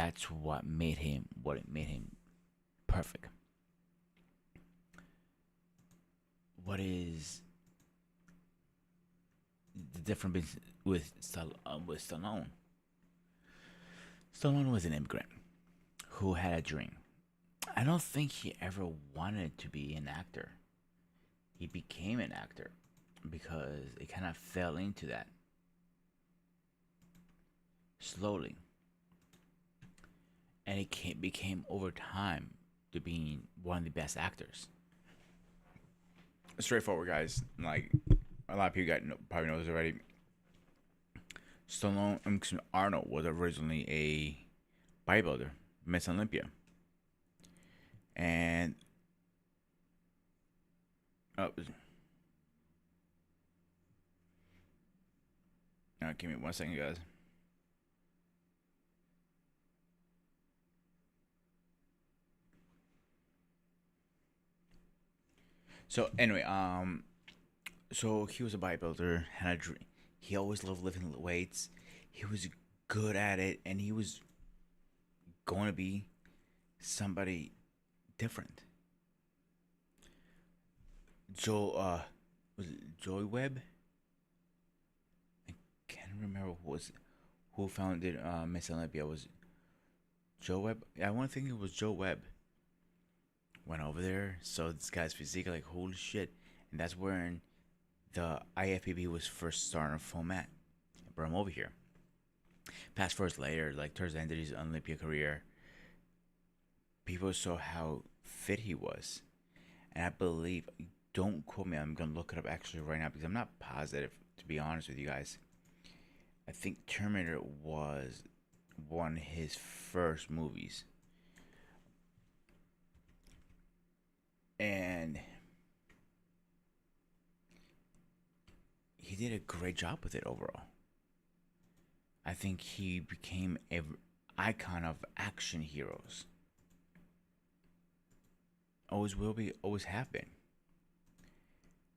that's what it made him perfect. What is the difference with with Stallone? Stallone was an immigrant who had a dream. I don't think he ever wanted to be an actor. He became an actor because it kind of fell into that slowly, and became over time to being one of the best actors. Straightforward, guys. Like a lot of people probably know this already. Arnold was originally a bodybuilder, Miss Olympia, and oh, give me 1 second, guys. So anyway, so he was a bodybuilder, had a dream. He always loved lifting weights. He was good at it, and he was going to be somebody different. Joe, was it Joy Webb? I can't remember who founded Miss Olympia. Was it Joe Webb? Yeah, I want to think it was Joe Webb. Went over there, saw this guy's physique, like holy shit, and that's when the IFBB was first starting to format. I brought him over here. Fast forward later, like towards the end of his Olympia career, people saw how fit he was, and I believe, don't quote me, I'm gonna look it up actually right now because I'm not positive, to be honest with you guys. I think Terminator was one of his first movies, and he did a great job with it overall. I think he became an icon of action heroes. Always will be, always have been.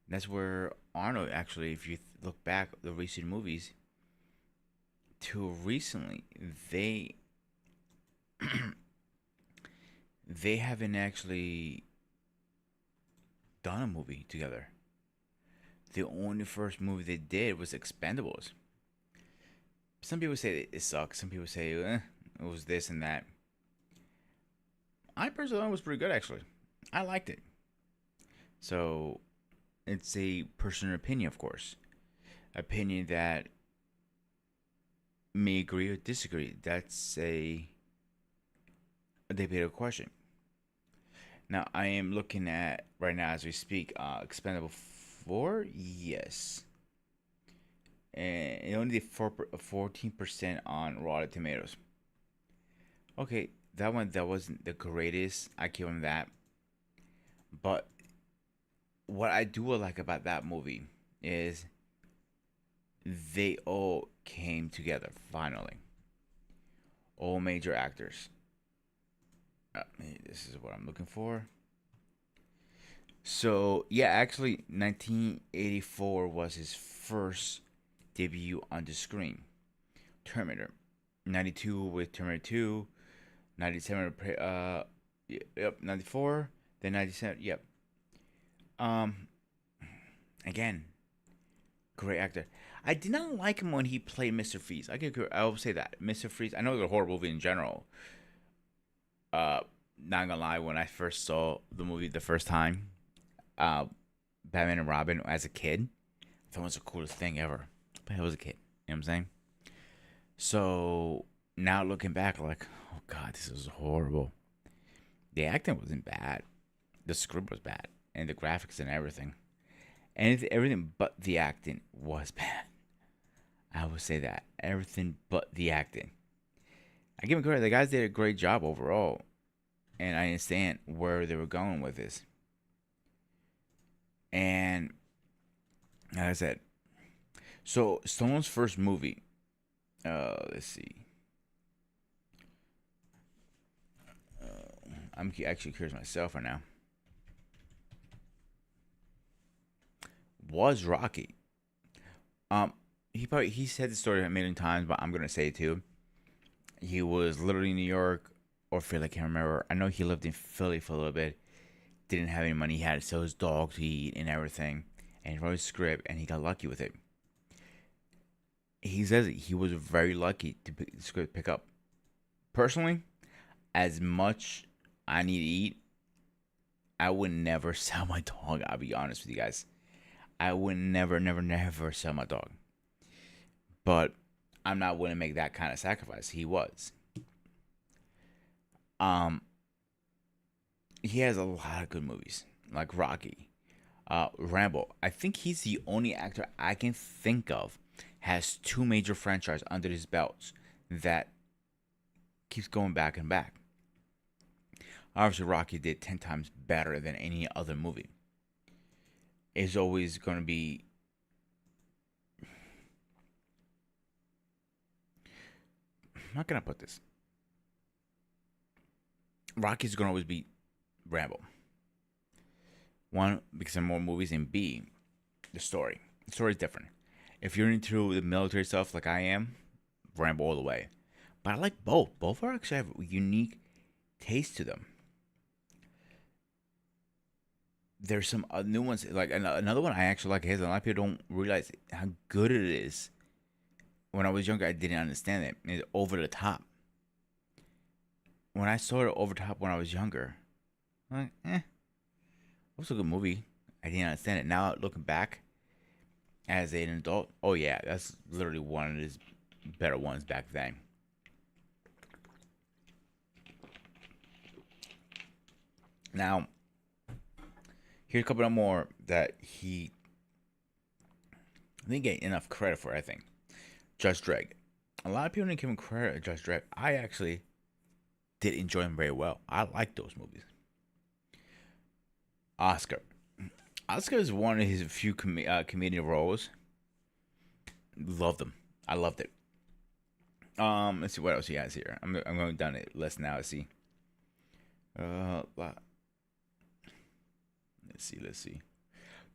That's where Arnold actually, if you look back the recent movies, to recently, they they haven't actually done a movie together. The only first movie they did was Expendables. Some people say it sucks. Some people say it was this and that. I personally thought it was pretty good actually. I liked it. So it's a personal opinion, of course. Opinion that may agree or disagree. That's a debatable question. Now I am looking at right now as we speak. Expendable 4, yes, and it only did 14% on Rotten Tomatoes. Okay, that wasn't the greatest. I give him that. But what I do like about that movie is they all came together finally. All major actors. This is what I'm looking for. So yeah, actually, 1984 was his first debut on the screen. Terminator, 92 with Terminator 2, 97 yep, 94, then 97, yep. Um Again, great actor. I did not like him when he played Mr. Freeze. I will say that Mr. Freeze. I know it's a horror movie in general. Uh, Not gonna lie, when I first saw the movie the first time, uh, Batman and Robin as a kid, I thought it was the coolest thing ever. But I was a kid. You know what I'm saying? So now looking back, like, oh god, this is horrible. The acting wasn't bad. The script was bad, and the graphics and everything. And everything but the acting was bad. I would say that everything but the acting. I give him credit. The guys did a great job overall, and I understand where they were going with this. And like I said, so Stallone's first movie. Let's see. I'm actually curious myself right now. Was Rocky? He said the story a million times, but I'm gonna say it too. He was literally in New York or Philly. I can't remember. I know he lived in Philly for a little bit. Didn't have any money. He had to sell his dog to eat and everything. And he wrote a script, and he got lucky with it. He says he was very lucky to pick, the script pick up. Personally, as much I need to eat, I would never sell my dog. I'll be honest with you guys. I would never, never, never sell my dog. But I'm not willing to make that kind of sacrifice. He was. Um, he has a lot of good movies, like Rocky, Rambo. I think he's the only actor I can think of has two major franchises under his belts that keeps going back and back. Obviously, Rocky did 10 times better than any other movie. It's always going to be. How can I put this? Rocky's going to always be Rambo. One, because there are more movies, and B, the story. The story is different. If you're into the military stuff like I am, Rambo all the way. But I like both. Both are actually have a unique taste to them. There's some new ones, like another one I actually like. His a lot of people don't realize how good it is. When I was younger, I didn't understand it. It's Over the Top. When I saw it Over the Top when I was younger, I'm like, it was a good movie. I didn't understand it. Now looking back, as an adult, oh yeah, that's literally one of his better ones back then. Now, here's a couple of more that he didn't get enough credit for, I think. Judge Dredd. A lot of people didn't give him credit at Judge Dredd. I actually did enjoy him very well. I like those movies. Oscar. Oscar is one of his few comedian roles. Loved them. I loved it. Let's see what else he has here. I'm going down the list now to see. Let's see. Let's see.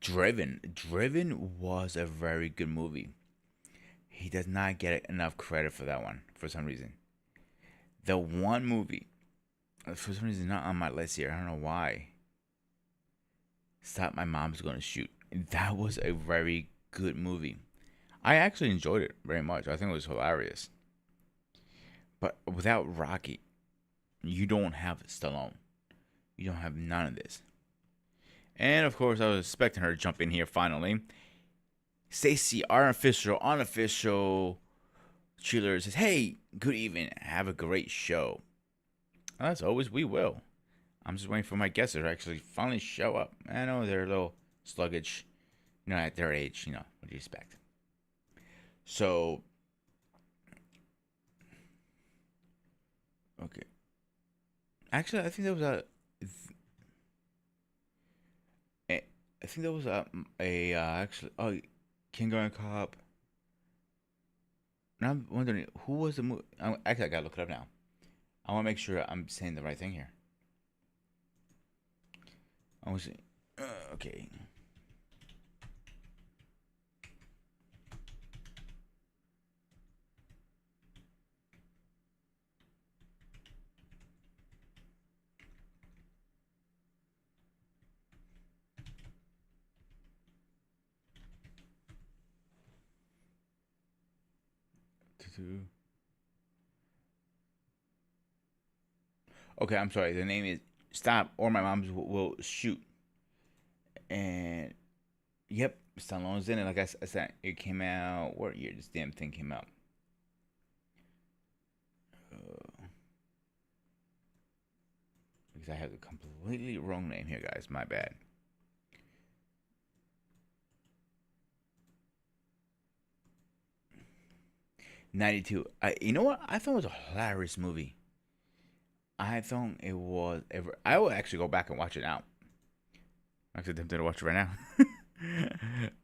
Driven. Driven was a very good movie. He does not get enough credit for that one for some reason. The one movie, for some reason, not on my list here. I don't know why. Stop! My Mom's Gonna Shoot. That was a very good movie. I actually enjoyed it very much. I think it was hilarious. But without Rocky, you don't have Stallone. You don't have none of this. And of course, I was expecting her to jump in here finally. Stacy, our unofficial cheerleader, says, "Hey, good evening. Have a great show." As always, we will. I'm just waiting for my guests to actually finally show up. I know they're a little sluggish, at their age, what do you expect? So, okay. Actually, I think there was I think there was actually, Kindergarten Cop. Now I'm wondering who was the movie. Actually, I gotta look it up now. I want to make sure I'm saying the right thing here. I was okay. Okay, I'm sorry. The name is Stop or My Mom's Will Shoot. And yep, Stallone's in it. Like I said, it came out. What year this damn thing came out? Because I have the completely wrong name here, guys. My bad. 92. You know what? I thought it was a hilarious movie. I thought it was ever. I will actually go back and watch it now. I'm actually tempted to watch it right now.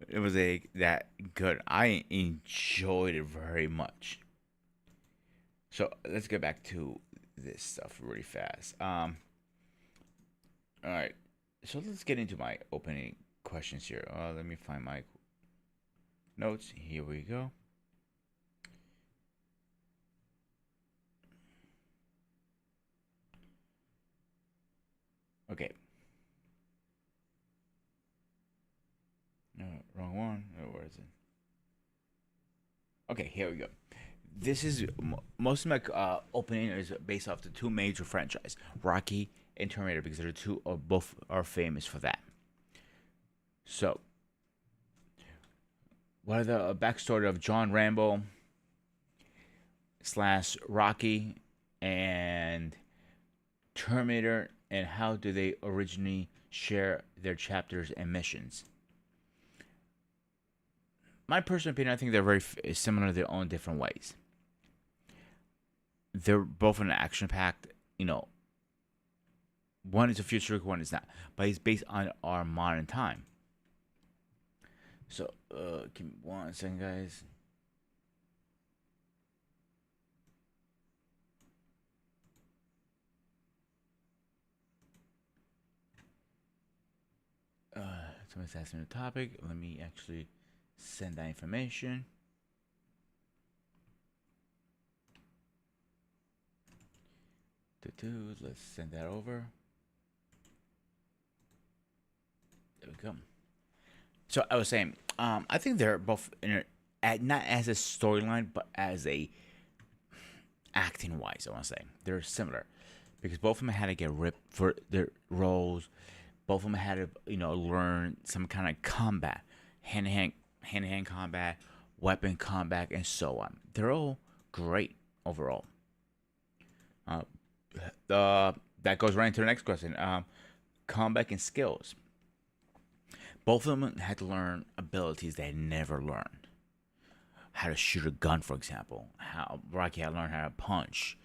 It was that good. I enjoyed it very much. So let's get back to this stuff really fast. All right. So let's get into my opening questions here. Let me find my notes. Here we go. Okay. No, wrong one. Oh, where is it? Okay, here we go. This is most of my opening is based off the two major franchise, Rocky and Terminator, because they're two are both are famous for that. So, what are the backstory of John Rambo slash Rocky and Terminator, and how do they originally share their chapters and missions? My personal opinion, I think they're very similar in their own different ways. They're both an action packed, you know, one is a futuristic, one is not, but it's based on our modern time. So, give me 1 second, guys. Somebody's asking the topic. Let me actually send that information. Let's send that over. There we go. So I was saying, I think they're both not as a storyline, but as a acting wise. I want to say they're similar because both of them had to get ripped for their roles. Both of them had to, learn some kind of combat, hand to hand combat, weapon combat, and so on. They're all great overall. That goes right into the next question. Combat and skills. Both of them had to learn abilities they had never learned. How to shoot a gun, for example. How Rocky had to learn how to punch.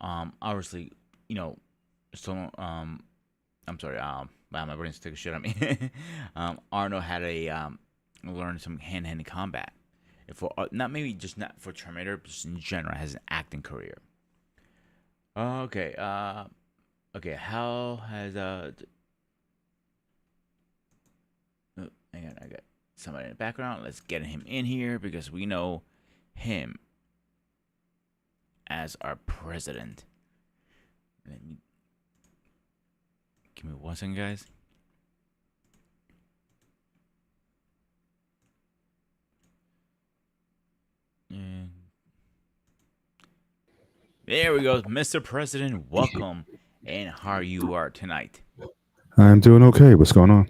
Obviously, still. I'm sorry. Wow, my brain's taking a shit on me. Arnold had to learn some hand-to-hand combat. For not for Terminator, but just in general, has an acting career. Okay. Okay. How has hang on, I got somebody in the background. Let's get him in here because we know him as our president. Let me give me 1 second, guys. And there we go, Mr. President. Welcome, and how you are tonight? I'm doing okay. What's going on?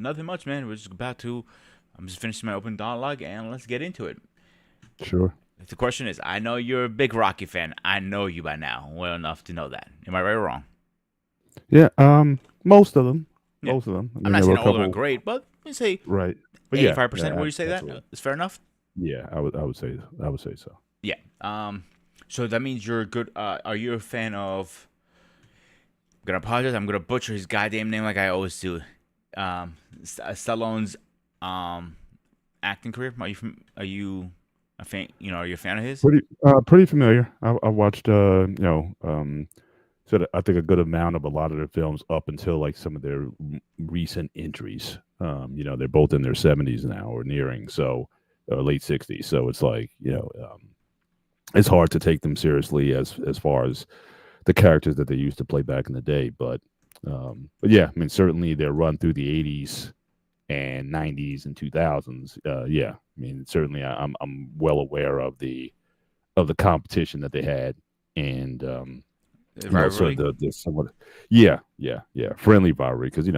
Nothing much, man. We're just about to. I'm just finishing my open dialogue, and let's get into it. Sure. The question is, I know you're a big Rocky fan. I know you by now, well enough to know that. Am I right or wrong? Yeah. Most of them. Yeah. Most of them. I I'm mean, not there were saying a all of them are couple. great, but let me say Right. But yeah. 85%. Yeah. Would you say that Absolutely. is fair enough? Yeah. I would say. I would say so. Yeah. So that means you're good. Are you a fan of? I'm gonna apologize. I'm gonna butcher his goddamn name like I always do. Stallone's acting career. Are you a fan? Are you a fan of his? Pretty familiar. I watched. So I think a good amount of a lot of their films up until like some of their recent entries. They're both in their 70s now or nearing, so late 60s. So it's like it's hard to take them seriously as far as the characters that they used to play back in the day. But yeah, I mean, certainly their run through the 80s and 90s and 2000s. Yeah, I mean, certainly I'm well aware of the competition that they had, and sort of Rivalry. the somewhat, yeah, friendly rivalry because I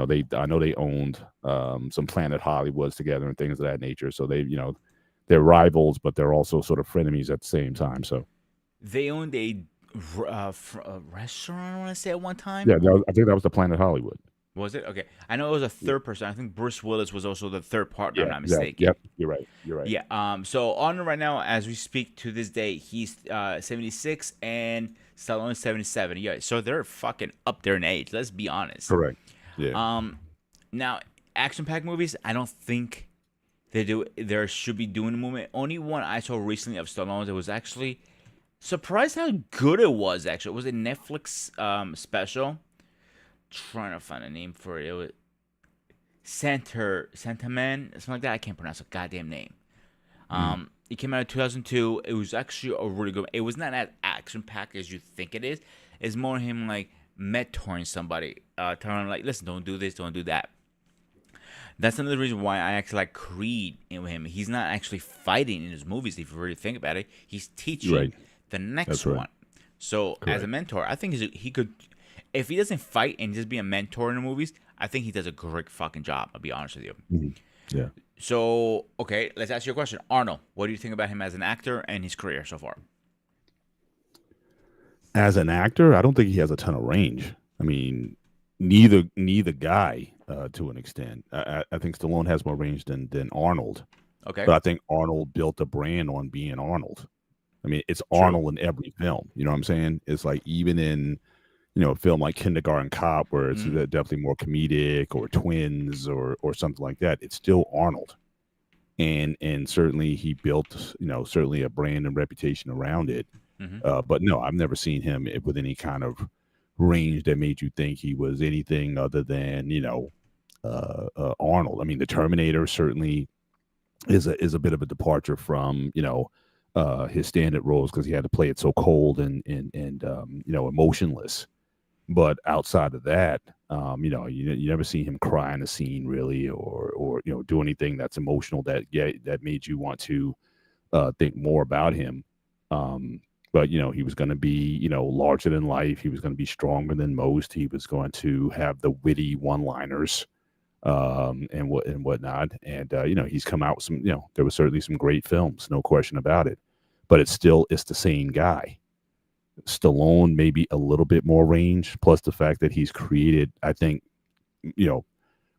know they owned some Planet Hollywoods together and things of that nature. So they're rivals, but they're also sort of frenemies at the same time. So They owned a restaurant. I want to say at one time. yeah, I think that was the Planet Hollywood. Was it okay? I know it was a Yeah, third person. I think Bruce Willis was also the third partner. I'm yeah, not exactly. mistaken. Yep, you're right. You're right. Yeah. So Arnold right now, as we speak to this day, he's 76 and Stallone is 77. Yeah. So they're fucking up there in age. Let's be honest. Correct. Yeah. Um, Now action-packed movies, I don't think they do. There should be doing a movement. Only one I saw recently of Stallone's. It was actually surprised how good it was. Actually, it was a Netflix special. Trying to find a name for it. It was Santa Man, something like that. I can't pronounce a goddamn name. Mm. It came out in 2002. It was actually a really good. It was not as action packed as you think it is. It's more him like mentoring somebody, telling them like, listen, don't do this, don't do that. That's another reason why I actually like Creed in him. He's not actually fighting in his movies. If you really think about it, he's teaching Right. the That's next right. one. So as a Correct. mentor, I think he could, if he doesn't fight and just be a mentor in the movies, I think he does a great fucking job. I'll be honest with you. Mhm. Yeah. So okay, let's ask you a question, Arnold. What do you think about him as an actor and his career so far? As an actor, I don't think he has a ton of range. I mean, neither guy to an extent. I think Stallone has more range than Arnold, Okay, but I think Arnold built a brand on being Arnold. I mean, it's true. Arnold in every film. You know what I'm saying? It's like even in a film like Kindergarten Cop, where it's Mm, definitely more comedic, or Twins, or something like that. It's still Arnold, and certainly he built certainly a brand and reputation around it. mm-hmm. But no, I've never seen him with any kind of range that made you think he was anything other than Arnold. I mean, the Terminator certainly is a bit of a departure from his standard roles, because he had to play it so cold and emotionless. But outside of that, you never see him cry in a scene really, or do anything that's emotional that made you want to think more about him. Um, but he was going to be larger than life. He was going to be stronger than most. He was going to have the witty one-liners, and whatnot. And he's come out with some. There was certainly some great films, no question about it. But it's the same guy. Stallone maybe a little bit more range, plus the fact that he's created, I think, you know,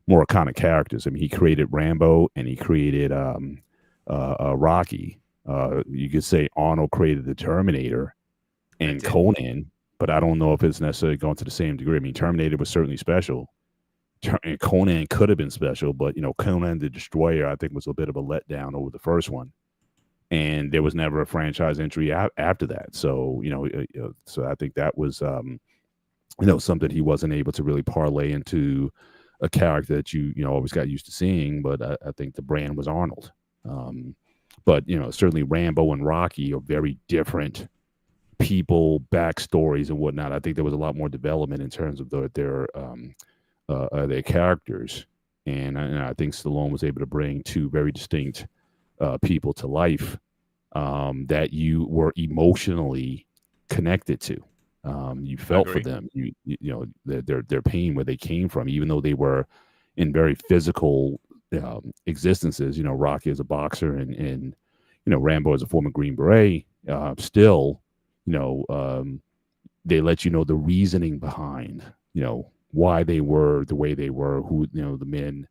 more kind of characters. I mean, he created Rambo and he created Rocky. You could say Arnold created the Terminator I and did. Conan, but I don't know if it's necessarily going to the same degree. I mean, Terminator was certainly special. And Conan could have been special, but Conan the Destroyer, I think, was a bit of a letdown over the first one, and there was never a franchise entry after that. So so I think that was something he wasn't able to really parlay into a character that always got used to seeing. But I think the brand was Arnold. Um, but certainly Rambo and Rocky are very different people, backstories, and whatnot. I think there was a lot more development in terms of their characters, and I think Stallone was able to bring two very distinct people to life, that you were emotionally connected to. You I felt for agree. them. Their pain, where they came from, even though they were in very physical existences. Rocky is a boxer, and Rambo is a former Green Beret. Still, you know, um, they let you know the reasoning behind why they were the way they were, who the men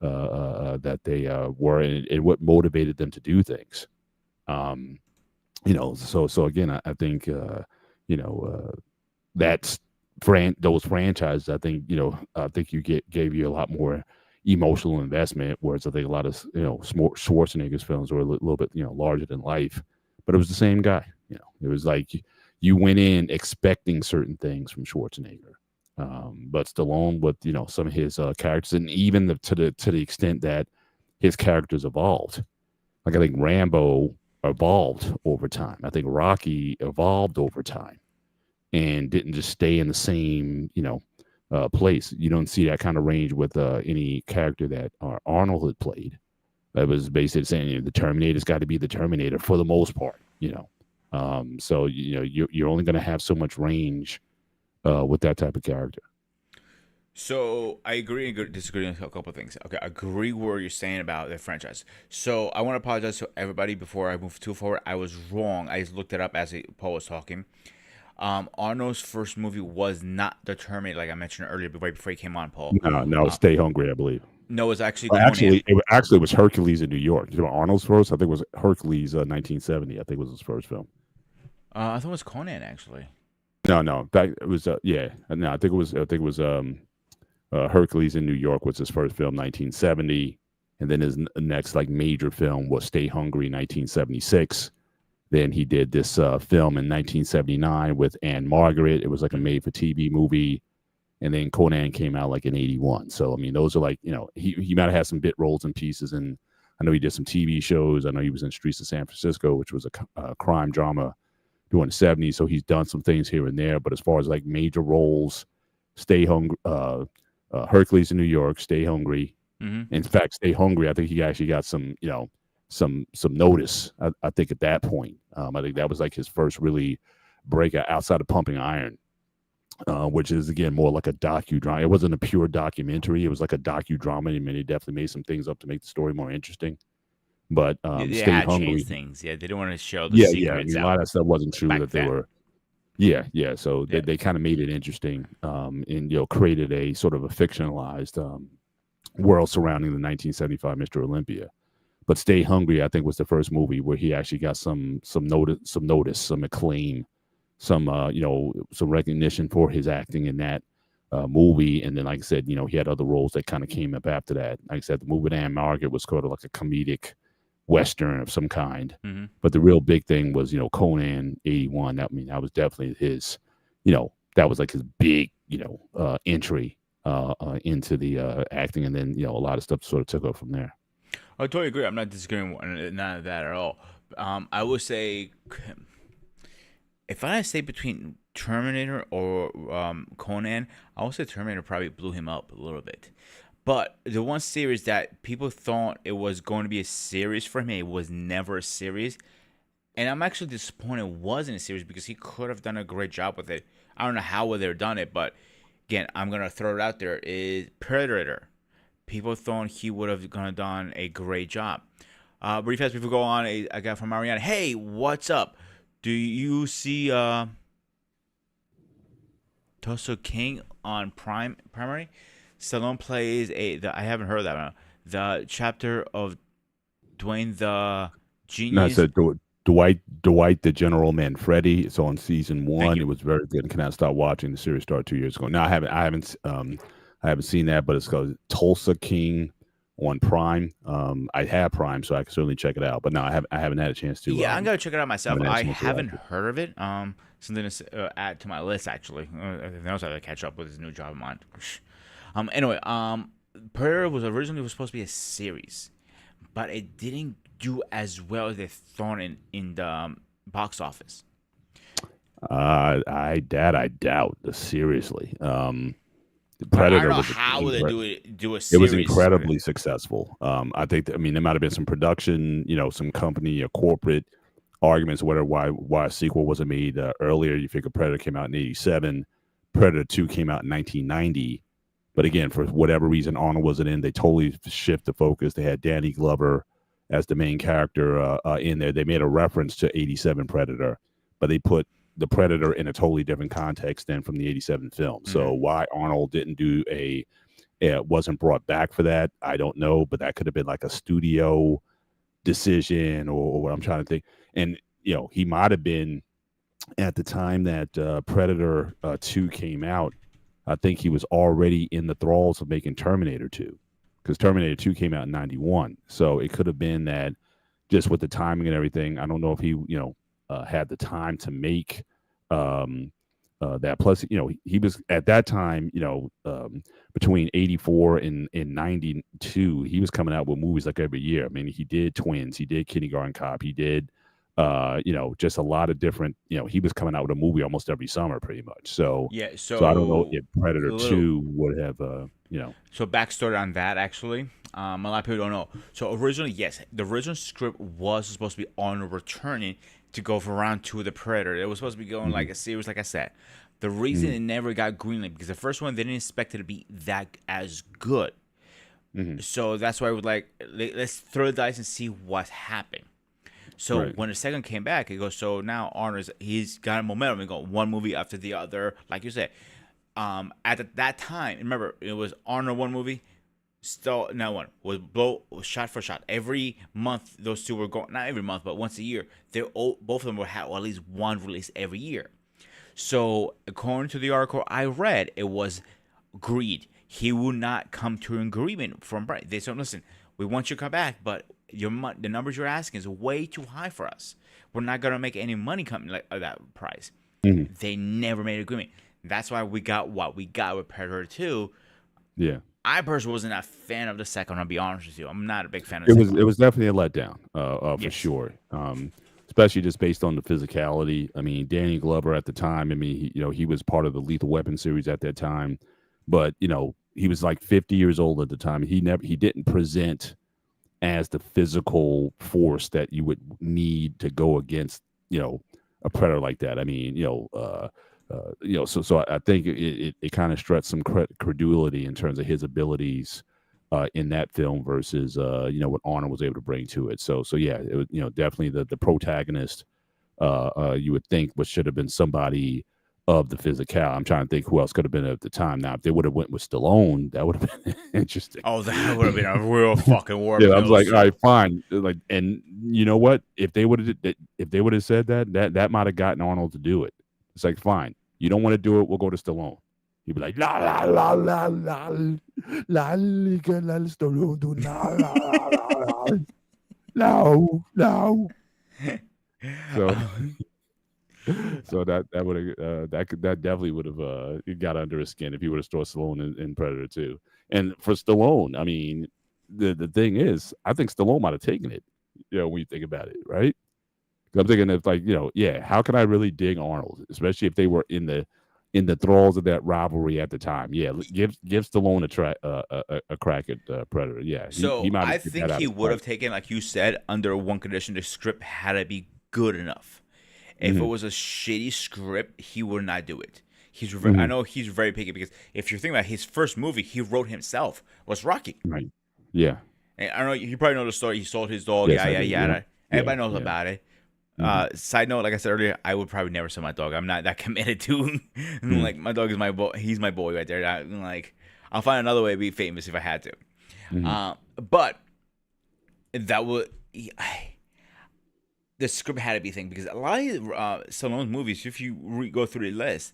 that they were, and what motivated them to do things. Um, so again, I think you know that's those franchises. I think gave you a lot more emotional investment, whereas I think a lot of Schwarzenegger's films were a little bit larger than life, but it was the same guy. It was like you went in expecting certain things from Schwarzenegger. But Stallone, with some of his characters, and even to the extent that his characters evolved. Like, I think Rambo evolved over time. I think Rocky evolved over time and didn't just stay in the same place. You don't see that kind of range with any character that Arnold had played. That was basically saying the Terminator's got to be the Terminator for the most part. So you're only going to have so much range with that type of character. So I agree and disagree on a couple of things. Okay, I agree what you're saying about the franchise. So I want to apologize to everybody before I move too forward. I was wrong. I just looked it up as Paul was talking. Arnold's first movie was not The Terminator, like I mentioned earlier, right before he came on, Paul. No, no, Uh, Stay Hungry, I believe. no, it's actually Well, Conan. actually it was Hercules in New York. You know, Arnold's first, I think, was Hercules, 1970. I think was his first film. I thought it was Conan actually. No, no, that it was yeah. No, I think it was Hercules in New York was his first film, 1970, and then his next like major film was Stay Hungry, 1976. Then he did this film in 1979 with Anne Margaret. It was like a Hmm. made-for-TV movie, and then Conan came out like in '81. So I mean, those are like he might have had some bit roles and pieces, and I know he did some TV shows. I know he was in Streets of San Francisco, which was a crime drama during the 70s. So he's done some things here and there. But as far as like major roles, Stay Hungry, Hercules in New York, Stay Hungry. Mm-hmm. In fact, Stay Hungry, I think he actually got some, some notice. I think at that point, I think that was like his first really breakout outside of Pumping Iron, which is again more like a docudrama. It wasn't a pure documentary; it was like a docudrama. I mean, he definitely made some things up to make the story more interesting. But They Stay had changed Hungry, things. Yeah, they didn't want to show the yeah. I secrets mean, a lot out of that stuff wasn't true back that they then. were. Yeah. So Yeah. they kind of made it interesting, and created a sort of a fictionalized world surrounding the 1975 Mr. Olympia. But Stay Hungry, I think, was the first movie where he actually got some notice, some acclaim, some some recognition for his acting in that movie. And then, like I said, he had other roles that kind of came up after that. Like I said, the movie with Anne Margaret was sort of like a comedic western of some kind. Mm-hmm. But the real big thing was, Conan '81. That was definitely his, that was like his big, entry into the acting, and then a lot of stuff sort of took off from there. I totally agree. I'm not disagreeing with none of that at all. I would say, if I had to say between Terminator or Conan, I would say Terminator probably blew him up a little bit. But the one series that people thought it was going to be a series for him, it was never a series. And I'm actually disappointed it wasn't a series because he could have done a great job with it. I don't know how would they have done it, but again, I'm gonna throw it out there. Is Predator? People thought he would have gonna done a great job. Brief fast before we go on, I got from Mariana. Hey, what's up? Do you see Tulsa King on Primary? Stallone plays I haven't heard that one. The chapter of Dwayne the No, I Genius. said Dwight the General Manfredi. It's on season Thank one. you. It was very good. And can I start watching? The series started 2 years ago. No, I haven't seen that, but it's called Tulsa King on Prime. I have Prime, so I can certainly check it out. But no, I haven't had a chance to. Yeah, I'm gonna check it out myself. Haven't had a I chance to watch haven't it. heard of it. Something to add to my list actually. Everything else I have to catch up with his new job of mine. Anyway, Predator was supposed to be a series, but it didn't do as well as they thought in the box office. I doubt. Seriously, But I don't Predator know was how would they do a it was series with it. incredibly successful. I think that, there might have been some production, some company or corporate arguments or whatever why a sequel wasn't made earlier. You figure Predator came out in '87, Predator 2 came out in 1990. But again, for whatever reason, Arnold wasn't in. They totally shift the focus. They had Danny Glover as the main character in there. They made a reference to '87 Predator, but they put the Predator in a totally different context than from the '87 film. Mm-hmm. So why Arnold didn't do wasn't brought back for that, I don't know. But that could have been like a studio decision or what I'm trying to think. And he might have been at the time that Predator 2 came out. I think he was already in the thralls of making Terminator 2, because Terminator 2 came out in '91. So it could have been that just with the timing and everything. I don't know if he, had the time to make that. Plus, he was at that time, between '84 and '92, he was coming out with movies like every year. I mean, he did Twins, he did Kindergarten Cop, he did just a lot of different, he was coming out with a movie almost every summer pretty much. So Yeah. so I don't know So if Predator a little. 2 would have So backstory on that actually. A lot of people don't know. So originally, yes, the original script was supposed to be Arnold returning to go for round two of the Predator. It was supposed to be going like a series, like I said. The reason it never got greenlit because the first one they didn't expect it to be that as good. So that's why I would let's throw the dice and see what's happening. So Right. when the second came back, it goes. So now he's got a momentum and go one movie after the other, like you said. At that time, remember it was Arnold one movie, still no one was shot for shot. Every month those two were going, not every month, but once a year. Both of them would have at least one release every year. So according to the article I read, it was greed. He would not come to an agreement from Bright. They said, listen, we want you to come back, but the numbers you're asking is way too high for us. We're not gonna make any money coming like that price. They never made an agreement. That's why we got what we got with Predator 2. Yeah. I personally wasn't a fan of the second one, I'll be honest with you. I'm not a big fan of It the was second it one. was definitely a letdown, for Yes. sure. especially just based on the physicality. I mean, Danny Glover at the time. I mean, he was part of the Lethal Weapon series at that time, but he was like 50 years old at the time. He didn't present as the physical force that you would need to go against, a predator like that. I mean, so I think it kind of stretched some credulity in terms of his abilities in that film versus what Arnold was able to bring to it. So yeah, it was definitely the protagonist. You would think what should have been somebody of the physical. I'm trying to think who else could have been at the time. Now, if they would have went with Stallone, that would have been interesting. Oh, that would have been a real fucking war. Yeah, I was like, all right, fine. Like, and you know what? If they would have said that might have gotten Arnold to do it. It's like, fine, you don't want to do it, we'll go to Stallone. He'd be like, la la la la la la la Stallone do la la la no. So so that would have that definitely would have got under his skin if he would have thrown Stallone in Predator 2. And for Stallone, I mean, the thing is, I think Stallone might have taken it. When you think about it, right? I'm thinking if how can I really dig Arnold, especially if they were in the thralls of that rivalry at the time? Yeah, give Stallone a crack at Predator. Yeah, so I think he would have taken, like you said, under one condition: the script had to be good enough. If it was a shitty script, he would not do it. I know he's very picky because if you're thinking about his first movie, he wrote himself was Rocky. Right. Yeah. And I don't know. You probably know the story. He sold his dog. Yes, Yada. yeah. Everybody knows about it. Side note, like I said earlier, I would probably never sell my dog. I'm not that committed to. Like my dog is my boy. He's my boy right there. I'll find another way to be famous if I had to. But that would. The script had to be a thing because a lot of Stallone's movies, if you go through the list,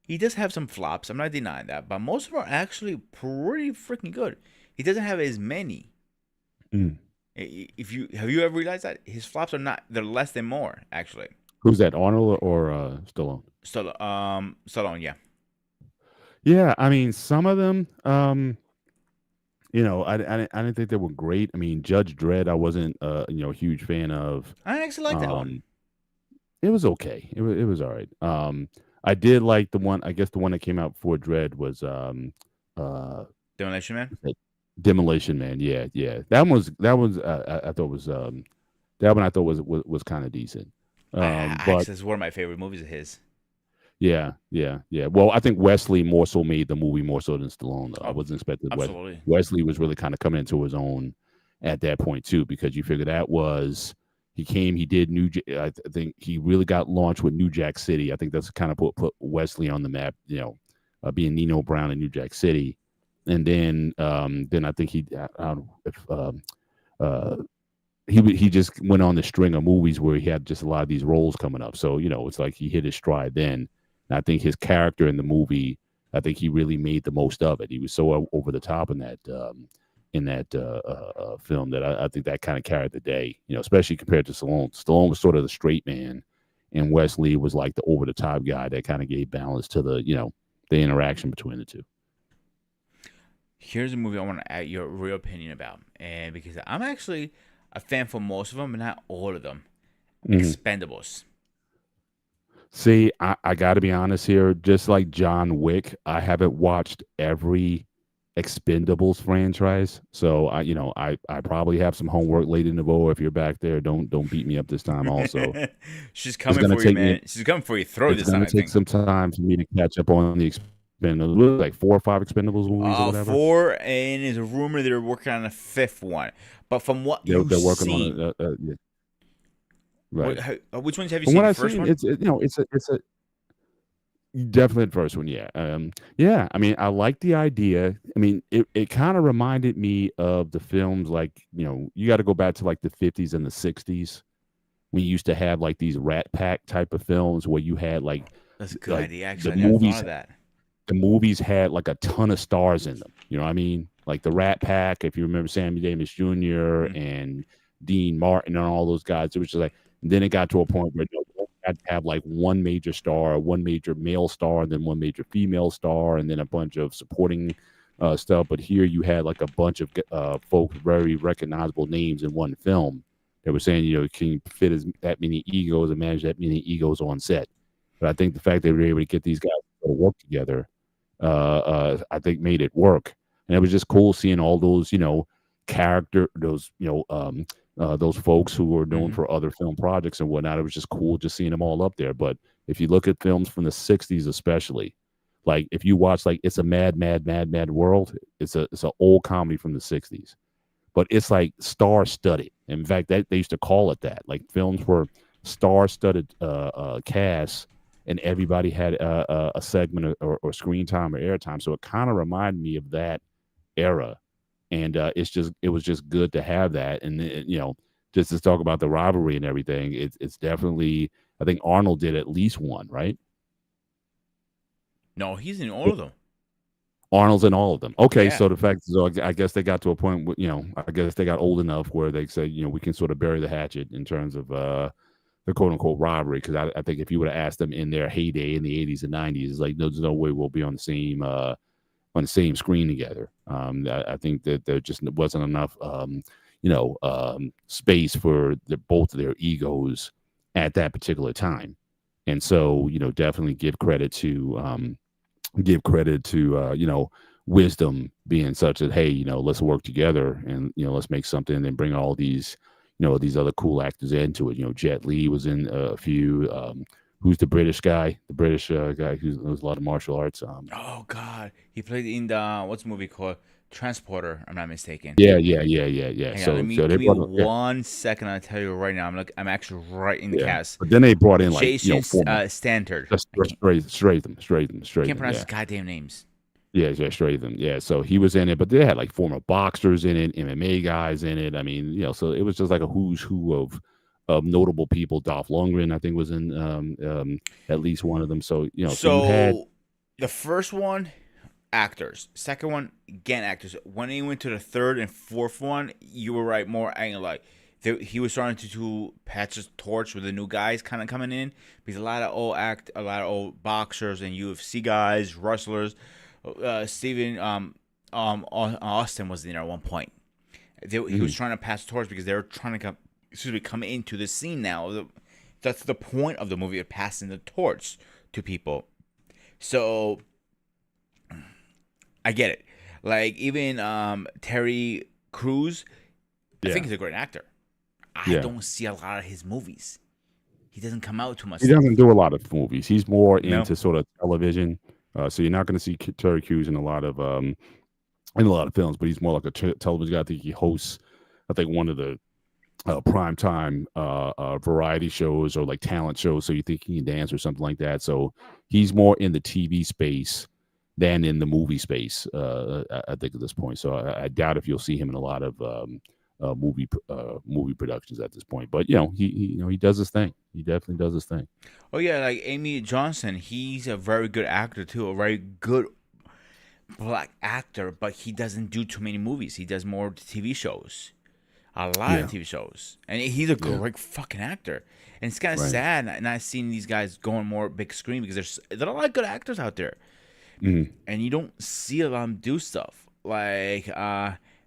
he does have some flops. I'm not denying that, but most of them are actually pretty freaking good. He doesn't have as many. Have you ever realized that his flops they're less than more actually. Who's that, Arnold or Stallone? Stallone, yeah. Yeah, I mean, some of them, I didn't think they were great. I mean, Judge Dredd, I wasn't a huge fan of. I actually like that one. It was okay. It was all right. I did like the one. I guess the one that came out before Dredd was Demolition Man. Demolition Man. Yeah. That was I thought was that one I thought was kind of decent. But it's one of my favorite movies of his. Yeah. Well, I think Wesley more so made the movie more so than Stallone. Though. I wasn't expecting Wesley was really kind of coming into his own at that point too, because you figure that was he did I think he really got launched with New Jack City. I think that's kind of put Wesley on the map. Being Nino Brown in New Jack City, and then I think he just went on the string of movies where he had just a lot of these roles coming up. So it's like he hit his stride then. And I think his character in the movie, I think he really made the most of it. He was so over the top in that film that I think that kind of carried the day. Especially compared to Stallone. Stallone was sort of the straight man, and Wesley was like the over the top guy that kind of gave balance to the interaction between the two. Here's a movie I want to add your real opinion about, and because I'm actually a fan for most of them, but not all of them. Expendables. See, I got to be honest here. Just like John Wick, I haven't watched every Expendables franchise, so I probably have some homework late in the bowl. If you're back there, don't beat me up this time. Also, she's coming for you, man. She's coming for you. Throw this time. It's gonna take some time for me to catch up on the Expendables. Like 4 or 5 Expendables movies or whatever. 4, and there's a rumor they're working on a 5th one. But from what they're working on it. Yeah. Right. Which ones have you seen? The first one? It's a definitely the first one. Yeah. Yeah. I mean, I like the idea. I mean, it kind of reminded me of the films like you got to go back to like the 50s and the 60s when you used to have like these Rat Pack type of films where you had like that's a good idea. Actually, I never thought of that. The movies had like a ton of stars in them. You know what I mean? Like the Rat Pack, if you remember Sammy Davis Jr. And Dean Martin and all those guys, it was just like. And then it got to a point where you had to have like one major star, one major male star, and then one major female star, and then a bunch of supporting stuff. But here you had like a bunch of folks, very recognizable names in one film. They were saying, can you fit that many egos and manage that many egos on set? But I think the fact they were able to get these guys to work together, I think made it work. And it was just cool seeing all those, those folks who were known Hmm. for other film projects and whatnot. It was just cool just seeing them all up there. But if you look at films from the '60s, especially, like if you watch like It's a Mad, Mad, Mad, Mad World, it's an old comedy from the '60s, but it's like star studded. In fact, that they used to call it that. Like films were star studded casts, and everybody had a segment or screen time or airtime. So it kind of reminded me of that era, and it was just good to have that. And just to talk about the rivalry and everything, it's definitely. I think Arnold did at least one, right? No, he's in all of them. Arnold's in all of them. Okay, Yeah. so the fact is, I guess they got to a point where, I guess they got old enough where they say, we can sort of bury the hatchet in terms of the quote unquote rivalry. Because I think if you would have asked them in their heyday in the '80s and '90s, it's like, no, there's no way we'll be on the same screen together. I think that there just wasn't enough, space for both of their egos at that particular time. And so, definitely give credit to wisdom being such that, hey, let's work together and let's make something and then bring all these other cool actors into it. Jet Li was in a few. Who's the British guy? The British guy who knows a lot of martial arts. Oh God, he played in the what's the movie called Transporter? I'm not mistaken. Yeah. Hang on, let me So they give me brought yeah, 1 second. I'll tell you right now. I'm actually right in the yeah. cast. But then they brought in like Jason former Standard. just I can't straight them. pronounce Yeah. his goddamn names. Yeah, straight them. Yeah, so he was in it, but they had like former boxers in it, MMA guys in it. I mean, so it was just like a who's who of notable people. Dolph Lundgren, I think, was in at least one of them. So so you had So the first one, actors. Second one, again actors. When he went to the third and fourth one, you were right. More like he was starting to patch his torch with the new guys kind of coming in because a lot of old boxers and UFC guys, wrestlers. Steven Austin was in there at one point. He was mhm, trying to pass the torch because they were trying to come into the scene now. That's the point of the movie of passing the torch to people. So I get it. Like even Terry Crews, I think yeah, he's a great actor. I yeah. don't see a lot of his movies. He doesn't come out too much He doesn't stuff. do a lot of movies. He's more No. into sort of television. So you're not going to see Terry Crews in a lot of films, but he's more like a television guy. I think he hosts, I think one of the prime time variety shows or like talent shows. So you think he can dance or something like that. So he's more in the TV space than in the movie space. I think at this point. So I doubt if you'll see him in a lot of movie productions at this point. But he does his thing. He definitely does his thing. Oh yeah, like Amy Johnson. He's a very good actor too. A very good black actor, but he doesn't do too many movies. He does more TV shows. A lot of Yeah. TV shows, and he's a Yeah. great fucking actor. And it's kind of Right. sad not seeing these guys going more big screen because there are a lot of good actors out there, Mhm. and you don't see a lot of them do stuff like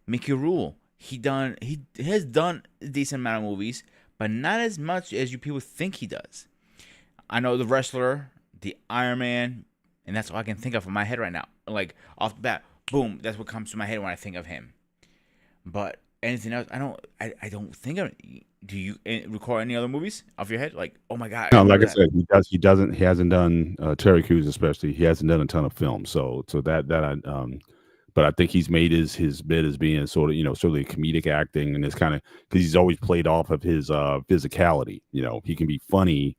Mickey Rourke. He has done a decent amount of movies, but not as much as you people think he does. I know the wrestler, the Iron Man, and that's all I can think of in my head right now. Like off the bat, boom, that's what comes to my head when I think of him. But anything else, I don't think of. Do you recall any other movies off your head? Like, oh my god, I No, like remember I that. said, he hasn't done Terry Crews especially. He hasn't done a ton of films, so that but I think he's made his bit as being sort of sort of comedic acting, and it's kind of because he's always played off of his physicality. He can be funny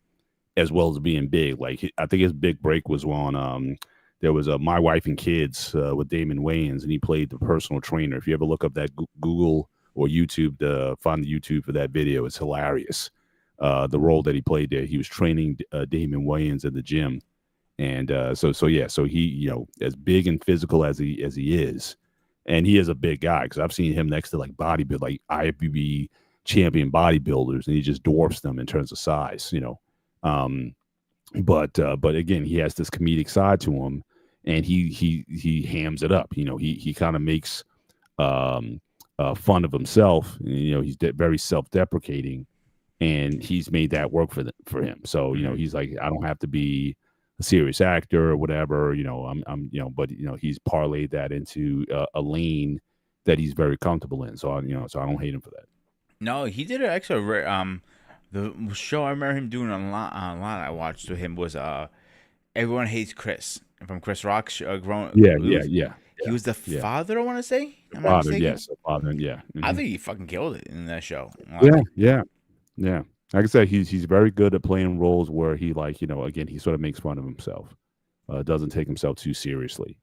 as well as being big. Like I think his big break was on there was a My Wife and Kids with Damon Wayans, and he played the personal trainer. If you ever look up that Google or YouTube to find the YouTube for that video, it's hilarious. The role that he played there, he was training Damon Wayans at the gym, and so he as big and physical as he is, and he is a big guy because I've seen him next to like bodybuild like IFBB champion bodybuilders, and he just dwarfs them in terms of size. Um, but again, he has this comedic side to him, and he hams it up. He kind of makes um fun of himself. He's very self-deprecating, and he's made that work for him. So Hmm. he's like, I don't have to be a serious actor or whatever. But he's parlayed that into a lane that he's very comfortable in. So so I don't hate him for that. No, he did an extra. The show I remember him doing a lot. I watched with him was Everyone Hates Chris from Chris Rock. Yeah, yeah, yeah, He was the yeah. father. I want to say. The I'm not father, mistaken. yes, the father, yeah, I hmm think he fucking killed it in that show. yeah, yeah, yeah. Like I said, he's very good at playing roles where he like again he sort of makes fun of himself, doesn't take himself too seriously.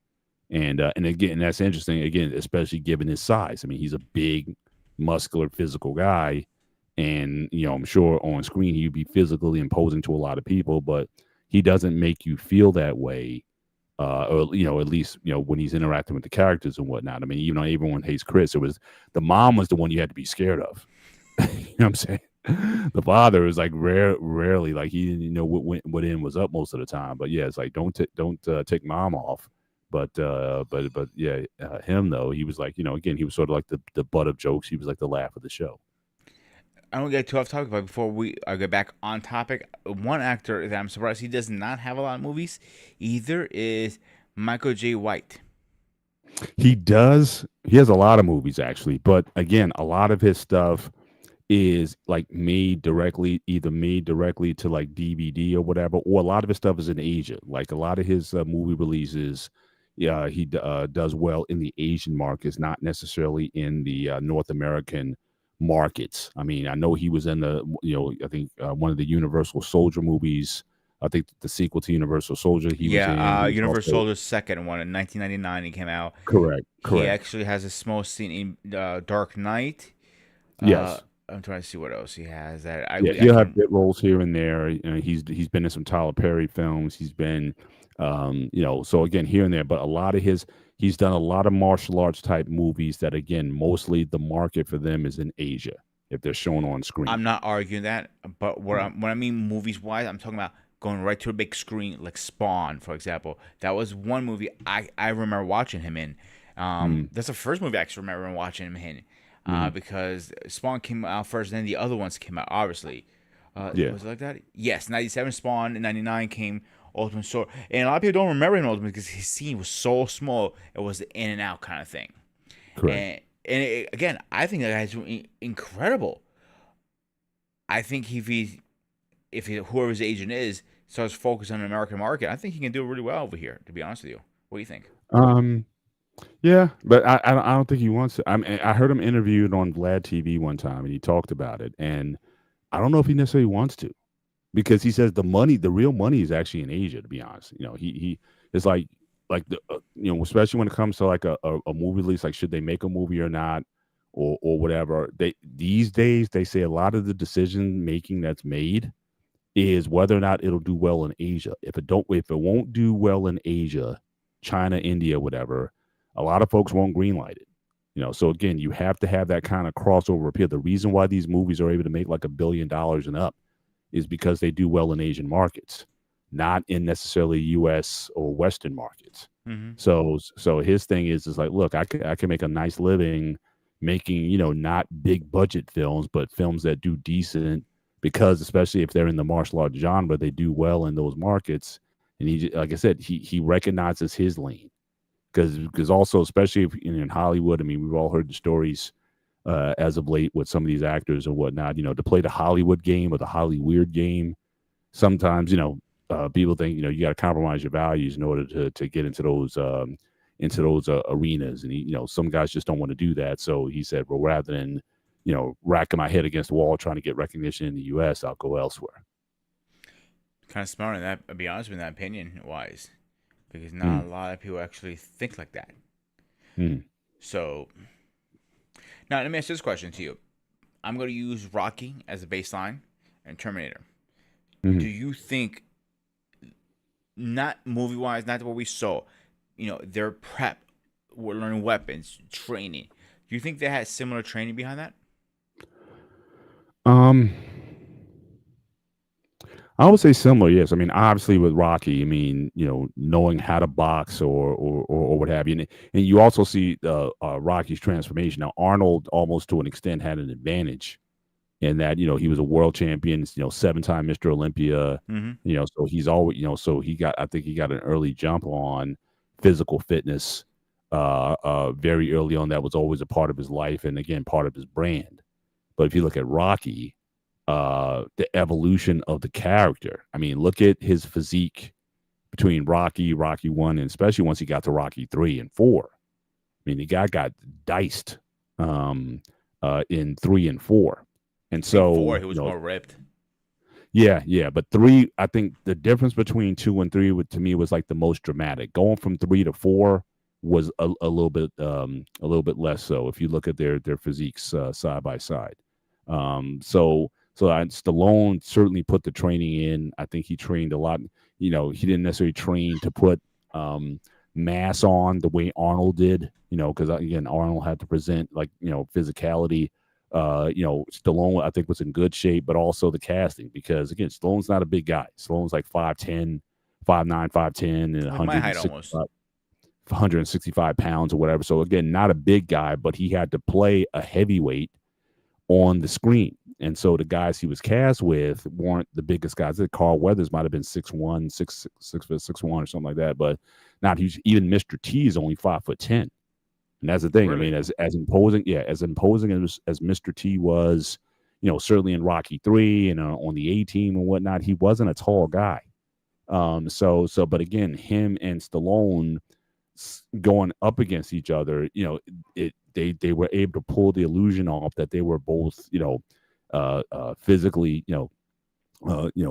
And again, that's interesting. Again, especially given his size. I mean, he's a big, muscular, physical guy, and I'm sure on screen he'd be physically imposing to a lot of people, but he doesn't make you feel that way. Or at least when he's interacting with the characters and whatnot. I mean, even though everyone hates Chris, it was the mom was the one you had to be scared of. You know what I'm saying? The father is like rarely like he didn't know what end was up most of the time. But yeah, it's like don't take mom off. But yeah, him though he was like again he was sort of like the butt of jokes. He was like the laugh of the show. I don't get too off topic, but before I get back on topic, one actor that I'm surprised he does not have a lot of movies either is Michael J. White. He does. He has a lot of movies actually, but again, a lot of his stuff is like either made directly to like DVD or whatever, or a lot of his stuff is in Asia. Like a lot of his movie releases, yeah, he does well in the Asian markets, not necessarily in the North American markets. I mean, I know he was in I think one of the Universal Soldier movies. I think the sequel to Universal Soldier he was Yeah, in. He was Universal also Soldier's second one in 1999. He came out. correct, He correct. actually has a small scene in Dark Knight. Uh, Yes. I'm trying to see what else he has that Yeah, I he'll have can. bit roles here and there. He's been in some Tyler Perry films. He's been, so again here and there. But a lot of he's done a lot of martial arts type movies that again mostly the market for them is in Asia if they're shown on I'm screen. not arguing that, but Mm, when I mean movies wise, I'm talking about going right to a big screen, like Spawn, for example. That was one movie I remember watching him in. mm, That's the first movie I actually remember watching him in, mm. because Spawn came out first, then the other ones came out. Obviously, Yeah, was it like that? Yes, '97 Spawn, in '99 came Ultimate Sword, and a lot of people don't remember him Ultimate because his scene was so small. It was the in and out kind of thing, correct. again, I think that guy's incredible. I think if whoever his agent is starts focus on the American market, I think he can do really well over here. To be honest with you, what do you think? Um, yeah, but I don't think he wants to. I mean, I heard him interviewed on Vlad TV one time, and he talked about it, and I don't know if he necessarily wants to. Because he says the real money is actually in Asia. To be honest, he it's like especially when it comes to like a movie release, like should they make a movie or not, or whatever. They these days they say a lot of the decision making that's made is whether or not it'll do well in Asia. If it won't do well in Asia, China, India, whatever, a lot of folks won't greenlight it. So again, you have to have that kind of crossover appeal. The reason why these movies are able to make like $1 billion and up is because they do well in Asian markets, not in necessarily U.S. or Western markets. Mm-hmm. So his thing is like, look, I can make a nice living making not big budget films, but films that do decent because especially if they're in the martial art genre, they do well in those markets. And he, like I said, he recognizes his lane because also especially if, in Hollywood, I mean, we've all heard the stories as of late with some of these actors and whatnot. To play the Hollywood game or the Hollyweird game, sometimes people think you got to compromise your values in order to get into those arenas, and some guys just don't want to do that. So he said, well, rather than racking my head against the wall trying to get recognition in the U.S., I'll go elsewhere. Kind of smart in that. I'll be honest with that opinion wise, because not Mm, a lot of people actually think like that. mm, So now let me ask this question to you. I'm going to use Rocky as a baseline and Terminator. Do mm. you think, not movie wise, not what we saw, their prep, we're learning weapons, training. Do you think they had similar training behind that? Um, I would say similar, yes. I mean, obviously with Rocky, I mean, knowing how to box or what have you, and you also see Rocky's transformation. Now, Arnold almost to an extent had an advantage in that he was a world champion, 7-time Mr. Olympia, Mm-hmm. so he's always so I think he got an early jump on physical fitness, very early on. That was always a part of his life, and again, part of his brand. But if you look at Rocky, the evolution of the character. I mean, look at his physique between Rocky 1, and especially once he got to Rocky 3 and 4. I mean, the guy got diced in 3 and 4. And I think so, four he was more ripped. yeah. But 3, I think the difference between 2 and 3 to me was like the most dramatic. Going from 3 to 4 was a little bit less so if you look at their physiques side by side. Stallone certainly put the training in. I think he trained a lot. He didn't necessarily train to put mass on the way Arnold did. Because again, Arnold had to present like physicality. Stallone I think was in good shape, but also the casting because again, Stallone's not a big guy. Stallone's like 5'10", 5'9", 5'10", and Like my height almost. 165 pounds or whatever. So again, not a big guy, but he had to play a heavyweight on the screen. And so the guys he was cast with weren't the biggest guys. Carl Weathers might have been 6'1", 6'1", or something like that, but not huge. Even Mr. T is only 5'10". And that's the thing. Really? I mean, as imposing as Mr. T was, certainly in Rocky 3 and on the A Team and whatnot, he wasn't a tall guy. But again, him and Stallone going up against each other, they were able to pull the illusion off that they were both, physically,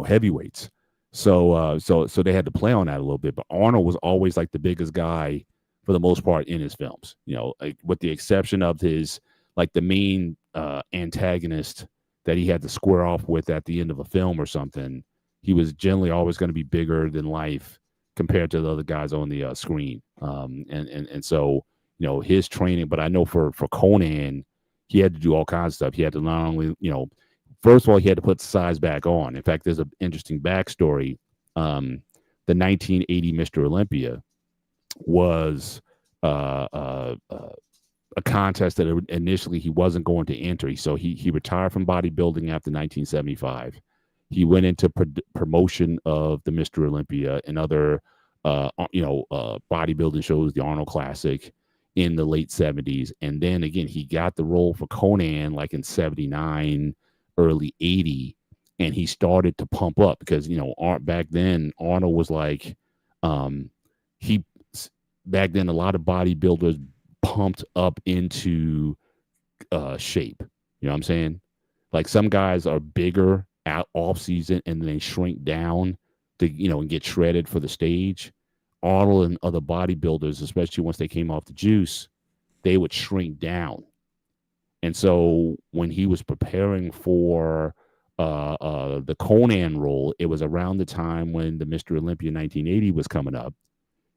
heavyweights. So they had to play on that a little bit. But Arnold was always like the biggest guy for the most part in his films, like with the exception of his like the main antagonist that he had to square off with at the end of a film or something. He was generally always going to be bigger than life compared to the other guys on the screen. And so his training. But I know for Conan, he had to do all kinds of stuff. He had to not only first of all, he had to put the size back on. In fact, there's an interesting backstory. The 1980 Mr. Olympia was a contest that initially he wasn't going to enter. So he retired from bodybuilding after 1975. He went into promotion of the Mr. Olympia and other bodybuilding shows, the Arnold Classic in the late 70s. And then again, he got the role for Conan like in 79, early 80. And he started to pump up because, back then Arnold was like, back then a lot of bodybuilders pumped up into shape. You know what I'm saying? Like some guys are bigger out off season and then they shrink down to, and get shredded for the stage. Arnold and other bodybuilders, especially once they came off the juice, they would shrink down. And so when he was preparing for the Conan role, it was around the time when the Mr. Olympia 1980 was coming up.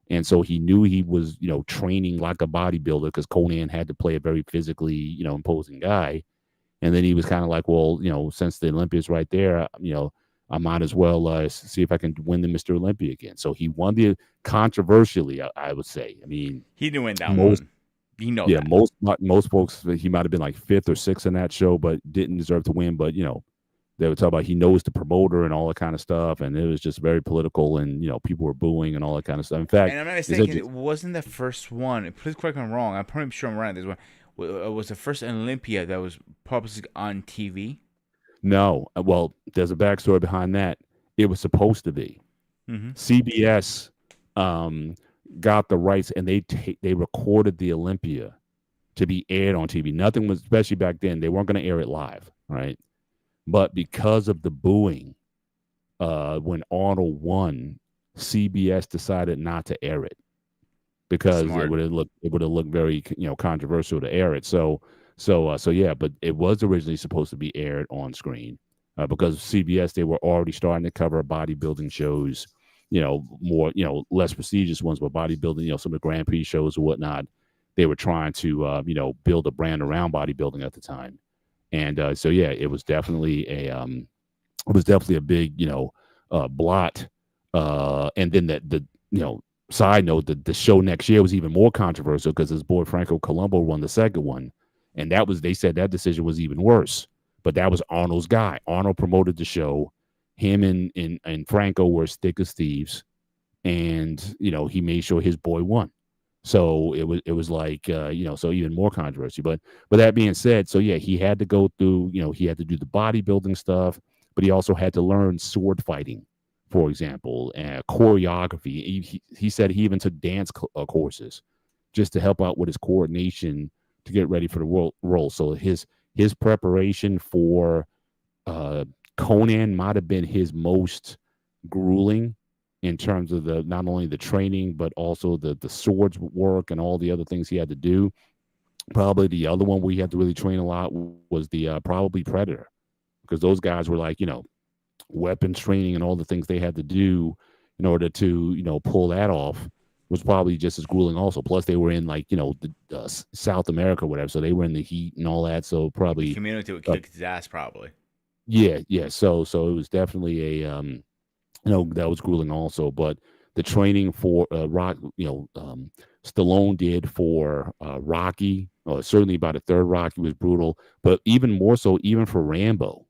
And so he knew he was, training like a bodybuilder because Conan had to play a very physically, imposing guy. And then he was kind of like, well, since the Olympia's right there, I might as well see if I can win the Mr. Olympia again. So he won the controversially, I would say. I mean, he didn't win that one. You know that. Most folks, he might have been like 5th or 6th in that show, but didn't deserve to win. But, they would talk about he knows the promoter and all that kind of stuff. And it was just very political and, people were booing and all that kind of stuff. In fact, and I'm not mistaken, it wasn't the first one. Please correct me if I'm wrong. I'm pretty sure I'm right on this one. It was the first Olympia that was published on TV. No. Well, there's a backstory behind that. It was supposed to be. Mm-hmm. CBS got the rights and they recorded the Olympia to be aired on TV. Nothing was, especially back then, they weren't going to air it live, right? But because of the booing, when Arnold won, CBS decided not to air it because it would have looked very controversial to air it. So yeah, but it was originally supposed to be aired on screen because CBS, they were already starting to cover bodybuilding shows, more less prestigious ones, but bodybuilding, some of the Grand Prix shows or whatnot. They were trying to build a brand around bodybuilding at the time. And so yeah, it was definitely a big blot, and then the side note, the show next year was even more controversial because his boy Franco Colombo won the second one, and they said that decision was even worse. But that was Arnold's guy. Arnold promoted the show. Him and Franco were as thick as thieves, and he made sure his boy won. So it was like so even more controversy. But that being said, so yeah, he had to go through, he had to do the bodybuilding stuff, but he also had to learn sword fighting, for example, and choreography. He said he even took dance courses just to help out with his coordination to get ready for the role. So his preparation for Conan might have been his most grueling in terms of not only the training but also the swords work and all the other things he had to do. Probably the other one we had to really train a lot was the probably Predator, because those guys were like weapons training and all the things they had to do in order to pull that off was probably just as grueling also. Plus they were in like South America or whatever, so they were in the heat and all that, so probably the community would kick his ass probably. Yeah. So it was definitely a that was grueling also. But the training for Stallone did for Rocky, certainly by the third Rocky was brutal, but even more so even for Rambo.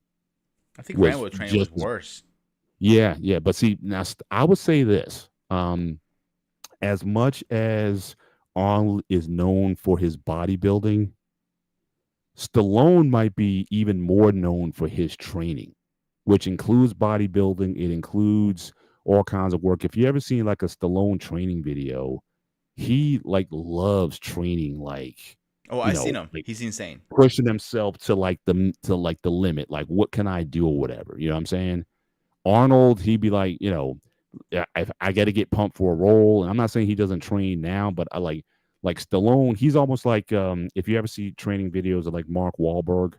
I think Rambo training was worse. Yeah. But see, now I would say this: as much as Arnold is known for his bodybuilding, Stallone might be even more known for his training, which includes bodybuilding. It includes all kinds of work. If you ever seen like a Stallone training video, he like loves training. Like, I've seen him. Like, he's insane. Pushing himself to the limit. Like, what can I do or whatever? You know what I'm saying? Arnold, he'd be like, I got to get pumped for a role. And I'm not saying he doesn't train now, but I like Stallone, he's almost like if you ever see training videos of like Mark Wahlberg.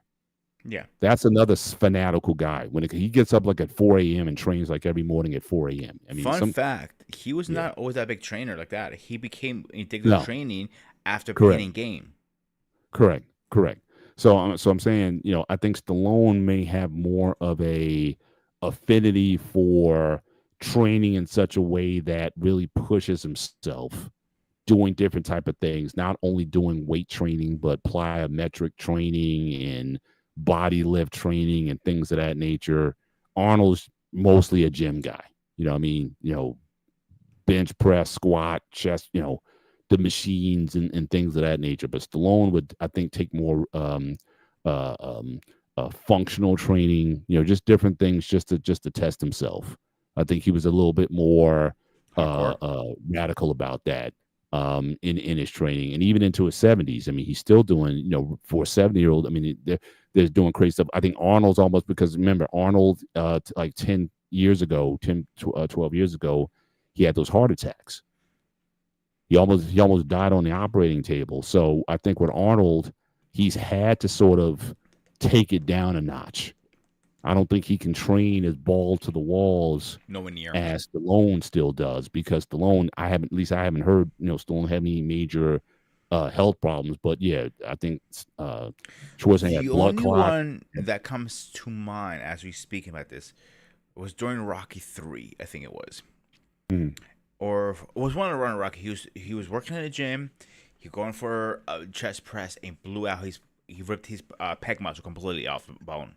Yeah, that's another fanatical guy. When he gets up like at 4 a.m. and trains like every morning at 4 a.m. I mean, fun fact: he was not always that big trainer like that. He became addicted to training after playing game. Correct. So I'm saying, I think Stallone may have more of a affinity for training in such a way that really pushes himself, doing different type of things, not only doing weight training, but plyometric training and body lift training and things of that nature. Arnold's mostly a gym guy. Bench press, squat, chest, the machines and things of that nature. But Stallone would, I think, take more functional training, just different things just to test himself. I think he was a little bit more radical about that in his training, and even into his 70s. I mean, he's still doing, for a 70-year-old. I mean, they're doing crazy stuff. I think Arnold's almost, because remember Arnold, like 12 years ago, he had those heart attacks. He almost died on the operating table. So I think with Arnold, he's had to sort of take it down a notch. I don't think he can train his ball to the walls nowhere near as Stallone still does, because Stallone, I haven't heard, Stallone have any major health problems. But yeah, I think Schwarzenegger had blood clot. The only one that comes to mind as we speak about this was during Rocky 3, I think it was. Or it was one of the run Rocky. He was working in the gym. He going for a chest press and blew out he ripped his pec muscle completely off the bone.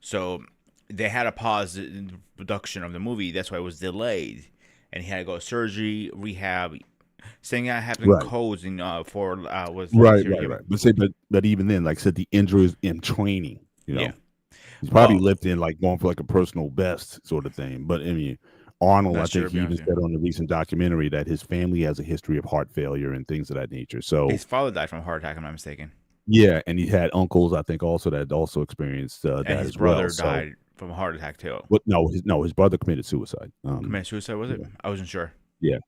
So they had to pause the production of the movie. That's why it was delayed, and he had to go to surgery, rehab. Saying that happened codes in was right. But even then, like I said, the injuries in training, he's probably lifting like going for like a personal best sort of thing. But I mean, Arnold, I think he even said on the recent documentary that his family has a history of heart failure and things of that nature. So his father died from a heart attack, if I'm not mistaken. Yeah, and he had uncles, I think, also that also experienced that and his as brother well. died from a heart attack too. His brother committed suicide. Committed suicide, was it? I wasn't sure. Yeah.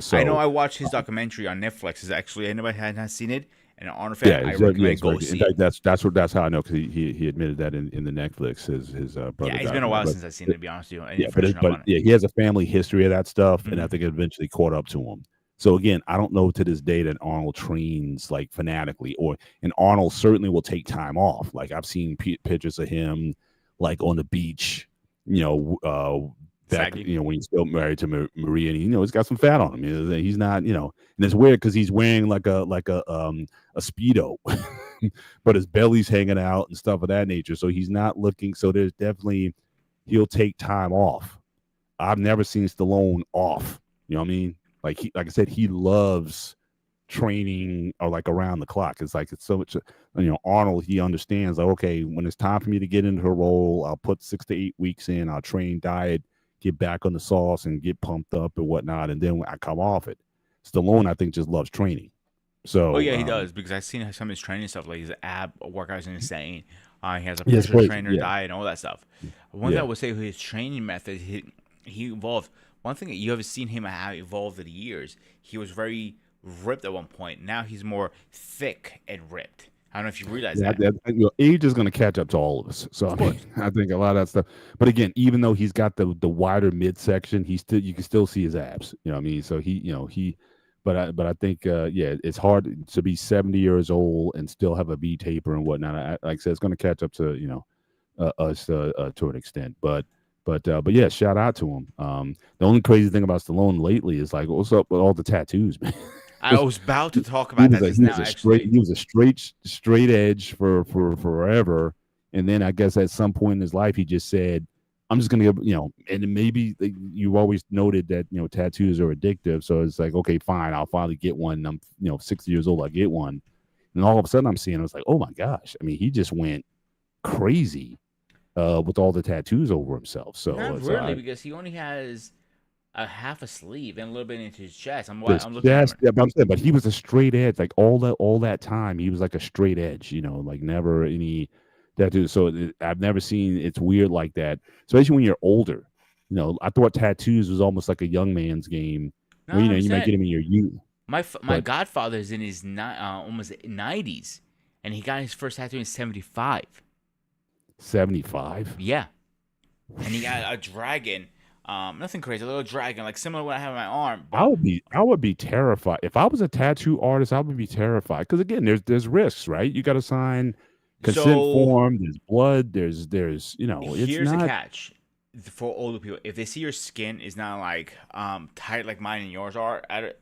So I know I watched his documentary on Netflix. Is actually anybody had not seen it, and an Arnold fan, I recommend go see it. That's how I know, because he admitted that in the Netflix his brother. Yeah, it's been a while since I've seen it, to be honest with you. He has a family history of that stuff, and I think it eventually caught up to him. So again, I don't know to this day that Arnold trains like fanatically, and Arnold certainly will take time off. Like I've seen pictures of him like on the beach, you know, back, Saggy. you know, when he's still married to Maria, and you know, he's got some fat on him. You know, he's not, you know, and it's weird because he's wearing a speedo, but his belly's hanging out and stuff of that nature. So he's not looking. So there's definitely he'll take time off. I've never seen Stallone off. You know what I mean? Like I said, he loves training or like around the clock. It's like it's so much. You know, Arnold, he understands like, okay, when it's time for me to get into a role, I'll put 6 to 8 weeks in. I'll train, diet, get back on the sauce, and get pumped up and whatnot. And then when I come off it, Stallone, I think, just loves training. Oh So yeah, he does because I've seen some of his training stuff. Like his ab workouts are insane. He has a yeah, it's personal crazy. trainer, Yeah, diet, and all that stuff. One thing I yeah. would say, his training method, he evolved. One thing that you have seen him have evolved over the years. He was very ripped at one point. Now he's more thick and ripped. I don't know if you realize Yeah, that. you know, age is going to catch up to all of us. So I Of mean, course. I think a lot of that stuff. But again, even though he's got the wider midsection, he still you can still see his abs. You know what I mean? So he, you know, he. But I think yeah, it's hard to be 70 years old and still have a V taper and whatnot. Like I said, it's going to catch up to, you know, us to an extent. But yeah, shout out to him. The only crazy thing about Stallone lately is like, what's up with all the tattoos, man? I was about to talk he about was that a just he was now, a straight actually. he was a straight edge for forever, and then I guess at some point in his life he just said, "I'm just gonna you know," and maybe you've always noted that you know tattoos are addictive, so it's like okay, fine, I'll finally get one. I'm 60 years old, I get one, and all of a sudden I'm seeing, I was like, oh my gosh, I mean he just went crazy with all the tattoos over himself. So Not so really, I because he only has a half a sleeve and a little bit into his chest. this I'm looking at him. chest, yeah, but I'm saying, but he was a straight edge, like all that time. He was like a straight edge, like never any tattoo. So I've never seen it's weird like that, especially when you're older. I thought tattoos was almost like a young man's game, No, where I you might get understand. him in your youth, My but godfather is in his almost 90s, and he got his first tattoo in 75. 75. Yeah, and he got a dragon. Nothing crazy, a little dragon, like similar to what I have on my arm, I but would be I would be terrified if I was a tattoo artist. I would be terrified because again, there's risks, right? You got to sign consent so form. There's blood. There's it's here's a not. catch for older people. If they see your skin is not like tight like mine and yours are, and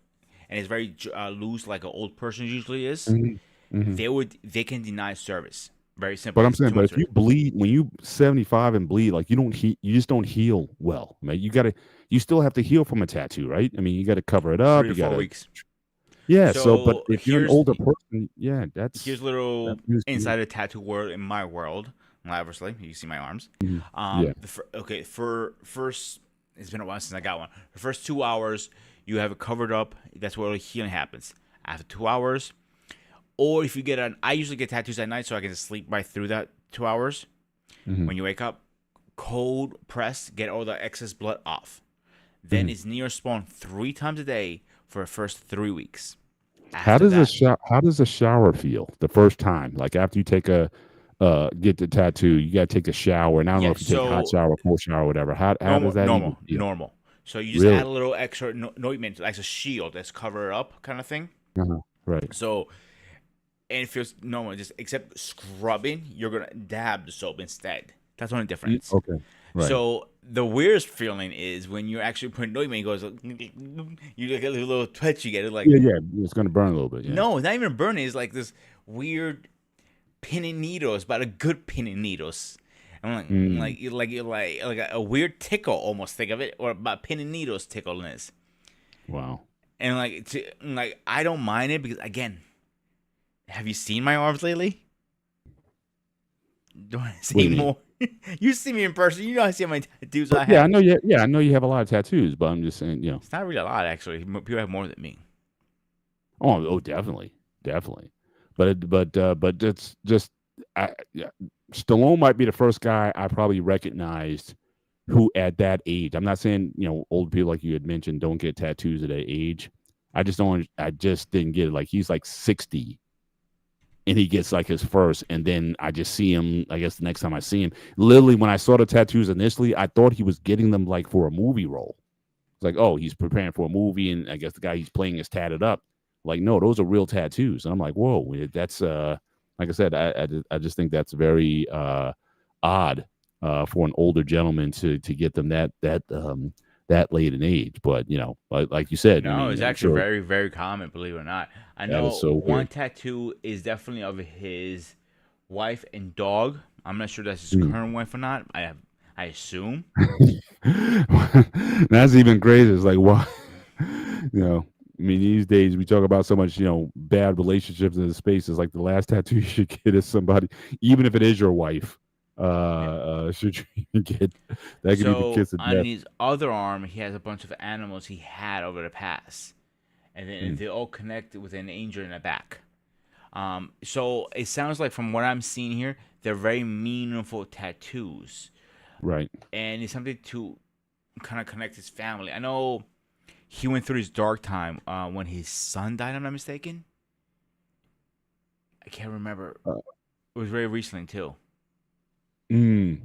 it's very loose like an old person usually is, Mhm, mhm. they can deny service. Very simple. But I'm It's saying, too but much if you service. bleed when you 75 and bleed, like you just don't heal well, man. You still have to heal from a tattoo, right? I mean, you got to cover it Three up. to You got four to, weeks. yeah. So, but So if you're an older person, yeah, here's a that's little news to me. inside the tattoo world in my world. Obviously, you see my arms. Mhm. Yeah. Okay, for first, it's been a while since I got one. The first 2 hours, you have it covered up. That's where the healing happens. After 2 hours, or if you get I usually get tattoos at night, so I can just sleep right through that 2 hours. Hmm. When you wake up, cold press, get all the excess blood off. Then Hmm. it's near spawn 3 times a day for the first 3 weeks. How After does a that, shower? How does a shower feel the first time? Like after you take a get the tattoo, you got to take a shower. And I don't know yeah. if you take hot So shower, cold shower, whatever. How does normal, that even normal, feel? normal. So you just add a Really? little extra ointment, like a shield that's cover up kind of thing. Uh-huh. Right. So and it feels normal, just except scrubbing, you're gonna dab the soap instead. That's the only difference. Okay. Right. So the weirdest feeling is when you're actually putting ointment. It goes, you get a little touch. You get it like Yeah. Yeah. It's gonna burn a little bit. Yeah. no, it's not even burning. It's like this weird pin and needles, but a good pin and needles. I'm Mm. like a weird tickle almost. Think of it, or about pin and needles tickleness. Wow. And like I don't mind it because again, have you seen my arms lately? Do I What do see you mean? more? You see me in person. You know I see how many tattoos But I yeah, I have. know you. Yeah, I know you have a lot of tattoos, but I'm just saying, It's not really a lot actually. People have more than me. Oh, definitely, definitely. But it's just, yeah, Stallone might be the first guy I probably recognized who at that age. I'm not saying old people like you had mentioned don't get tattoos at that age. I just don't. I just didn't get it. Like he's like 60 and he gets like his first, and then I just see him. I guess the next time I see him, literally when I saw the tattoos initially, I thought he was getting them like for a movie role. It's like, oh, he's preparing for a movie, and I guess the guy he's playing is tatted up. Like, no, those are real tattoos. And I'm like, whoa, that's like I said, I just think that's very odd. for an older gentleman to get them that late in age. But like you said, I No, mean, it's I'm actually sure very, very common, believe it or not. I that is know so one weird. tattoo is definitely of his wife and dog. I'm not sure that's his Mm. current wife or not. I assume. That's even crazier. It's like, why? you know, I mean, these days we talk about so much, bad relationships in the space. It's like the last tattoo you should get is somebody, even if it is your wife. Yeah. Should you even get that? Could even So kiss of on death. his other arm, he has a bunch of animals he had over the past, and then Mm, they all connect with an angel in the back. So it sounds like from what I'm seeing here, they're very meaningful tattoos, right. and it's something to kind of connect his family. I know he went through his dark time when his son died. I'm not mistaken. I can't remember. Uh, It was very recently too. mm,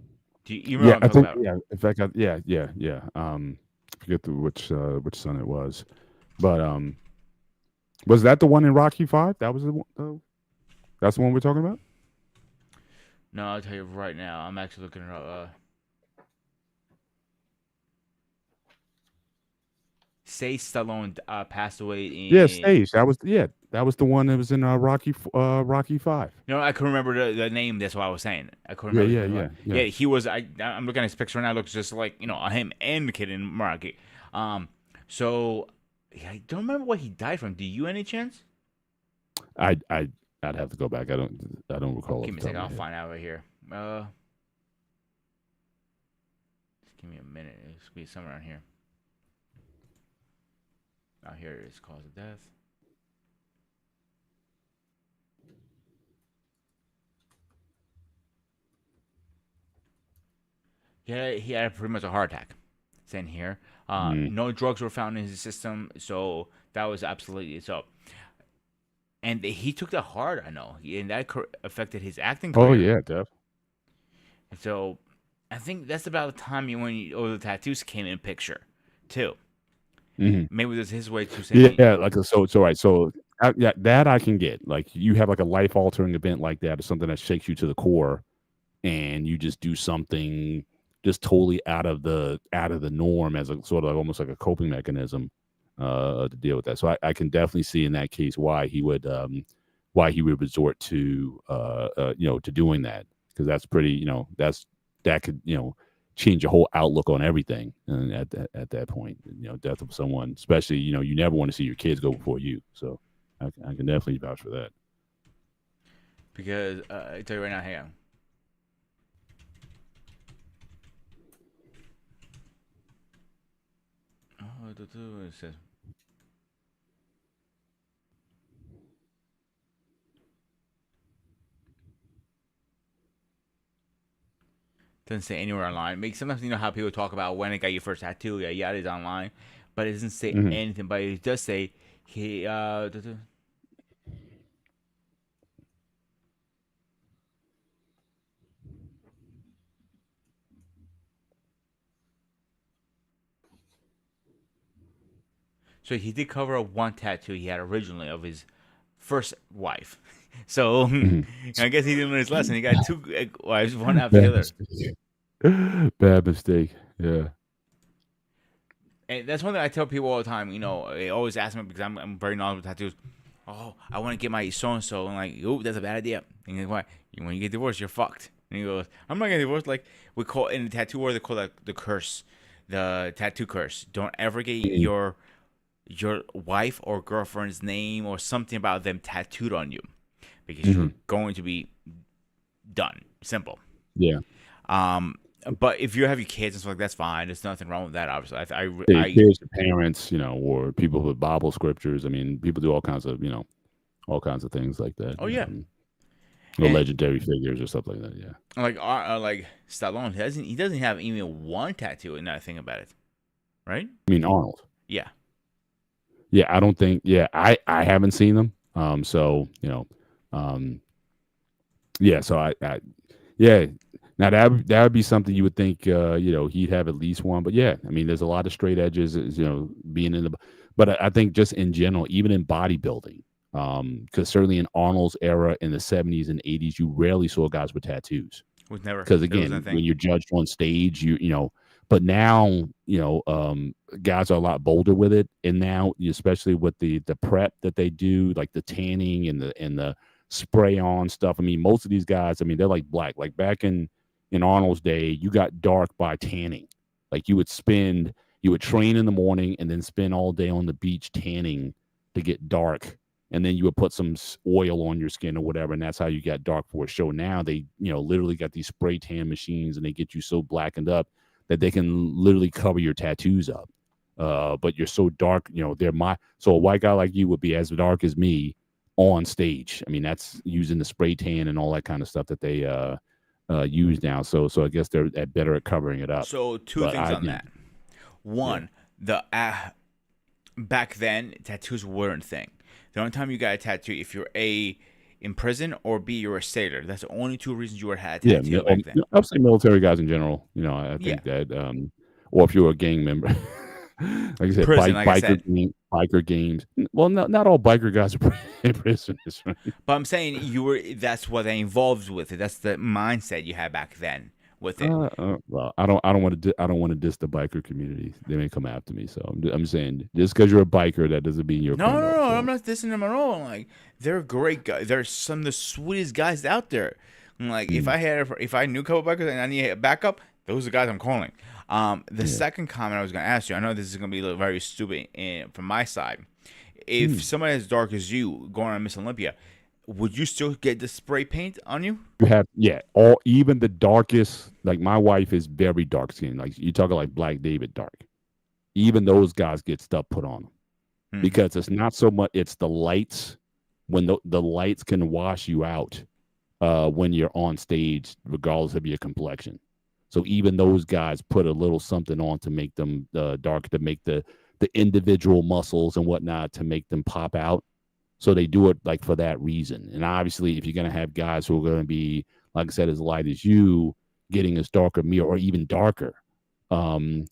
You remember yeah, what I'm I talking think. about? Yeah, in fact, yeah. I forget which son it was, but was that the one in Rocky Five? That was the one. That's the one we're talking about. No, I'll tell you right now. I'm actually looking it up. Say Stallone passed away Yeah, in. Stage. That was the one that was in Rocky Five. No, I couldn't remember the name. That's what I was saying. I couldn't Yeah, remember yeah, his name. yeah, yeah. Yeah, he was. I'm looking at his picture now. It looks just like him and the kid in Maraki. So yeah, I don't remember what he died from. Do you any chance? I'd have to go back. I don't recall off Give the me a top second. of I'll my head. find out right here. Just give me a minute. It's be somewhere around here. Oh, here it is. Cause of death. Yeah, he had pretty much a heart attack. It's in here. Mm. No drugs were found in his system, so that was absolutely so. And he took that hard, I know, and that affected his acting Oh career. yeah, Def. And so, I think that's about the time all the tattoos came in picture, too. Hmm. Maybe it was his way to say, Yeah, like so right. So yeah, that I can get. Like you have like a life altering event like that, or something that shakes you to the core, and you just do something just totally out of the norm as a sort of like, almost like a coping mechanism to deal with that. So I can definitely see in that case why he would resort to doing that, because that's pretty that could change your whole outlook on everything, and at that point, death of someone, especially, you never want to see your kids go before you. So I can definitely vouch for that. because I tell you right now, hang on. Oh, it says doesn't say anywhere online. Make sometimes how people talk about when they got your first tattoo, yeah, yeah, it's online, but it doesn't say Hmm. anything. But it does say he. So he did cover up one tattoo he had originally of his first wife. So Hmm. I guess he didn't learn his lesson. He got two wives, one after the Bad other. mistake. Bad mistake. Yeah. And that's one thing I tell people all the time. They always ask me because I'm very knowledgeable with tattoos. Oh, I want to get my so and so. I'm like, oh, that's a bad idea. And he's like, why? When you get divorced, you're fucked. And he goes, I'm not getting divorced. Like we call in the tattoo world, they call that the curse, the tattoo curse. Don't ever get Mhm. your wife or girlfriend's name or something about them tattooed on you because you're Mhm. going to be done. Simple. Yeah. Um, but if you have your kids and stuff like that's fine. There's nothing wrong with that. Obviously, Hey, kids to parents, or people with Bible scriptures. I mean, people do all kinds of things like that. oh yeah, Or and legendary figures or stuff like that. Yeah. like Stallone he doesn't have even one tattoo. And now I think about it, right? I mean, Arnold. Yeah. Yeah, I don't think. Yeah, I haven't seen them. So um, yeah. So yeah. Now that would be something you would think, he'd have at least one. But yeah, I mean, there's a lot of straight edges, being in the. But I think just in general, even in bodybuilding, because certainly in Arnold's era in the '70s and '80s, you rarely saw guys with tattoos. Was never. because It was again, nothing. when you're judged on stage, but now guys are a lot bolder with it, and now especially with the prep that they do, like the tanning and the spray on stuff. I mean, most of these guys, I mean, they're like black. Like back in Arnold's day, you got dark by tanning. Like you would train in the morning and then spend all day on the beach tanning to get dark, and then you would put some oil on your skin or whatever, and that's how you got dark for a show. Now they, literally got these spray tan machines, and they get you so blackened up that they can literally cover your tattoos up. But you're so dark, so a white guy like you would be as dark as me on stage. I mean, that's using the spray tan and all that kind of stuff that they use now. So I guess they're better at covering it up. So two But things I, on that. One, the back then tattoos weren't a thing. The only time you got a tattoo if you're A, in prison, or B, you're a sailor. That's the only two reasons you were had a tattoo back then. I'll say military guys in general. I Yeah, think that, or if you're a gang member, like I said, prison, like I said. biker games. Well, not all biker guys are in prisoners, right? But I'm saying you were. That's what they involved with it. That's the mindset you had back then with it. Well, I don't want to. I don't want to diss the biker community. They may come after me. So I'm saying, just because you're a biker, that doesn't mean you're a No, no, criminal. no. So. I'm not dissing them at all. Like they're great guys. They're some of the sweetest guys out there. Like if I knew a couple bikers and I need a backup, those are the guys I'm calling. The second comment I was gonna ask you. I know this is gonna be a little very stupid from my side. If somebody as dark as you going on Miss Olympia, would you still get the spray paint on you? You have all even the darkest. Like my wife is very dark skinned. Like you talking like Black David dark. Even those guys get stuff put on them because it's not so much. It's the lights when the lights can wash you out when you're on stage, regardless of your complexion. So even those guys put a little something on to make them dark, to make the individual muscles and whatnot to make them pop out. So they do it like for that reason. And obviously, if you're going to have guys who are going to be, like I said, as light as you, getting as dark as me or even darker on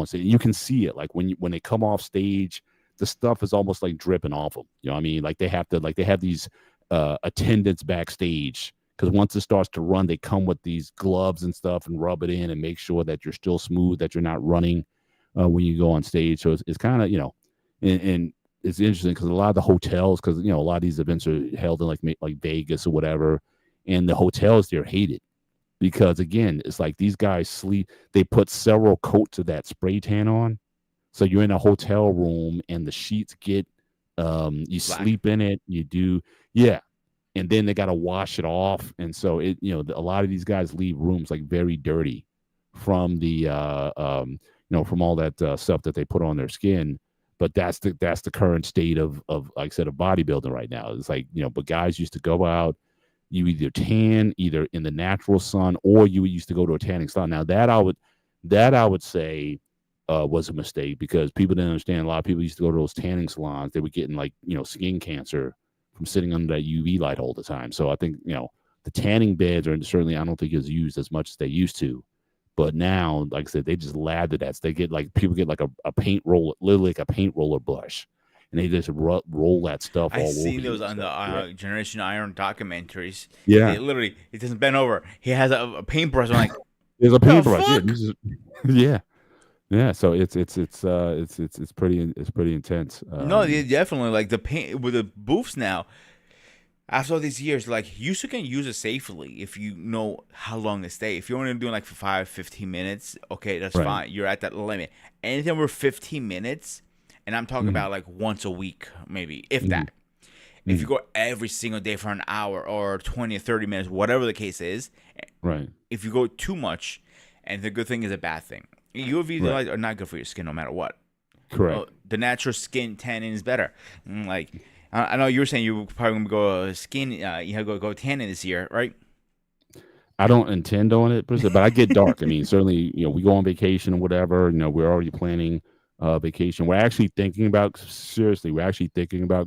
stage, you can see it. Like when they come off stage, the stuff is almost like dripping off them. You know what I mean? Like they have these attendants backstage, because once it starts to run, they come with these gloves and stuff and rub it in and make sure that you're still smooth, that you're not running when you go on stage. So it's kind of, and it's interesting because a lot of the hotels, because a lot of these events are held in like Vegas or whatever, and the hotels there hate it because again, it's like these guys sleep. They put several coats of that spray tan on, so you're in a hotel room and the sheets get you Black. sleep in it. You do, and then they got to wash it off, and so a lot of these guys leave rooms like very dirty from the from all that stuff that they put on their skin. But that's the current state of like I said, of bodybuilding right now. It's like, but guys used to go out, you either tan either in the natural sun or you used to go to a tanning salon. Now that I would say was a mistake, because people didn't understand. A lot of people used to go to those tanning salons. They were getting like, skin cancer from sitting under that UV light all the time. So I think, the tanning beds are certainly, I don't think is used as much as they used to. But now, like I said, they just lather that. They get like, people get like a paint roller, literally like a paint roller brush, and they just roll that stuff all over. I've seen those you on the Generation Iron documentaries. Yeah, They literally, it doesn't bend over. He has a paintbrush. I'm like, there's a paintbrush. fuck? Yeah. So it's pretty intense. No, they definitely like the paint with the booths now. After all these years, like you still can use it safely if you know how long to stay. If you're only doing like for 15 minutes, okay, that's fine. You're at that limit. Anything over 15 minutes, and I'm talking about like once a week, maybe, if that. If you go every single day for an hour or 20 or 30 minutes, whatever the case is, right. If you go too much, and the good thing is a bad thing, UV lights are not good for your skin no matter what. Correct. The natural skin tanning is better. Like, I know you were saying you were probably going to go skin, you have to go tanning this year, right? I don't intend on it, but I get dark. I mean, certainly, we go on vacation or whatever. We're already planning vacation. We're actually thinking about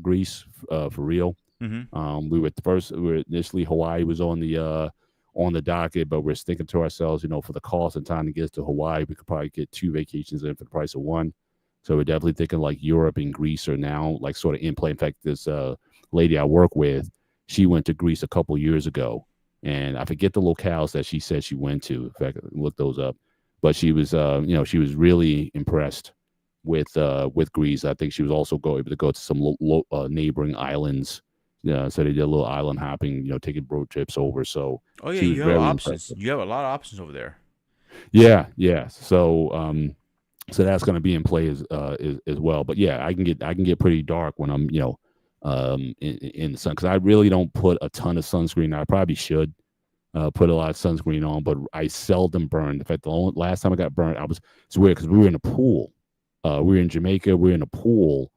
Greece for real. Mm-hmm. We were initially Hawaii was on the docket, but we're thinking to ourselves, for the cost and time to get us to Hawaii, we could probably get 2 vacations in for the price of one. So we're definitely thinking like Europe and Greece are now like sort of in play. In fact, this lady I work with, she went to Greece a couple years ago, and I forget the locales that she said she went to. In fact, I looked those up, but she was, she was really impressed with Greece. I think she was also able to go to some neighboring islands. Yeah, so they did a little island hopping, taking road trips over. So Oh yeah, she was you have very options. impressive. You have a lot of options over there. Yeah, yeah. So that's going to be in play as well. But yeah, I can get pretty dark when I'm in the sun, because I really don't put a ton of sunscreen. I probably should put a lot of sunscreen on, but I seldom burn. In fact, last time I got burned, it's weird because we were in a pool. We were in Jamaica. We were in a pool,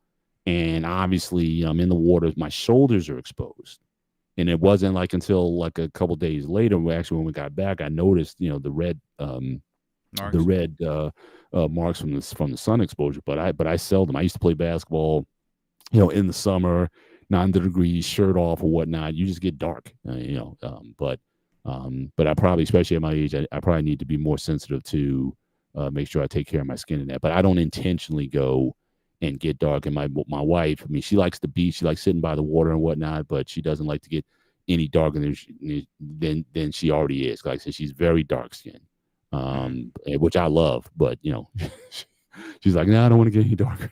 and obviously I'm in the water. My shoulders are exposed. And it wasn't like until like a couple days later, when we got back, I noticed, the Marks. red marks from the sun exposure. But I seldom. I used to play basketball, in the summer, 90 degrees, shirt off or whatnot. You just get dark, but I probably, especially at my age, I probably need to be more sensitive to make sure I take care of my skin and that. But I don't intentionally go and get dark. And my wife, I mean, she likes the beach, she likes sitting by the water and whatnot, but she doesn't like to get any darker than she already is. Like I said, she's very dark skinned, Mm-hmm. which I love. But she's like, no, I don't want to get any darker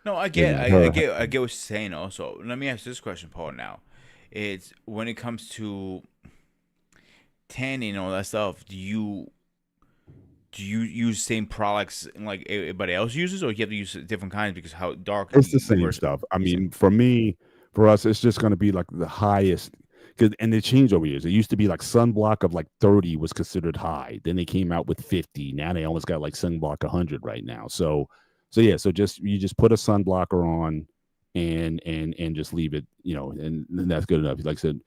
No, I than get, her. I get what you're saying. Also, let me ask this question, Paul. Now, it's when it comes to tanning and all that stuff. Do you use same products like everybody else uses, or you have to use different kinds because how dark It's the you same were? stuff. I You say, mean, for us, it's just going to be like the highest. And they changed over years. It used to be like sunblock of like 30 was considered high. Then they came out with 50. Now they almost got like sunblock 100 right now. So yeah. So you just put a sunblocker on, and just leave it. And that's good enough. Like I said,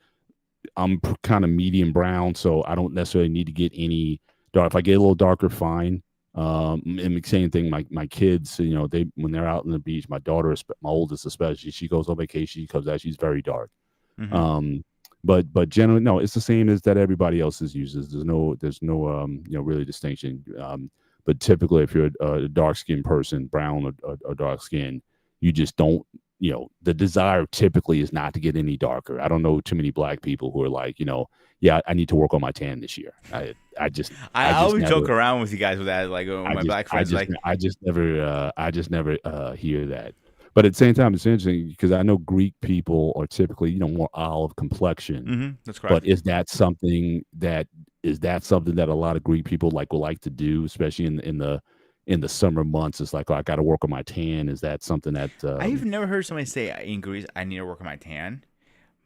I'm kind of medium brown, so I don't necessarily need to get any dark. If I get a little darker, fine. And the same thing, my kids, they when they're out on the beach, my daughter, my oldest especially, she goes on vacation, she comes out, she's very dark. mm-hmm. But generally, no, it's the same as that everybody else's uses. There's no really distinction. But typically, if you're a dark skinned person, brown or dark skin, you just don't. The desire typically is not to get any darker. I don't know too many black people who are like, yeah, I need to work on my tan this year. I just I I just always joke never around with you guys with that, like I my just black I friends, just like, I just never hear that. But at the same time, it's interesting because I know Greek people are typically, more olive complexion. mm-hmm, that's But correct. is that something that a lot of Greek people will like to do, especially in the summer months? It's like, oh, I got to work on my tan. Is that something that I've never heard somebody say in Greece, I need to work on my tan.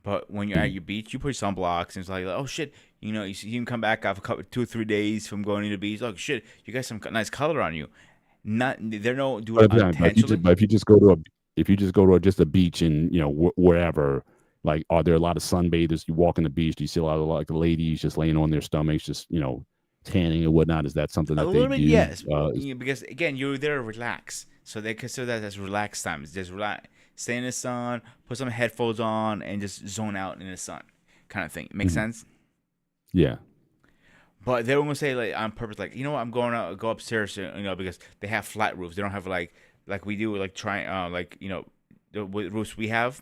But when you're at mm, your beach, you put sunblocks, and it's like, oh shit, you see him come back after 2 or 3 days from going to the beach. Like shit, you got some nice color on you. Not they don't do it intentionally. but if you just go to just a beach and wherever, like, are there a lot of sunbathers? You walk on the beach, do you see a lot of like ladies just laying on their stomachs, just tanning and whatnot? Is that something A that they little bit, do? yes, because again, you're there to relax, so they consider that as relaxed time. It's just relax, stay in the sun, put some headphones on, and just zone out in the sun, kind of thing. Makes Mhm. sense. Yeah. But they don't want to say like on purpose, like what, I'm going out, go upstairs, because they have flat roofs. They don't have like we do, like try, like the roofs we have.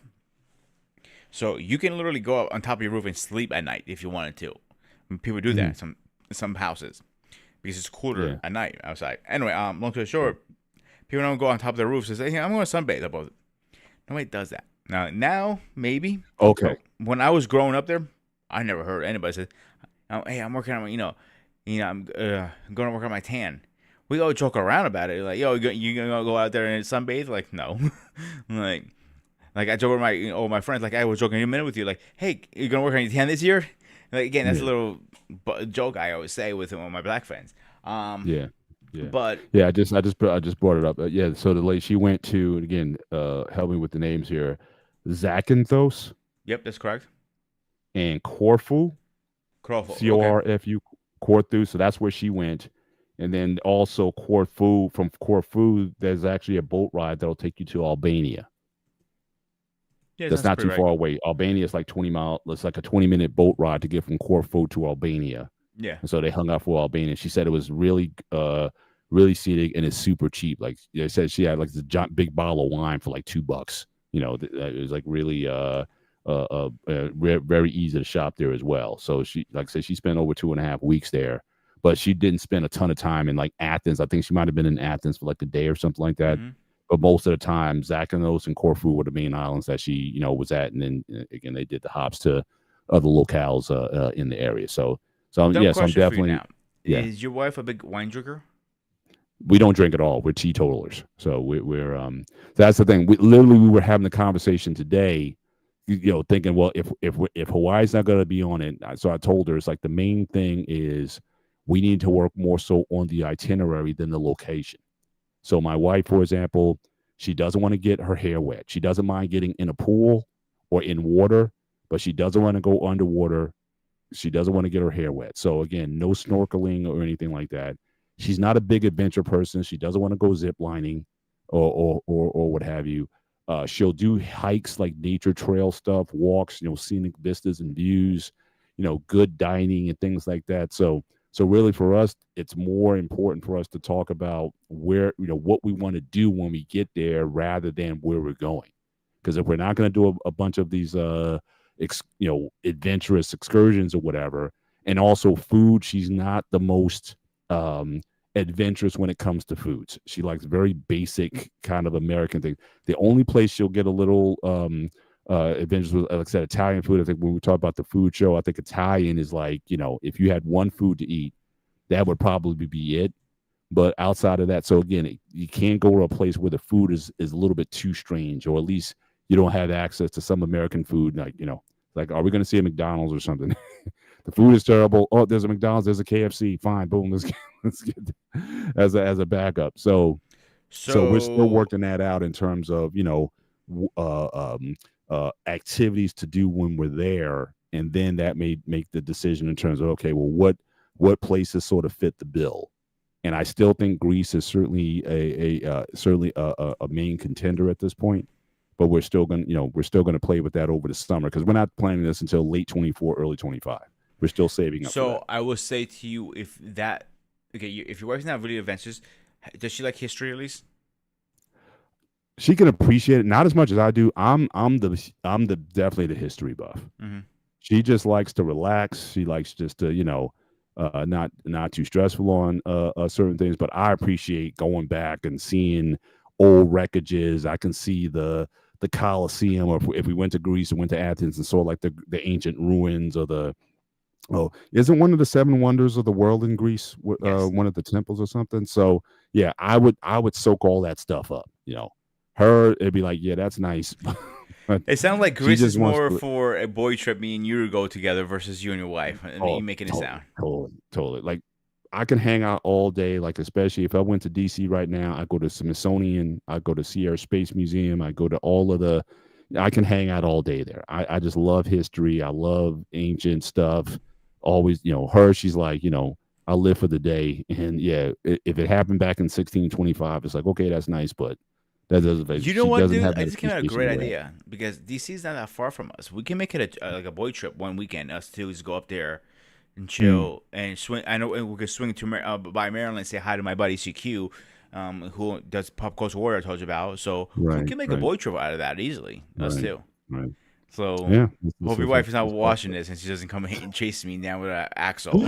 So you can literally go up on top of your roof and sleep at night if you wanted to. I mean, people do Mhm. that some houses because it's cooler Yeah. at night outside. Anyway, long story short, people don't go on top of their roofs and say, "Hey, I'm going to sunbathe." Above. Nobody does that. Now maybe, Okay. but when I was growing up there, I never heard anybody say, oh, "Hey, I'm working on my, I'm going to work on my tan." We all joke around about it, like, "Yo, you gonna go out there and sunbathe?" Like, no, like. Like I joke with my friends, like I was joking a minute with you, like, "Hey, you gonna work on your tan this year?" Like again, that's a Yeah. little joke I always say with my black friends. Yeah. Yeah. But Yeah. I just brought it up. Yeah. So the lady she went to, and again, help me with the names here, Zakynthos yep, that's correct. and Corfu, Crowful, okay. Corfu, Corfu. So that's where she went. And then also Corfu, from Corfu, there's actually a boat ride that'll take you to Albania. Yeah, That's sounds not pretty too right. far away. Albania is like 20 mile. It's like a 20-minute boat ride to get from Corfu to Albania. Yeah. And so they hung out for Albania. She said it was really scenic, and it's super cheap. Like they said, she had like this big bottle of wine for like $2. It was like really very easy to shop there as well. So she, like I said, she spent over 2.5 weeks there, but she didn't spend a ton of time in like Athens. I think she might have been in Athens for like a day or something like that. Mm-hmm. But most of the time, Zakynthos and Corfu were the main islands that she, was at, and then again they did the hops to other locales in the area. So Dumb yes, I'm question for you definitely now. yeah. Is your wife a big wine drinker? We don't drink at all. We're teetotalers. So we're that's the thing. We were having the conversation today, thinking, well, if Hawaii's not going to be on it, so I told her it's like the main thing is we need to work more so on the itinerary than the location. So my wife, for example, she doesn't want to get her hair wet. She doesn't mind getting in a pool or in water, but she doesn't want to go underwater. She doesn't want to get her hair wet. So again, no snorkeling or anything like that. She's not a big adventure person. She doesn't want to go zip lining or what have you. She'll do hikes like nature trail stuff, walks, scenic vistas and views, good dining and things like that. So really for us, it's more important for us to talk about where, what we want to do when we get there rather than where we're going. Because if we're not going to do a bunch of these adventurous excursions or whatever, and also food, she's not the most adventurous when it comes to foods. She likes very basic kind of American things. The only place she'll get a little adventures with, like I said, Italian food. I think when we talk about the food show, I think Italian is like, if you had one food to eat, that would probably be it. But outside of that, so again, you can't go to a place where the food is a little bit too strange, or at least you don't have access to some American food. Like, are we going to see a McDonald's or something? The food is terrible. Oh, there's a McDonald's, there's a KFC. Fine, boom, let's get as a backup. So we're still So, working that out in terms of activities to do when we're there, and then that may make the decision in terms of, okay, well, what places sort of fit the bill. And I still think Greece is certainly a main contender at this point. But we're still gonna play with that over the summer because we're not planning this until late 24, early 25. We're still saving up for that. so I will say to you, if that okay, if your wife's not really adventures, does she like history at least? She can appreciate it, not as much as I do. I'm the definitely the history buff. Mm-hmm. She just likes to relax. She likes just to not too stressful on certain things. But I appreciate going back and seeing old wreckages. I can see the Colosseum, or if we went to Greece and went to Athens and saw like the ancient ruins, or isn't one of the seven wonders of the world in Greece Yes. one of the temples or something? So yeah, I would soak all that stuff up. Her, it'd be like, yeah, that's nice. But It sounds like she Greece is just wants more to. for a boy trip. Me and you go together versus you and your wife. I mean, Oh, you making it totally, sound. totally, totally. Like I can hang out all day. Like especially if I went to DC right now, I go to Smithsonian, I go to Sierra Space Museum, I go to all of the. I can hang out all day there. I just love history. I love ancient stuff. Always, her. She's like, I live for the day, and yeah, if it happened back in 1625, it's like, okay, that's nice, but that doesn't. You know She what, doesn't dude? have I that just came out with a appreciation great where we're at. idea because DC is not that far from us. We can make it like a boy trip one weekend. Us two just go up there and Mm, chill and swing. I know we could swing to by Maryland and say hi to my buddy CQ, who does pop culture war I told you about. So we right, can make a right, boy trip out of that easy. Us right, too. right. So Yeah, hope your wife is not watching this and she doesn't come and chase me down with an axle.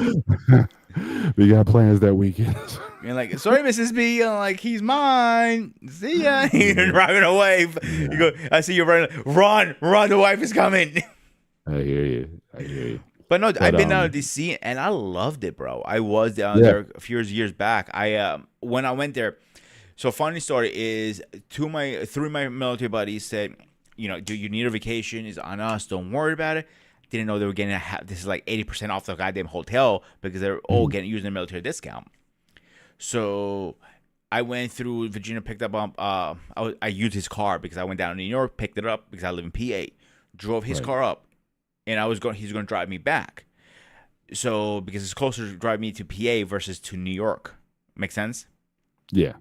we got plans that weekend. You're like, sorry, Mrs. B. I'm like, he's mine. See ya. You're Yeah, driving away. You yeah, go. I see you running. Run, run. The wife is coming. I hear you. I hear you. But no, But I've been out of DC and I loved it, bro. I was down yeah. there a few years back. I when I went there. So funny story is three of my military buddies said, do you need a vacation? Is on us. Don't worry about it. Didn't know they were getting this is like 80% off the goddamn hotel because they're all Mhm. getting using their military discount. So I went through Virginia, picked up I used his car because I went down to New York, picked it up because I live in PA, drove his Right. car up, and he's going to drive me back. So because it's closer to drive me to PA versus to New York, make sense? Yeah.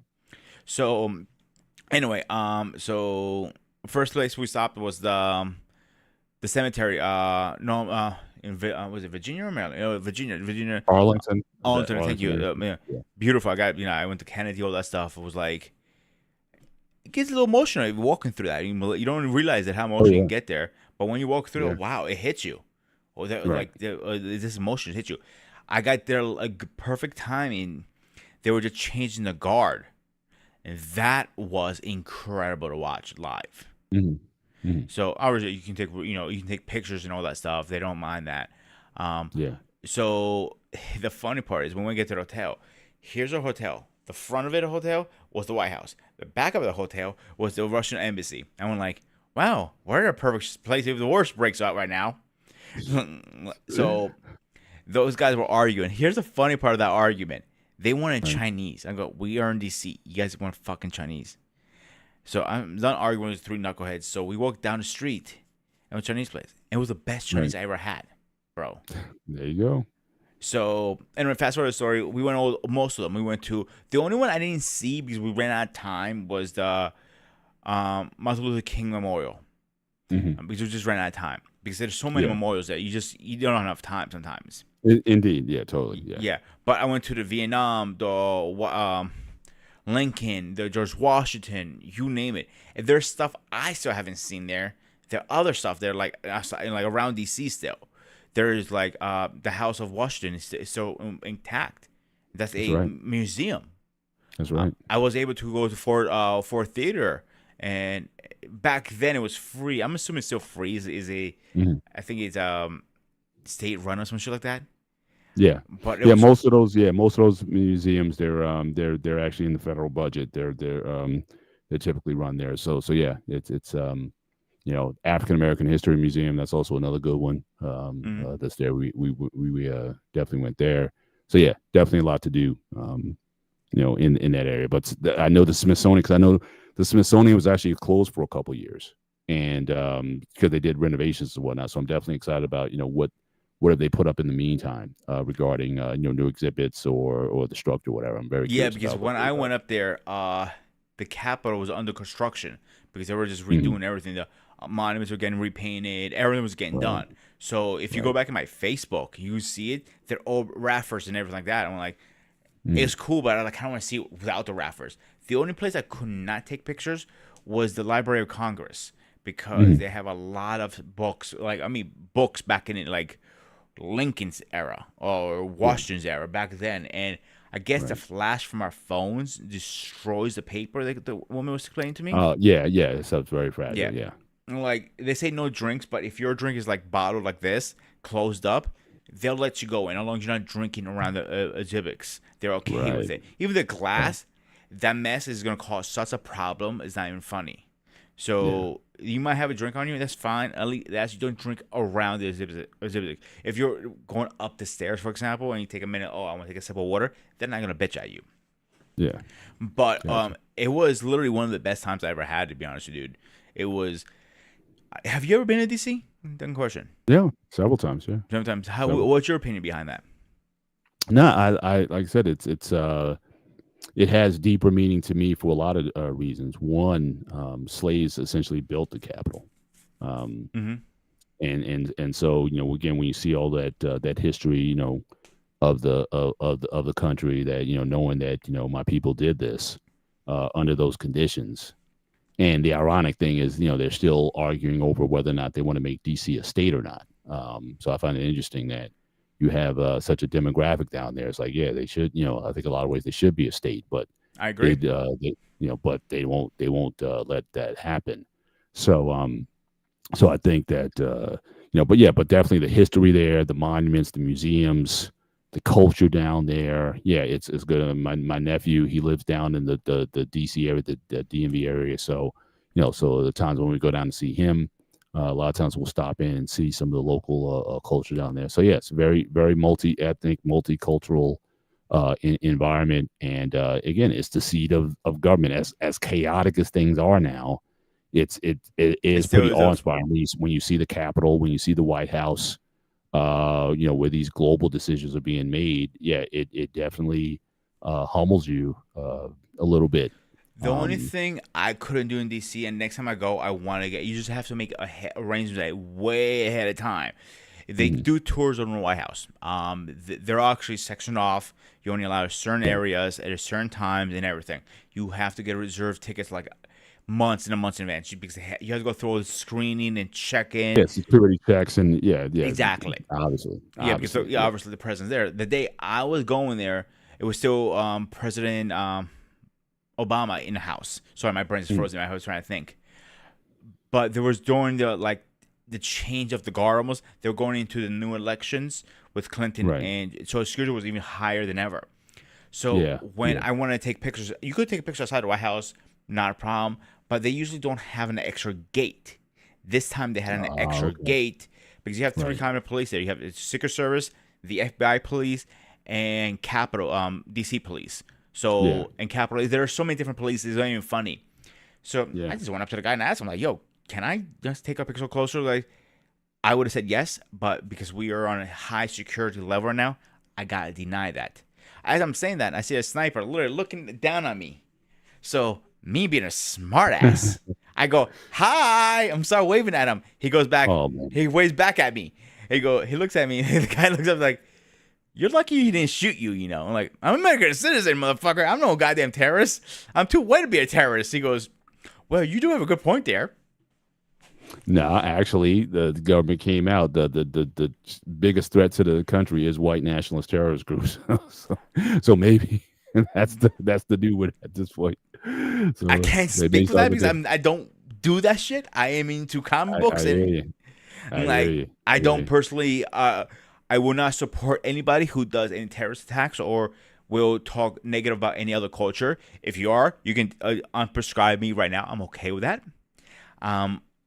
So anyway, so first place we stopped was the cemetery. No, was it Virginia or Maryland? Virginia. Arlington. Is that Arlington, thank you. Arlington? Yeah, Yeah. beautiful. I went to Kennedy, all that stuff. It was like it gets a little emotional if you're walking through that. You don't realize that how Oh emotional you can yeah, get there, but when you walk through yeah, it, wow, it hits you. Or that, right. like this emotion hits you. I got there like perfect timing. They were just changing the guard, and that was incredible to watch live. Hmm. Hmm. So obviously you can take pictures and all that stuff. They don't mind that. Um, Yeah, so the funny part is when we get to the hotel. Here's our hotel. The front of it, a hotel, was the White House. The back of the hotel was the Russian embassy. And we're like, wow, we're in a perfect place if the worst breaks out right now. So those guys were arguing. Here's the funny part of that argument. They wanted right, Chinese. I go, we are in DC. You guys want fucking Chinese. So I'm done arguing with three knuckleheads. So we walked down the street and a Chinese place. It was the best right. Chinese I ever had, bro. There you go. So, anyway, fast forward the story. We went all most of them. We went to the only one I didn't see because we ran out of time was the Martin Luther King Memorial Hmm. because we just ran out of time because there's so many Yeah, memorials that you don't have enough time sometimes. indeed. Yeah, totally. Yeah. Yeah, but I went to the Vietnam, the Lincoln, the George Washington, you name it. And there's stuff I still haven't seen there. There are other stuff there like around DC still. There is like the House of Washington is still intact. That's That's a right. museum. That's right. I was able to go to Ford Theater, and back then it was free. I'm assuming it's still free. Is a Hmm. I think it's state run or some shit like that. Yeah. But it Yeah, was most of those museums, they're actually in the federal budget. They're typically run there. So yeah, it's African American History Museum. That's also another good one. mm, That's there. We definitely went there. So yeah, definitely a lot to do. In that area. But I know the Smithsonian because I know the Smithsonian was actually closed for a couple of years, and because they did renovations and whatnot. So I'm definitely excited about what have they put up in the meantime regarding new exhibits or the structure, whatever. I'm very yeah, curious because about what when they I went up there, the Capitol was under construction because they were just Mhm. redoing everything. The monuments were getting repainted, everything was getting Right, done. So if you go right. back in my Facebook, you see it. They're all rafters and everything like that. I'm like, Mhm. it's cool, but I kind of want to see it without the rafters. The only place I could not take pictures was the Library of Congress because Mhm. they have a lot of books. Like I mean, books back in it, like Lincoln's era or Yeah, Washington's era back then, and I guess the right. flash from our phones destroys the paper. Like the woman was explaining to me. Yeah, yeah. It sounds very fragile. Yeah, Yeah, like they say no drinks, but if your drink is like bottled like this, closed up, they'll let you go in as long as you're not drinking around the exhibits. They're okay with right, it. Even the right. glass, that mess is gonna cause such a problem. It's not even funny. Yeah, So you might have a drink on you. That's fine. At least that's you don't drink around the exhibit. If you're going up the stairs, for example, and you take a minute, oh, I want to take a sip of water. They're not gonna bitch at you. yeah. But Gotcha. it was literally one of the best times I ever had. To be honest with you, dude, it was. Have you ever been to DC? Dumb question. Yeah, several times. Yeah, Sometimes, how? several. What's your opinion behind that? No, I like I said, it has deeper meaning to me for a lot of reasons. One, slaves essentially built the Capitol, um, Mm-hmm. and so again when you see all that history, of the country, that knowing that my people did this under those conditions. And the ironic thing is, they're still arguing over whether or not they want to make DC a state or not. So I find it interesting that you have such a demographic down there. It's like, yeah, they should. I think a lot of ways they should be a state, but I agree. but they won't let that happen. So so I think that but yeah, but definitely the history there, the monuments, the museums, the culture down there. Yeah, it's good. My nephew, he lives down in the DC area, the DMV area. So so the times when we go down to see him, a lot of times we'll stop in and see some of the local culture down there. So yeah, it's very very multi ethnic, multicultural environment, and again, it's the seat of government. As chaotic as things are now, it It is still pretty is awe a. inspiring when you see the Capitol, when you see the White House, where these global decisions are being made. Yeah, it definitely humbles you a little bit. The only Um, thing I couldn't do in DC, and next time I go, I want to get. You just have to make arrangements like way ahead of time. They mhm, do tours on the White House. They're actually sectioned off. You only allow certain yeah, areas at a certain times and everything. You have to get reserved tickets. Like months and months in advance because you have to go through all the screening and check in. Yeah, security checks and Exactly. obviously, Yeah, because obviously the president's there. The day I was going there, it was still President Obama in the house. Sorry, my brain's frozen. I was trying to think. But there was during the change of the guard almost. They were going into the new elections with Clinton, Right. and so security was even higher than ever. So when I wanted to take pictures, you could take a picture outside the White House, not a problem. But they usually don't have an extra gate. This time they had an extra gate because you have three kind of police there. You have the Secret Service, the FBI police, and Capitol, DC police. So and Capitol, there are so many different police. It's not even funny. So I just went up to the guy and asked him, like, "Yo, can I just take a picture closer?" Like, I would have said yes, but because we are on a high security level now, I gotta deny that. As I'm saying that, I see a sniper literally looking down on me. So me being a smartass, I go, "Hi!" I'm start waving at him. He goes back. He waves back at me. He looks at me. The guy looks up like, "You're lucky he didn't shoot you." I'm like, "I'm an American citizen, motherfucker. I'm no goddamn terrorist. I'm too white to be a terrorist." He goes, "Well, you do have a good point there." No, actually, the government came out. The biggest threat to the country is white nationalist terrorist groups. so maybe that's the new one at this point. So I can't speak for that because I don't do that shit. I am into comic books and I don't personally. I will not support anybody who does any terrorist attacks or will talk negative about any other culture. If you are, you can unprescribe me right now. I'm okay with that.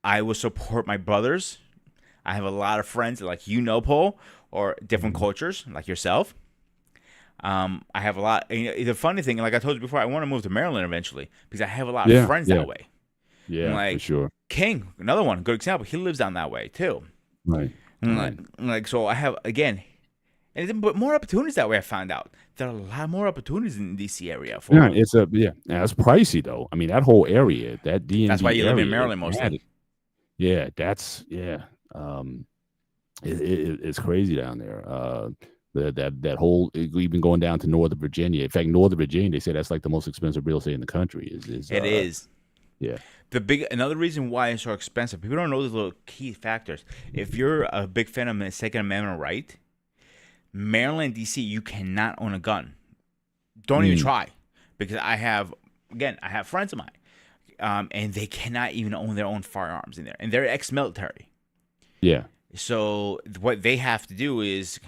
I will support my brothers. I have a lot of friends like Paul, or different cultures like yourself. I have a lot. The funny thing, like I told you before, I want to move to Maryland eventually because I have a lot of friends that way. Yeah, for sure. King, another one, good example. He lives down that way too. Right. So I have but more opportunities that way. I found out there are a lot more opportunities in the DC area. It's it's pricey though. I mean, that whole area, that DMV. That's why you live in Maryland mostly. It's crazy down there. That whole, even going down to Northern Virginia. In fact, Northern Virginia, they say that's like the most expensive real estate in the country. It is. Yeah. Another reason why it's so expensive. People don't know those little key factors. If you're a big fan of the Second Amendment right, Maryland, DC, you cannot own a gun. Don't even try, because I have friends of mine. And they cannot even own their own firearms in there. And they're ex-military. Yeah. So what they have to do is,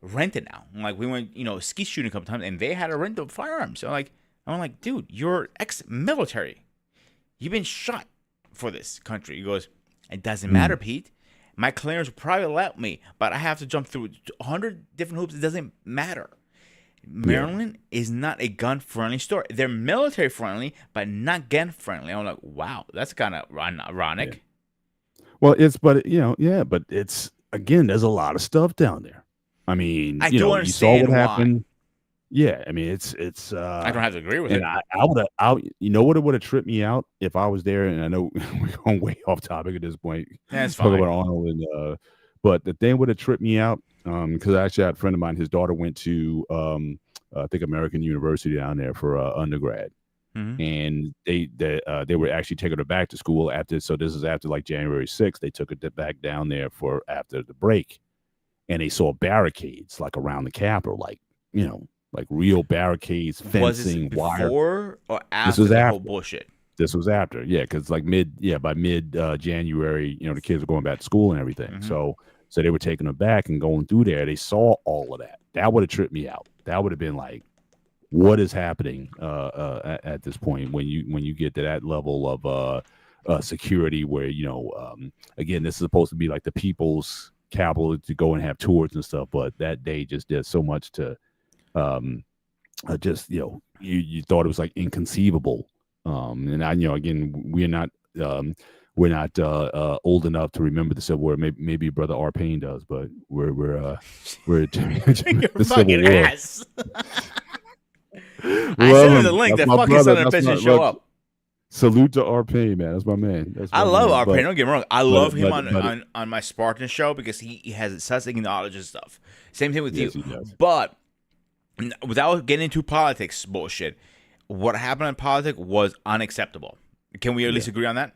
rent it now. Like we went, ski shooting a couple times, and they had to rent the firearms. So I'm like, dude, you're ex-military. You've been shot for this country. He goes, it doesn't matter, Pete. My clearance will probably allow me, but I have to jump through 100 different hoops. It doesn't matter. Maryland is not a gun-friendly store. They're military-friendly, but not gun-friendly. I'm like, wow, that's kind of ironic. Yeah. Well, but it's, again, there's a lot of stuff down there. I mean, I do understand you saw what happened. Why. Yeah, I mean, it's. I don't have to agree with it. I would have. You know what? It would have tripped me out if I was there. And I know we're going way off topic at this point. That's fine. Talk about Arnold but the thing would have tripped me out because I actually had a friend of mine. His daughter went to I think American University down there for undergrad, and they were actually taking her back to school after. So this is after like January 6th. They took her back down there for after the break, and they saw barricades like around the Capitol, like real barricades, fencing, was this wire. Before or after the whole bullshit? This was after, because like by mid January, the kids were going back to school and everything. So they were taking them back and going through there. They saw all of that. That would have tripped me out. That would have been like, what is happening at this point when you get to that level of security where again, this is supposed to be like the people's capital to go and have tours and stuff, but that day just did so much to you thought it was like inconceivable. And I again, we're not old enough to remember the Civil War. Maybe Brother R. Payne does, but we're the Civil War. Ass. I sent him the link. That fucking son of a bitch didn't show up. Salute to R. Payne, man. That's my man. I love R. Payne. Don't get me wrong. I love him on my Spartan show because he has such knowledge and stuff. Same thing with you. But without getting into politics bullshit, what happened in politics was unacceptable. Can we at Yeah. least agree on that?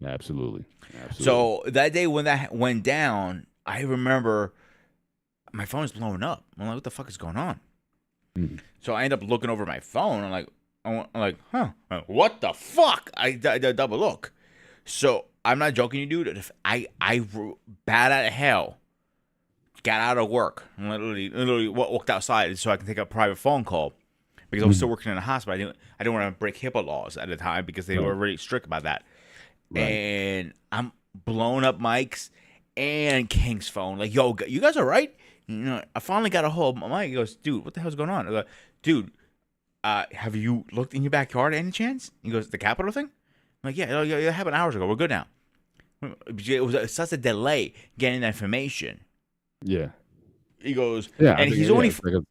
Absolutely. Absolutely. So that day when that went down, I remember my phone is blowing up. I'm like, what the fuck is going on? Mhm. So I end up looking over my phone. I'm like, huh? What the fuck? I double look. So I'm not joking, you dude. If I bad out of hell got out of work and literally walked outside so I can take a private phone call because I was still Mhm. working in a hospital. I didn't want to break HIPAA laws at the time because they Right. were really strict about that. Right. And I'm blowing up Mike's and King's phone. Like, yo, you guys all right? I finally got a hold of Mike. He goes, dude, what the hell's going on? I go, dude, have you looked in your backyard any chance? He goes, the Capitol thing? I'm like, yeah, it happened hours ago. We're good now. It was such a delay getting that information. Yeah. He goes, Yeah. I and think he's yeah, only it's like a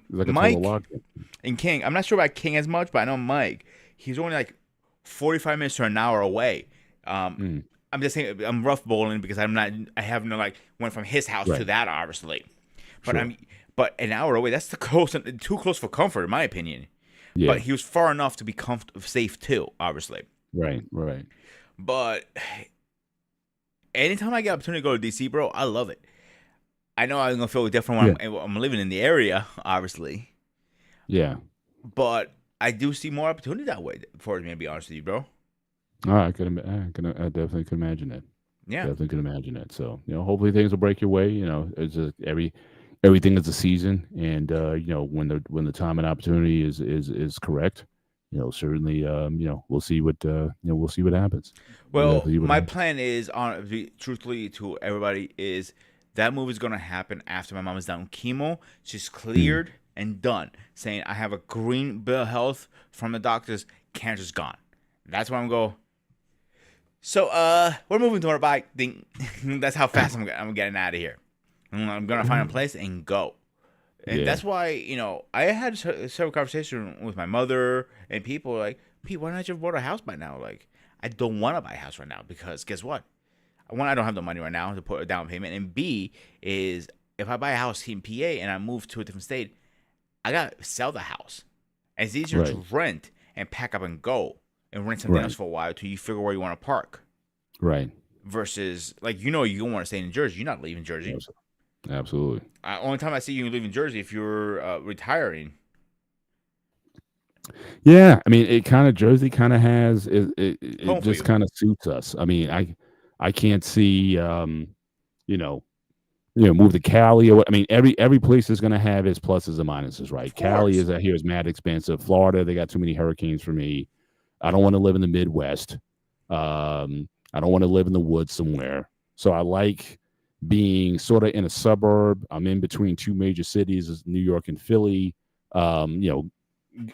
total Mike logjam. and King. I'm not sure about King as much, but I know Mike. He's only like 45 minutes to an hour away. Um, Mm. I'm just saying I'm rough bowling because I'm not. I haven't like went from his house to Right. that obviously, but Sure. but an hour away. That's too close for comfort in my opinion. But Yeah. he was far enough to be safe too, obviously. Right. Right. But anytime I get opportunity to go to DC, bro, I love it. I know I'm gonna feel different Yeah. when I'm living in the area, obviously, Yeah. but I do see more opportunity that way. For me, to be honest with you, bro. Oh, I definitely could imagine that. Yeah. Definitely can imagine that. So, hopefully things will break your way. It's just everything is a season, and when the time and opportunity is correct, certainly we'll see what happens. We'll Well, definitely see what my happens. plan is truthfully to everybody is that move is gonna happen after my mom is done with chemo. She's Mhm. cleared and done, saying I have a green bill of health from the doctors. Cancer's gone. That's where I'm going. So we're moving to our bike. Ding. That's how fast I'm getting out of here. I'm gonna find a place and go. And Yeah. that's why I had several conversations with my mother and people like, Pete, why not you bought a house by now? Like, I don't want to buy a house right now because guess what? One, I don't have the money right now to put a down payment, and B is if I buy a house here in PA and I move to a different state, I gotta sell the house. And it's easier Right. to rent and pack up and go and rent something else Right. for a while till you figure where you want to park. Right. Versus like you don't want to stay in Jersey. You're not leaving Jersey. Absolutely. Only time I see you leaving Jersey if you're retiring. Yeah, I mean, it kind of Jersey kind of has it Home for just you. kind of suits us. I mean, I can't see you know move to Cali or what. I mean, every place is going to have its pluses and minuses, right? Of Cali course. is out here is mad expensive. Florida, they got too many hurricanes for me. I don't want to live in the Midwest. I don't want to live in the woods somewhere. So I like being sort of in a suburb. I'm in between two major cities, New York and Philly.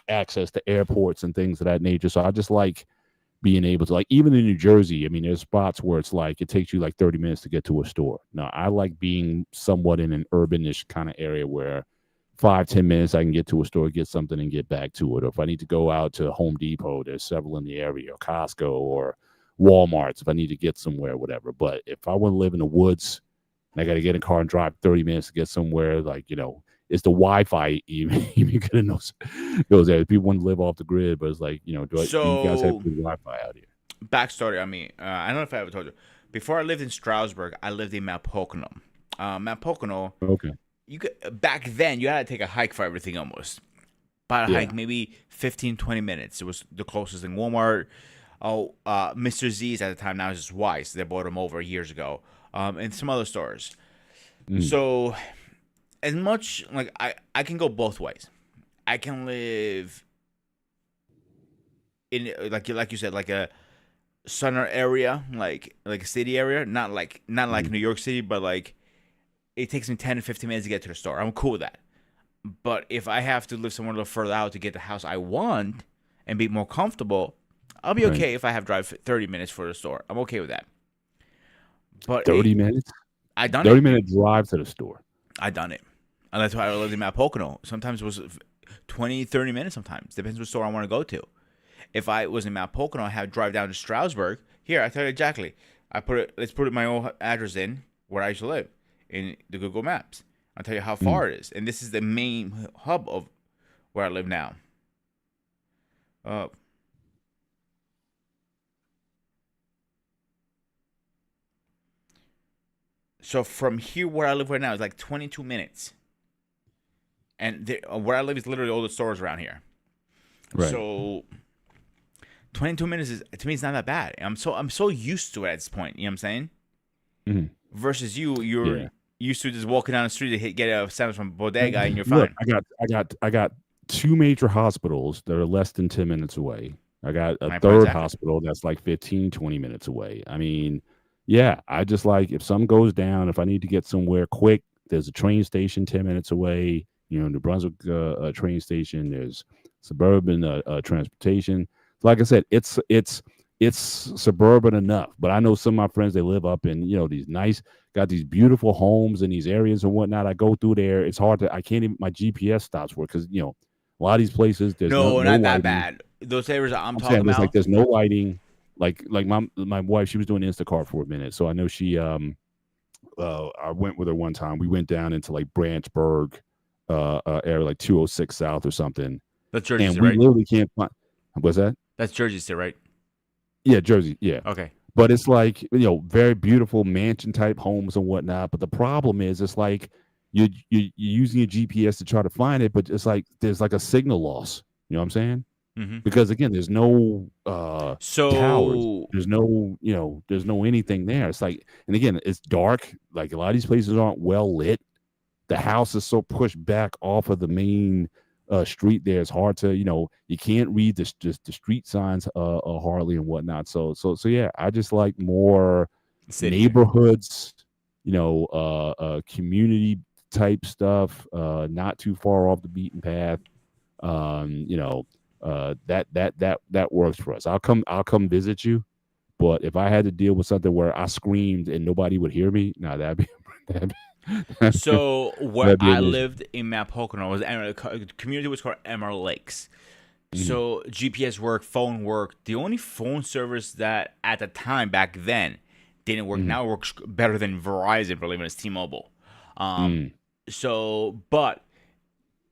Access to airports and things of that nature. So I just like being able to, like, even in New Jersey, I mean, there's spots where it's like it takes you like 30 minutes to get to a store. Now, I like being somewhat in an urbanish kind of area where 5-10 minutes I can get to a store, get something, and get back to it. Or if I need to go out to Home Depot, there's several in the area, or Costco, or Walmart's if I need to get somewhere, whatever. But if I want to live in the woods and I got to get in a car and drive 30 minutes to get somewhere, like, is the Wi-Fi even good in those areas? People want to live off the grid, but it's like, do you guys have So good Wi-Fi out here? backstory. I mean, I don't know if I ever told you. Before I lived in Stroudsburg, I lived in Mount Pocono. Mount Pocono, Okay. you could back then you had to take a hike for everything almost. About a hike, Yeah. maybe 15, 20 minutes. It was the closest thing. Walmart. Oh, Mr. Z's at the time now is just Weiss. They bought them over years ago. And some other stores. Mm. So as much like I can go both ways. I can live in like you said like a center area, like a city area, not like Mm. New York City, but like it takes me 10 to 15 minutes to get to the store. I'm cool with that. But if I have to live somewhere a little further out to get the house I want and be more comfortable, I'll be Right. okay if I have to drive 30 minutes for the store. I'm okay with that. But 30 minutes? I done it. 30-minute drive to the store. I done it. And that's why I lived in Mount Pocono. Sometimes it was 20, 30 minutes sometimes. Depends what store I want to go to. If I was in Mount Pocono, I had to drive down to Stroudsburg. Here, I tell you exactly. Let's put my old address in where I used to live in the Google Maps. I'll tell you how Mm. far it is. And this is the main hub of where I live now. Uh, So from here where I live right now is like 22 minutes, and where I live is literally all the stores around here. Right. So 22 minutes is to me it's not that bad. I'm so used to it at this point. You know what I'm saying? Mhm. Versus you're Yeah. used to just walking down the street to get a sandwich from bodega and you're Look, fine. I got two major hospitals that are less than 10 minutes away. I got a My point third exactly. hospital that's like 15, 20 minutes away. I mean, yeah, I just like if something goes down, if I need to get somewhere quick, there's a train station 10 minutes away. New Brunswick train station. There's suburban transportation. Like I said, it's suburban enough. But I know some of my friends they live up in these nice got these beautiful homes in these areas and whatnot. I go through there. It's hard to. I can't even. My GPS stops work because a lot of these places there's no No, no not that lighting. bad. Those areas that I'm I'm talking saying about. there's no lighting. Like my wife, she was doing Instacart for a minute, so I know she I went with her one time. We went down into like Branchburg area, like 206 South or something, That's Jersey and City, we right? literally can't find. What's that? That's Jersey City, right? Yeah, Jersey. Yeah. Okay. But it's like, very beautiful mansion type homes and whatnot. But the problem is, it's like you're using your GPS to try to find it, but it's like there's like a signal loss. You know what I'm saying? Hmm. Because again, there's no towers. So There's no anything there. It's like, and again, it's dark. Like a lot of these places aren't well lit. The house is so pushed back off of the main street there. It's hard to, you can't read the street signs hardly and whatnot. So yeah, I just like more city. neighborhoods, community type stuff, not too far off the beaten path. That works for us. I'll come visit you. But if I had to deal with something where I screamed and nobody would hear me, nah, that'd be So where that'd be I an issue. lived in Mount Pocono was the community was called Emerald Lakes. Mhm. So GPS work, phone work. The only phone service that at the time back then didn't work Mhm. now works better than Verizon, believe it, it's T-Mobile. Um, Mm. but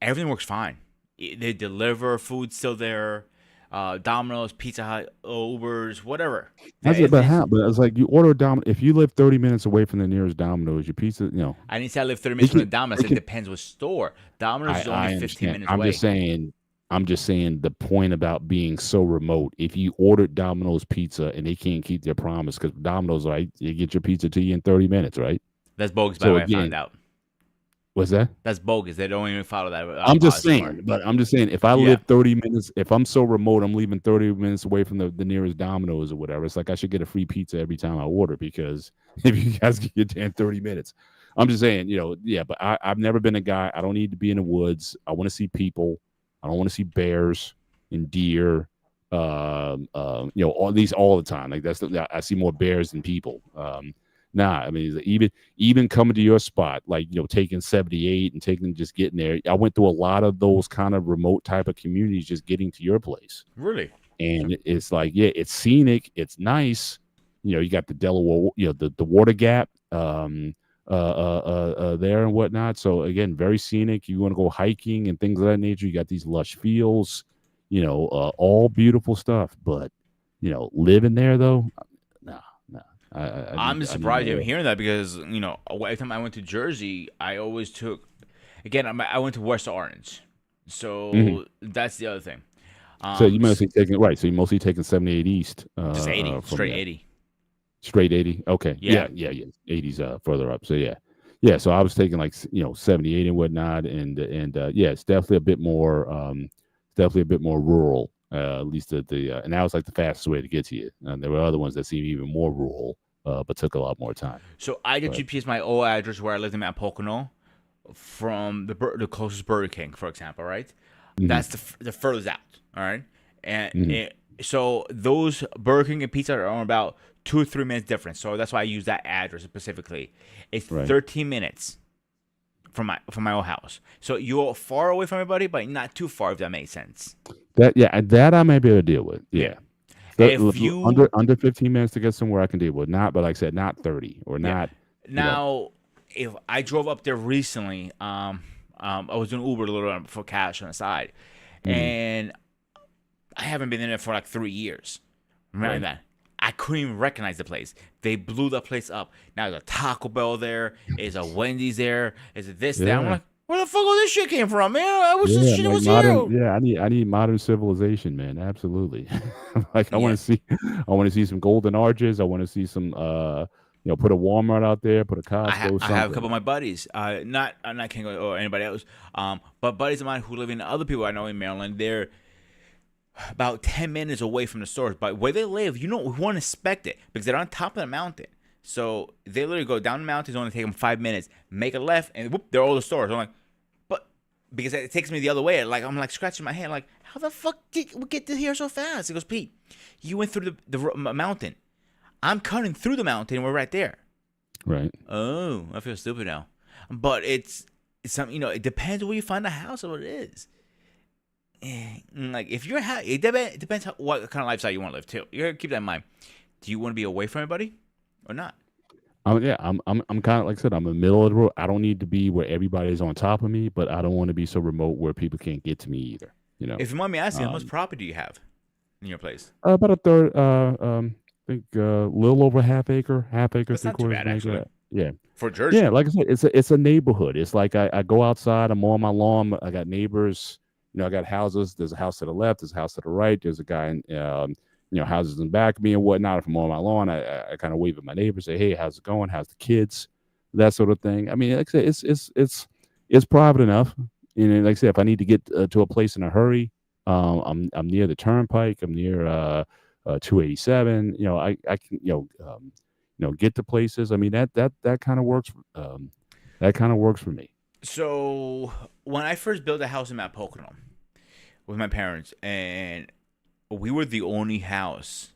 everything works fine. They deliver food still there. Domino's, Pizza Hut, Ubers, whatever. That's it, but It's, how? But it's like you order a if you live 30 minutes away from the nearest Domino's, your pizza, I didn't say I live 30 they minutes from the can, Domino's. they It can. depends what store. Domino's is only I 15 understand. minutes away. I'm just saying the point about being so remote. If you ordered Domino's pizza and they can't keep their promise, because Domino's, right, you get your pizza to you in 30 minutes, right? That's bogus, by the So way. I found again, out. what's that? That's bogus. They don't even follow that I'm policy anymore. just saying, if I Yeah, live 30 minutes, if I'm so remote, I'm leaving 30 minutes away from the nearest Domino's or whatever. It's like I should get a free pizza every time I order because if you guys can get there in 30 minutes. I'm just saying, yeah, but I've never been a guy. I don't need to be in the woods. I want to see people. I don't want to see bears and deer. All these all the time. Like I see more bears than people. Nah, I mean, even coming to your spot, like taking 78 and just getting there. I went through a lot of those kind of remote type of communities just getting to your place, really. and it's like, yeah, it's scenic, it's nice. You got the Delaware, the water gap, there and whatnot. So again, very scenic. You want to go hiking and things of that nature. You got these lush fields, all beautiful stuff. But living there though, no, no. I'm I need surprised you're more. hearing that because every time I went to Jersey, I always took. Again, I went to West Orange, Mhm. so that's the other thing. So you S- mostly taking right. So you mostly taking 78 east just 80, from straight there. 80. Straight 80. Okay. Yeah, Yeah. 80's further up. So yeah. Yeah. So I was taking like 78 and whatnot, and yeah, it's definitely a bit more rural. At least and that was like the fastest way to get to you. And there were other ones that seemed even more rural, but took a lot more time. so I get But GPS my old address where I lived in Mount Pocono from the closest Burger King, for example, right? That's hmm the furthest out, all right? And hmm so those Burger King and Pizza are on about 2 or 3 minutes difference. So that's why I use that address specifically. It's right. 13 minutes from my old house. So you're far away from everybody, but not too far, if that makes sense. That I may be able to deal with. Yeah. Yeah. If you Under 15 minutes to get somewhere I can deal with. Not, but like I said, not 30 or Yeah. not, you know. Now, if I drove up there recently, I was doing Uber a little bit for cash on the side, Mhm. and I haven't been in it for like 3 years. Remember Right. that? I couldn't even recognize the place. They blew the place up. Now there's a Taco Bell there. Is a Wendy's there. Is it this, that? I'm Yeah. like, where the fuck all this shit came from, man? I wish this Yeah, shit like was modern. here. Yeah, I need modern civilization, man. Absolutely. Like I want Yeah. to see, I want to see some golden arches. I want to see some, put a Walmart out there, put a Costco, I have a something. couple of my buddies, not I'm not King or anybody else, but buddies of mine who live in other people I know in Maryland. They're about 10 minutes away from the stores, but where they live, we won't expect it because they're on top of the mountain. So they literally go down the mountain. It's only take them 5 minutes, make a left, and whoop, they're all the stores. I'm like, but because it takes me the other way, like I'm like scratching my head, like how the fuck did we get to here so fast? He goes, Pete, you went through the mountain. I'm cutting through the mountain. We're right there. Right. Oh, I feel stupid now. But it's something, it depends where you find the house or what it is. Like if you're it depends what kind of lifestyle you want to live too. You gotta keep that in mind. Do you want to be away from everybody or not? Yeah, I'm kind of like I said, I'm in the middle of the road. I don't need to be where everybody's on top of me, but I don't want to be so remote where people can't get to me either. You know, If you mind me asking, how much um, property do you have in your place? about a third. I think a little over half acre, That's three not too quarters bad of an actually acre. Yeah, for yeah. Jersey. Like I said, it's a neighborhood. It's like I go outside. I'm on my lawn. I got neighbors. I got houses. There's a house to the left. There's a house to the right. There's a guy in houses in back of me and whatnot. If I'm on my lawn, I kind of wave at my neighbors, say, "Hey, how's it going? How's the kids?" That sort of thing. I mean, like I said, it's private enough. Like I said, if I need to get to a place in a hurry, I'm near the turnpike. I'm near 287. I can get to places. I mean that kind of works. That kind of works for me. So when I first built a house in Mount Pocono with my parents, and we were the only house,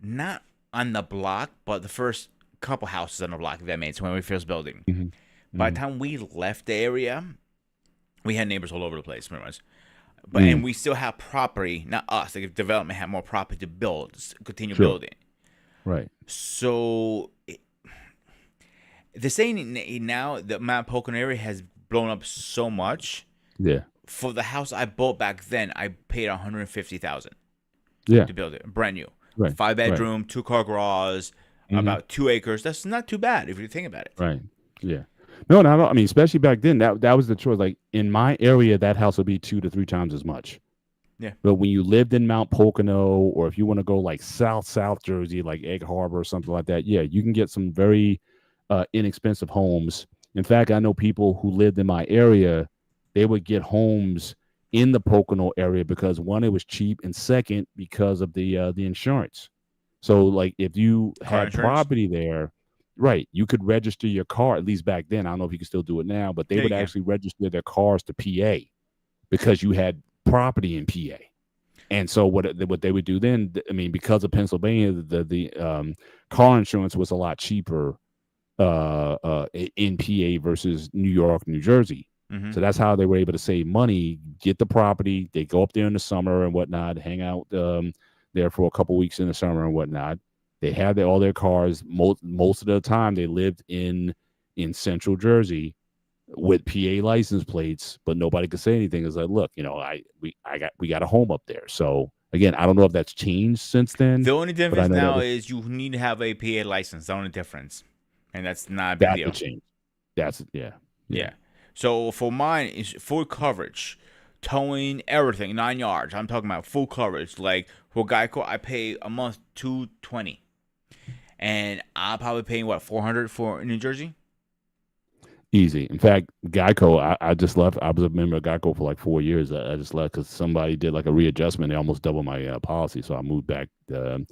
not on the block, but the first couple houses on the block, if that makes sense, when we first building. Hmm. By the Hmm. time we left the area, we had neighbors all over the place, pretty much. But and Mm. we still have property, not us. Like if development had more property to build, continue Sure. building. Right. So the saying now the Mount Pocono area has blown up so much. Yeah. For the house I bought back then, I paid 150,000 Yeah. to build it, brand new, Right. five Right. bedroom, 2 car garage, Hmm. about 2 acres. That's not too bad if you think about it. Right. Yeah. No, no, no. I mean, especially back then, that was the choice. Like in my area, that house would be 2 to 3 times as much. Yeah. But when you lived in Mount Pocono, or if you want to go like South Jersey, like Egg Harbor or something like that, yeah, you can get some very inexpensive homes. In fact, I know people who lived in my area, they would get homes in the Pocono area because one, it was cheap, and second, because of the insurance. So, like, if you Car had insurance? property there, right, you could register your car. At least back then, I don't know if you can still do it now, but they Yeah, would you can. actually register their cars to PA because you had property in PA. And so what they would do then, I mean, because of Pennsylvania, the car insurance was a lot cheaper in PA versus New York, New Jersey. Mm-hmm. So that's how they were able to save money, get the property. They go up there in the summer and whatnot, hang out there for a couple weeks in the summer and whatnot. They had all their cars. Most of the time, they lived in Central Jersey with PA license plates, but nobody could say anything. It's like, look, we got a home up there. So again, I don't know if that's changed since then, The only but I difference know that now was is you need to have a PA license. The only difference, and that's not a big that's a deal. change. That's yeah. Yeah. So for mine, it's full coverage, towing, everything, 9 yards. I'm talking about full coverage. Like for Geico, I pay a month $220, and I'm probably paying what 400 for New Jersey. Easy. In fact, Geico, I just left. I was a member of Geico for like 4 years. I just left because somebody did like a readjustment. They almost doubled my policy, so I moved back to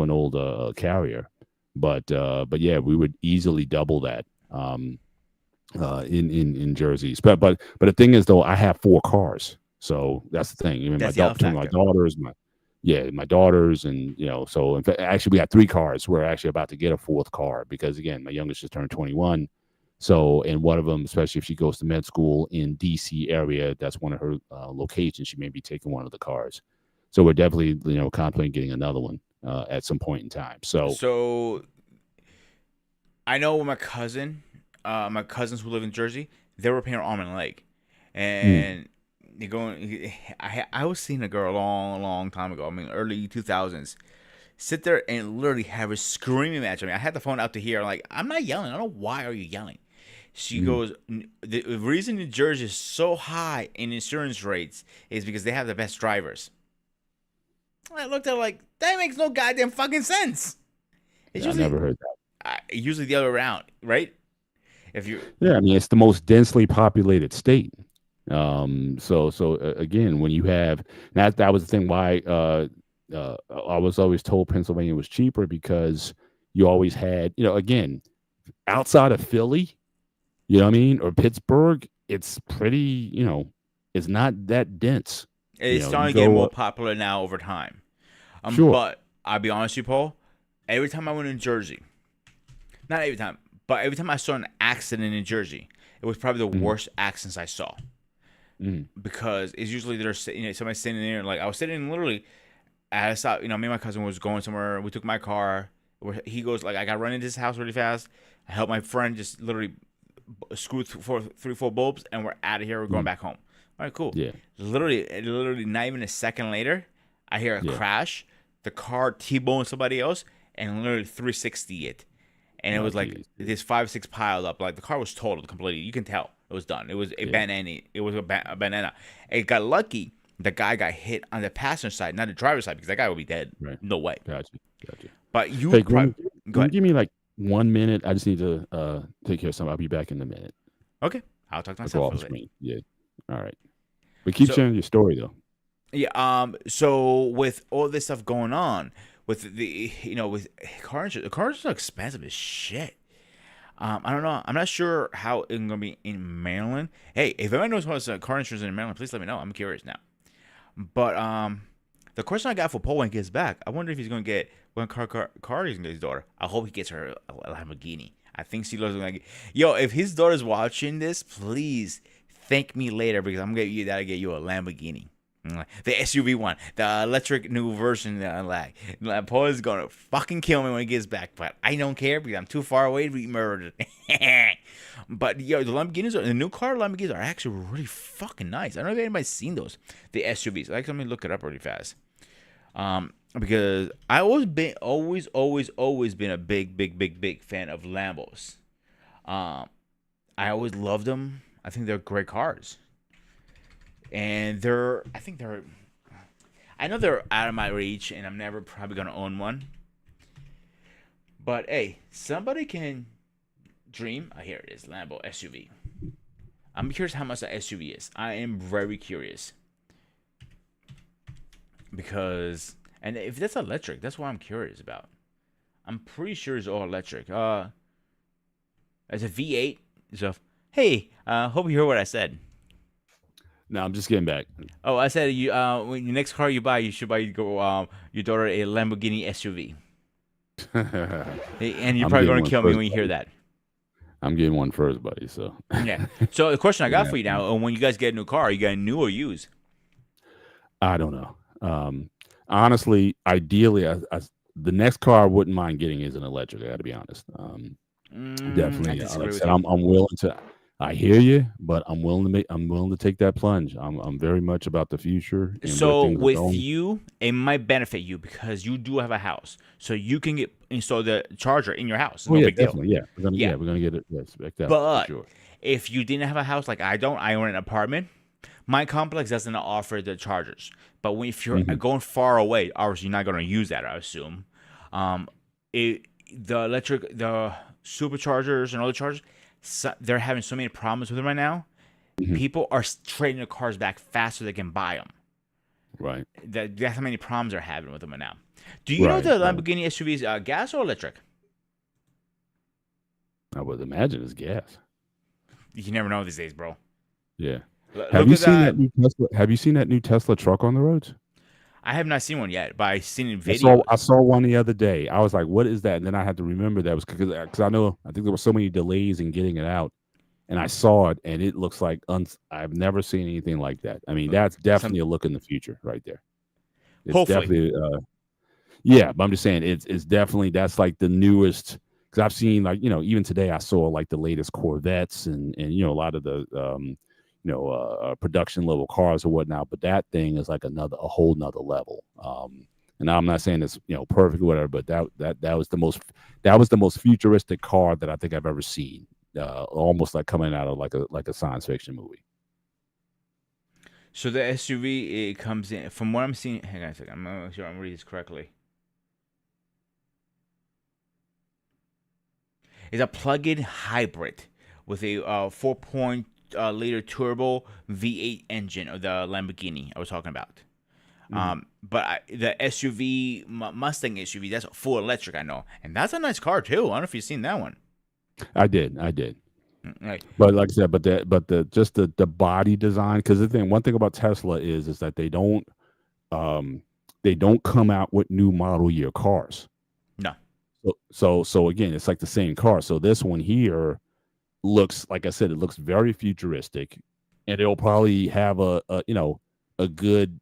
an old carrier. But yeah, we would easily double that in Jersey. But the thing is, though, I have 4 cars, so that's the thing. Even That's the other between my factor. daughters, my daughters, and so in fact, actually, we got 3 cars. We're actually about to get a 4th car because again, my youngest just turned 21. So, and one of them, especially if she goes to med school in DC area, that's one of her locations. She may be taking one of the cars. So we're definitely, contemplating getting another one at some point in time. So I know my cousins who live in Jersey, they were paying arm and leg, and they going. I was seeing a girl a long, long time ago. I mean, early 2000s, sit there and literally have a screaming match. I mean, I had the phone out to here. I'm like, I'm not yelling. I don't know why are you yelling. She Mm. goes, the reason New Jersey is so high in insurance rates is because they have the best drivers. I looked at her like, that makes no goddamn fucking sense. It's Yeah, I never usually heard that. usually the other way around, right? If you Yeah, I mean, it's the most densely populated state. Again, when you have that was the thing why I was always told Pennsylvania was cheaper because you always had, again, outside of Philly, you know what I mean, or Pittsburgh, it's pretty, it's not that dense. it's You starting to get go more popular now over time. sure. But I'll be honest with you, Paul. Every time I went in Jersey, not every time, but every time I saw an accident in Jersey, it was probably the Mhm, worst accidents I saw. mhm, Because it's usually there's somebody sitting there, like I was sitting literally at a stop. Me and my cousin was going somewhere. We took my car. Where he goes like, I got run into his house really fast. I helped my friend just literally screw three, four bulbs, and we're out of here. We're going mhm. back home. All right, cool. Yeah, Literally, not even a second later, I hear a yeah. crash. The car T-boned somebody else, and literally 360 it. And it Oh, was like geez. this 5 6 piled up. Like the car was totaled completely. You can tell it was done. It was a Yeah. banana. It was a banana. It got lucky. The guy got hit on the passenger side, not the driver's side, because that guy would be dead. Right. No way. Gotcha. Gotcha. But you Hey, probably go can you ahead. give me like 1 minute? I just need to take care of something. I'll be back in a minute. Okay, I'll talk to I'll go myself for off a bit. screen. Yeah. All right. But keep So sharing your story though. yeah. So with all this stuff going on, with with car insurance are expensive as shit. I don't know. I'm not sure how it's gonna be in Maryland. Hey, if anyone knows what's car insurance in Maryland, please let me know. I'm curious now. But the question I got for Paul when he gets back, I wonder if he's gonna get what car he's gonna get his daughter. I hope he gets her a Lamborghini. I think she loves like, yo. If his daughter's watching this, please thank me later because I'm gonna get you a Lamborghini. The SUV one, the electric new version that I like. Paul is gonna fucking kill me when he gets back, but I don't care because I'm too far away to be murdered. But yo, the new car Lamborghinis are actually really fucking nice. I don't know if anybody's seen those. The SUVs. Like, let me look it up really fast. Because I always been a big fan of Lambos. I always loved them. I think they're great cars. And I know they're out of my reach and I'm never probably gonna own one. But hey, somebody can dream. Oh, here it is, Lambo SUV. I'm curious how much the SUV is. I am very curious. Because and if that's electric, that's what I'm curious about. I'm pretty sure it's all electric. It's a V8. So hey, hope you heard what I said. No, I'm just getting back. Oh, I said you. When your next car you buy, you should buy your daughter a Lamborghini SUV. And you're I'm probably getting gonna one kill me first, when you hear buddy. that. I'm getting one first, buddy. So Yeah. So the question I got yeah, for you now, when you guys get a new car, are you getting new or used? I don't know. Honestly, ideally, the next car I wouldn't mind getting is an electric. I got to be honest. I Definitely, like I disagree with said, you. I'm willing to. I hear you, but I'm willing to take that plunge. I'm very much about the future and where So things are with going. you, it might benefit you because you do have a house, so you can install the charger in your house. It's Oh no yeah, big deal. definitely. Yeah, Yeah. we're gonna get it. Yeah, expect that for But sure. if you didn't have a house like I don't, I own an apartment. My complex doesn't offer the chargers. But if you're Hmm. going far away, obviously you're not going to use that, I assume. Um, the superchargers and all the chargers, they're having so many problems with them right now. Hmm. People are trading their cars back faster than they can buy them. Right, That's how many problems they're having with them right now. Do you know right, the right. Lamborghini SUV is gas or electric? I would imagine it's gas. You never know these days, bro. Yeah. Have Look you at seen that. that new Tesla? Have you seen that new Tesla truck on the roads? I have not seen one yet, but I've seen it in I videos. saw one the other day. I was like, "What is that?" And then I had to remember that was because I think there were so many delays in getting it out, and I saw it, and it looks like I've never seen anything like that. I mean, that's Some definitely a look in the future right there. It's hopefully. definitely yeah, but I'm just saying it's definitely that's like the newest because I've seen like even today I saw like the latest Corvettes and a lot of the production level cars or whatnot. But that thing is like a whole nother level. And now I'm not saying it's perfect or whatever, but that was the most futuristic car that I think I've ever seen. Almost like coming out of like a science fiction movie. So the SUV, it comes in from what I'm seeing. Hang on a second. I'm not sure I'm reading this correctly. It's a plug-in hybrid with a 4-liter turbo V8 engine of the Lamborghini I was talking about. But the SUV Mustang SUV, that's full electric, I know, and that's a nice car too. I don't know if you've seen that one. I did. Like, But like I said, but just the body design, because one thing about Tesla is that they don't come out with new model year cars. no, So again, it's like the same car. So this one here looks, like I said, it looks very futuristic, and it'll probably have a good,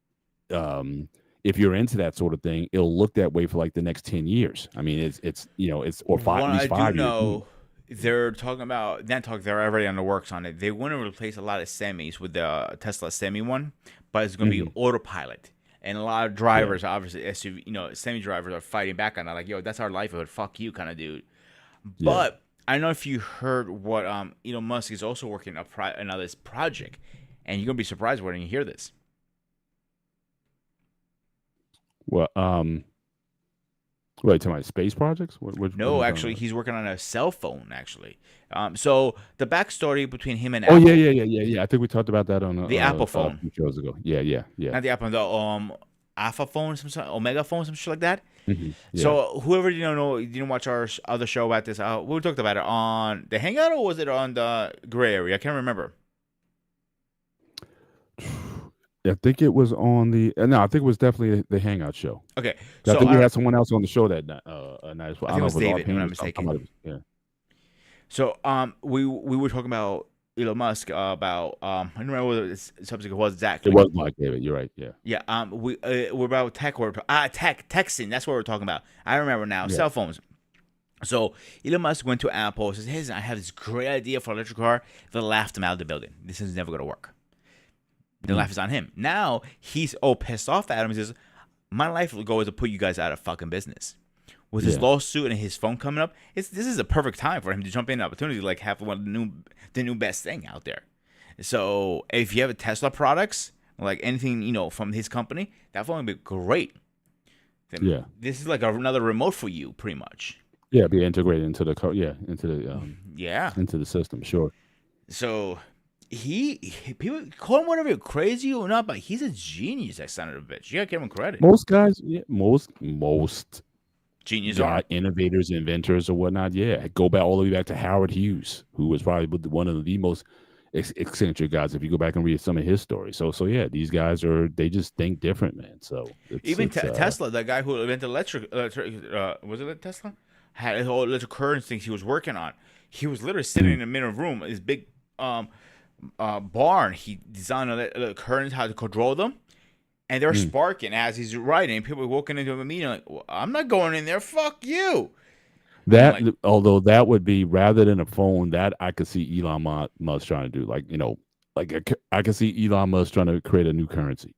if you're into that sort of thing, it'll look that way for like the next 10 years. I mean, it's or five, what at least I 5 do years. know, they're talking about they're already on the works on it. They want to replace a lot of semis with the Tesla Semi one, but it's going to be autopilot. And a lot of drivers, obviously SUV, semi drivers are fighting back on that, like, yo, that's our livelihood, fuck you, kind of dude. But I don't know if you heard what Elon Musk is also working on this project, and you're gonna be surprised when you hear this. Well, wait, to my space projects? What are No, you talking actually, about? he's working on a cell phone. Actually, so the backstory between him and Oh Apple, yeah. I think we talked about that on the Apple a phone, few shows ago. Yeah. not the Apple, the Alpha phone, some sort, Omega phone, some shit like that. Yeah. So whoever didn't watch our other show about this, we talked about it on the Hangout, or was it on the Gray Area? I can't remember. I think it was on the no, I think it was definitely the Hangout show. Okay, I so think we had someone else on the show that night. As well. I I think it don't know was if it was David, if Arpine I'm or not mistaken. Yeah. So we were talking about Elon Musk about I don't remember what the subject was exactly. It was Mike David. You're right. Yeah. Yeah. We're about tech. Texting. That's what we're talking about. I remember now. Yeah. Cell phones. So Elon Musk went to Apple and says, "Hey, I have this great idea for an electric car." They laughed him out of the building. This is never gonna work. The laugh is on him. Now he's pissed off at him. He says, "My life goal is to put you guys out of fucking business." With his lawsuit and his phone coming up, this is a perfect time for him to jump in an opportunity, like have the new best thing out there. So if you have a Tesla products, like anything from his company, that phone would be great. Yeah. This is like another remote for you, pretty much. Yeah, be integrated into the into the system. Sure. So people call him whatever, crazy or not, but he's a genius. That son of a bitch. You gotta give him credit. Most guys, most Genius innovators, inventors, or whatnot. Yeah, go back all the way back to Howard Hughes, who was probably one of the most eccentric guys. If you go back and read some of his stories, so yeah, these guys they just think different, man. So even Tesla, the guy who invented electric was it Tesla? Had his whole electric currents things he was working on. He was literally sitting in the middle of the room, his big barn. He designed the currents, how to control them. And they're sparking as he's writing. People walking into a meeting like, well, I'm not going in there. Fuck you. Although that would be, rather than a phone, that I could see Elon Musk trying to do. I could see Elon Musk trying to create a new currency.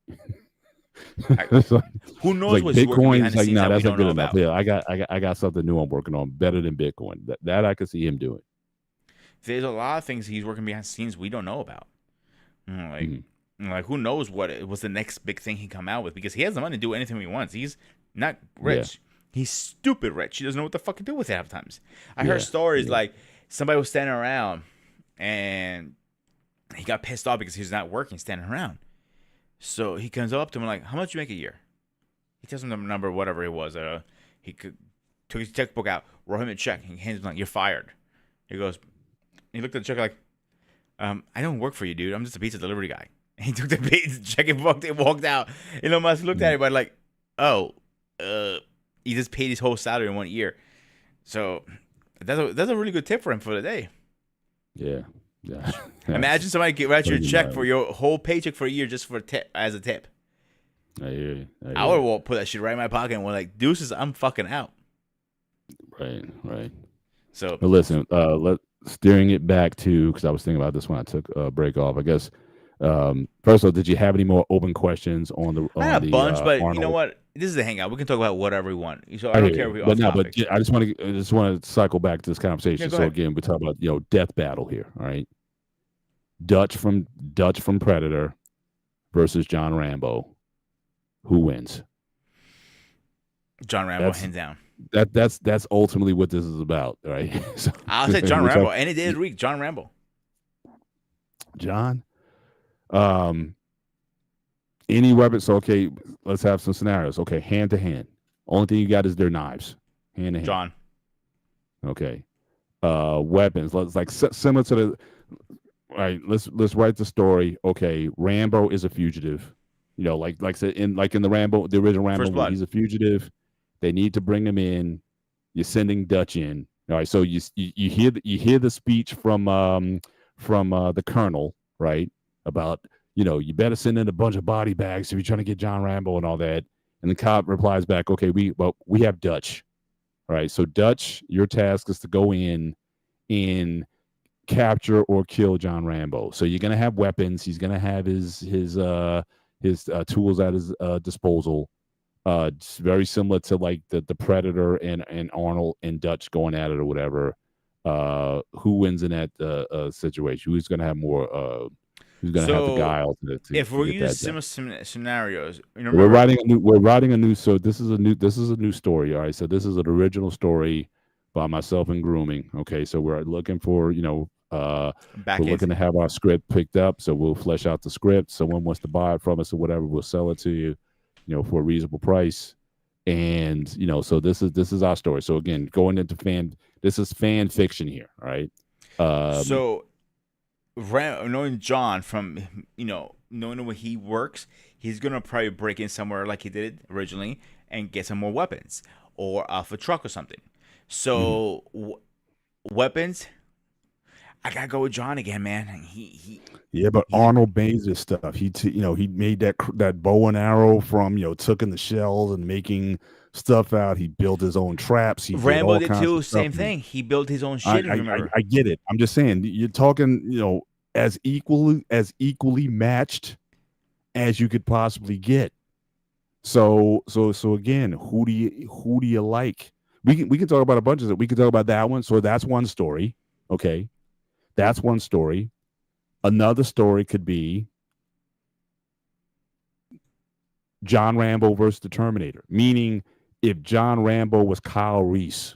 Who knows what's working behind the scenes that we don't know about? Yeah, I got something new I'm working on, better than Bitcoin. That I could see him doing. There's a lot of things he's working behind the scenes we don't know about. Like who knows what was the next big thing he come out with, because he has the money to do anything he wants. He's not rich. Yeah. He's stupid rich. He doesn't know what the fuck to do with it half times. I heard stories like somebody was standing around and he got pissed off because he was not working, standing around. So he comes up to him like, how much you make a year? He tells him the number, whatever it was. He took his checkbook out, wrote him a check, and hands him like, you're fired. He looked at the check like, I don't work for you, dude. I'm just a pizza delivery guy. And he took the check and walked out. Elon Musk looked at it, but like, he just paid his whole salary in 1 year. So that's a really good tip for him for the day. Yeah. Imagine somebody write you a check for your whole paycheck for a year just for as a tip. I hear you. I would put that shit right in my pocket and we're like, deuces, I'm fucking out. Right. So, but listen, steering it back to, because I was thinking about this when I took a break off. I guess First of all, did you have any more open questions I had on a the bunch, but you know Arnold? what? This is a hangout. We can talk about whatever we want. So I I don't hear care you, if we're but off no, but topic. yeah, I just want to cycle back to this Yeah, conversation. go So ahead. again, we talk about death battle here. All right, Dutch from Predator versus John Rambo. Who wins? John Rambo, That's hands down. that's ultimately what this is about, right? So I'll say John we talk Rambo. Any day of the week, John Rambo. John. Um, any weapon. So okay, let's have some scenarios. Okay, hand to hand. Only thing you got is their knives, hand to hand. John. Okay. Weapons. Let's like similar to the. All right, let's write the story. Okay, Rambo is a fugitive. You know, like said in the Rambo, the original Rambo First movie, blood. he's a fugitive. They need to bring him in. You're sending Dutch in. All right, so you hear the speech from the colonel, right? About you better send in a bunch of body bags if you're trying to get John Rambo and all that. And the cop replies back, okay, we have Dutch. All right, so Dutch, your task is to go in and capture or kill John Rambo. So you're gonna have weapons. He's gonna have his tools at his disposal. It's very similar to like the Predator and Arnold and Dutch going at it or whatever. Who wins in that situation? Who's gonna have more? Who's gonna have the So guile if to we're get using that done? similar scenarios, you know, We're remember writing a new. We're writing a new. So this is a new story. All right. So this is an original story by myself and grooming. Okay. So we're looking for we're back looking in. to have our script picked up. So we'll flesh out the script. Someone wants to buy it from us or whatever, we'll sell it to you, for a reasonable price. And so this is our story. So again, going into this is fan fiction here. All right. Um, So knowing John from knowing where he works, he's gonna probably break in somewhere like he did originally and get some more weapons or off a truck or something. mhm. So weapons, I gotta go with John again, man. Yeah, but He's Arnold made this stuff. He made that bow and arrow from taking the shells and making stuff out. He built his own traps. He did Rambo all did kinds of too. stuff. Same And thing. He built his own I shit. If I you I, remember, I get it. I'm just saying you're talking as equally matched as you could possibly get. So again, who do you like? We can talk about a bunch of it. We can talk about that one. So that's one story. Okay, that's one story. Another story could be John Rambo versus the Terminator, meaning if John Rambo was Kyle Reese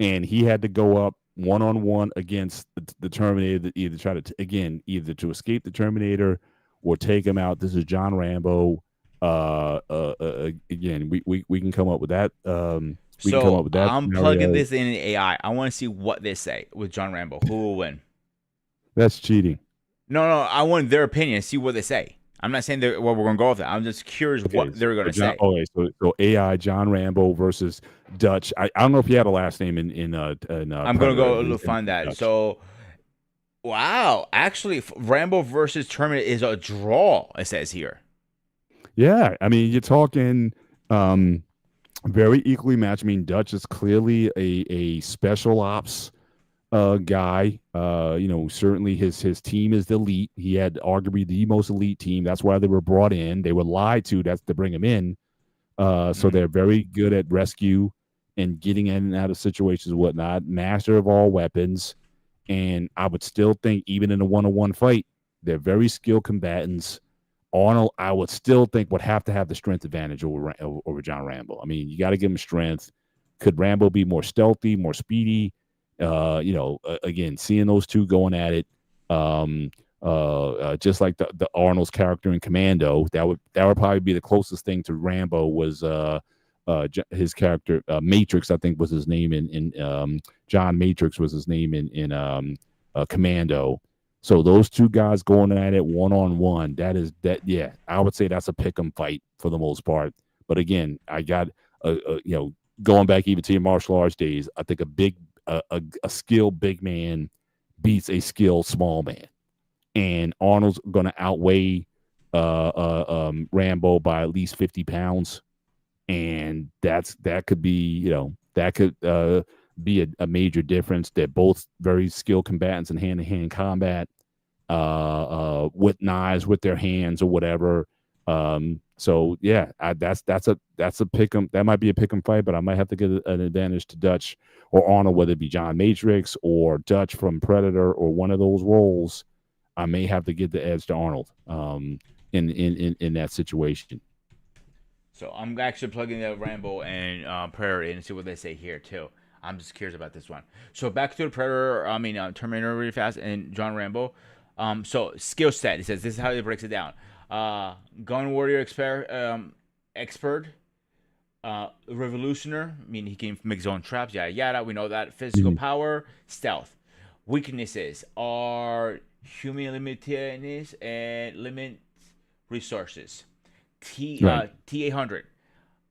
and he had to go up one on one against the Terminator, to either try to either to escape the Terminator or take him out. This is John Rambo. Again, we can come up with that. We can come up so with that I'm plugging scenario. this in AI. I want to see what they say with John Rambo. Who will win? That's cheating. No, I want their opinion. See what they say. I'm not saying we're gonna go with it. I'm just curious what Okay, they're so gonna John. say. Okay, so AI John Rambo versus Dutch. I don't know if he had a last name in I'm gonna Predator. go find In that. Dutch. So wow, actually, Rambo versus Terminator is a draw. It says here. Yeah, I mean you're talking um, very equally matched. I mean Dutch is clearly a special ops guy. Certainly his team is the elite. He had arguably the most elite team. That's why they were brought in. They were lied to. That's to bring him in. So Mm. they're very good at rescue and getting in and out of situations and whatnot. Master of all weapons. And I would still think, even in a one-on-one fight, they're very skilled combatants. Arnold, I would still think would have to have the strength advantage over John Rambo. I mean, you got to give him strength. Could Rambo be more stealthy, more speedy? Again, seeing those two going at it, just like the Arnold's character in Commando, that would probably be the closest thing to Rambo was his character Matrix, I think was his name in John Matrix was his name in Commando. So those two guys going at it one on one, yeah, I would say that's a pick 'em fight for the most part. But again, I got going back even to your martial arts days, I think a skilled big man beats a skilled small man, and Arnold's going to outweigh Rambo by at least 50 pounds, and that could be be a major difference. They're both very skilled combatants in hand-to-hand combat, with knives with their hands or whatever. So yeah, that's a pick 'em. That might be a pick 'em fight, but I might have to give an advantage to Dutch or Arnold, whether it be John Matrix or Dutch from Predator or one of those roles. I may have to give the edge to Arnold in that situation. So I'm actually plugging the Rambo and Predator in and see what they say here too. I'm just curious about this one. So back to the Predator, Terminator really fast and John Rambo. So skill set. It says this is how it breaks it down. Gun warrior expert, revolutioner. I mean he can make his own traps. Yada yada. We know that. Physical Mhm. power, stealth. Weaknesses are human limitedness and limit resources. Right. T800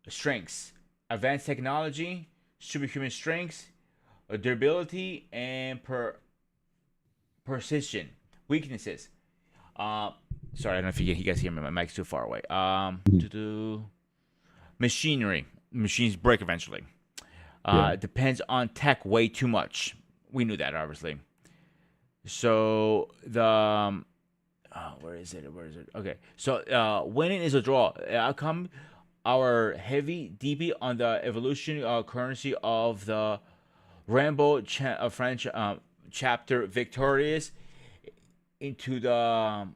strengths, advanced technology, superhuman strengths, durability, and precision. Weaknesses. Uh, Sorry, I don't know if you guys hear me. My mic's too far away. Mhm. Machinery. Machines break eventually. Yeah. Depends on tech way too much. We knew that obviously. So the where is it? Where is it? Okay. So winning is a draw. Outcome our heavy DB on the evolution currency of the Rambo French chapter victorious into the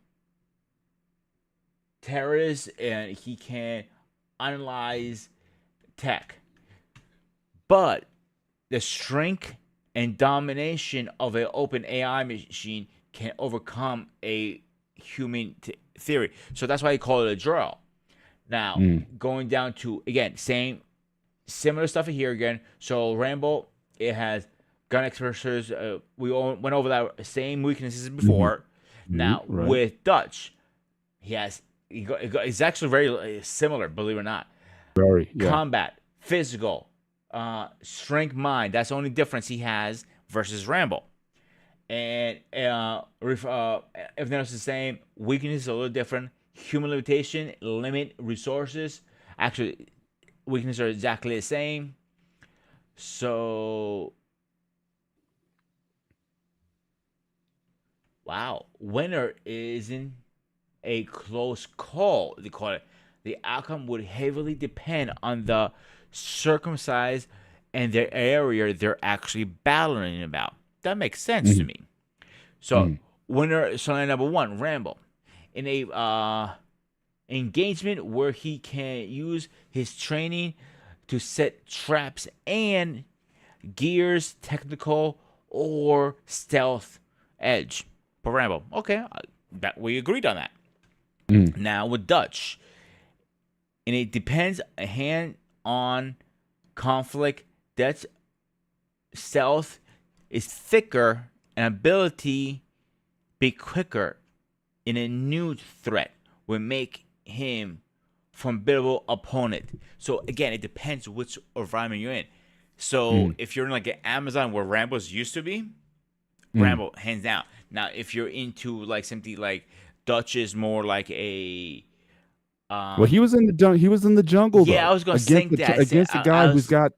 terrorists, and he can analyze tech. But the strength and domination of an open AI machine can overcome a human theory. So that's why I call it a draw. Now, Mm. going down to, again, same, similar stuff here again. So, Rambo, it has gun expertise. We all went over that same weaknesses Hmm. before. Hmm. Now, Right. with Dutch, it's actually very similar, believe it or not. Very. Yeah. Combat, physical, strength, mind. That's the only difference he has versus Rambo. And everything else is the same. Weakness is a little different. Human limitation, limit resources. Actually, weaknesses are exactly the same. So, wow, winner isn't a close call. They call it. The outcome would heavily depend on the circumstance and the area they're actually battling about. That makes sense to Hmm. me. So, Hmm. winner, so number one, Rambo. In a engagement where he can use his training to set traps and gears, technical or stealth edge. For Rambo, okay, that we agreed on that. Hmm. Now with Dutch, and it depends a hand on conflict. That's stealth is thicker and ability be quicker in a new threat will make him formidable opponent. So again, it depends which environment you're in. So Hmm. if you're in like an Amazon where Rambo's used to be, Hmm. Rambo hands down. Now if you're into like something like Dutch is more like a Well, he was in the he was in the jungle yeah, I though was gonna think that. against the guy who's got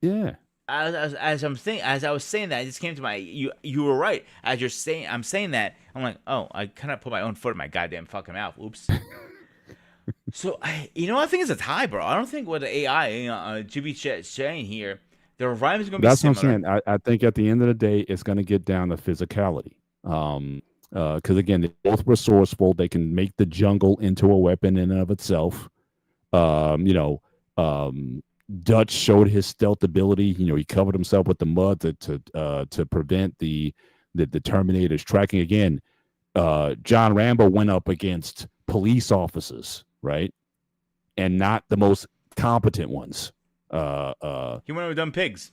yeah. As I was saying that, it just came to my you were right. As you're saying, I'm saying that, I'm like, oh, I kind of put my own foot in my goddamn fucking mouth. Oops. So I think it's a tie, bro. I don't think with the AI, GB saying here, the rhyme is gonna be That's what I'm similar. saying. I think at the end of the day, it's going to get down to physicality. Because again, they're both resourceful. They can make the jungle into a weapon in and of itself. Um, you know, um, Dutch showed his stealth ability. He covered himself with the mud to prevent the Terminator's tracking. Again, John Rambo went up against police officers, right, and not the most competent ones. Uh, uh, He went with dumb pigs.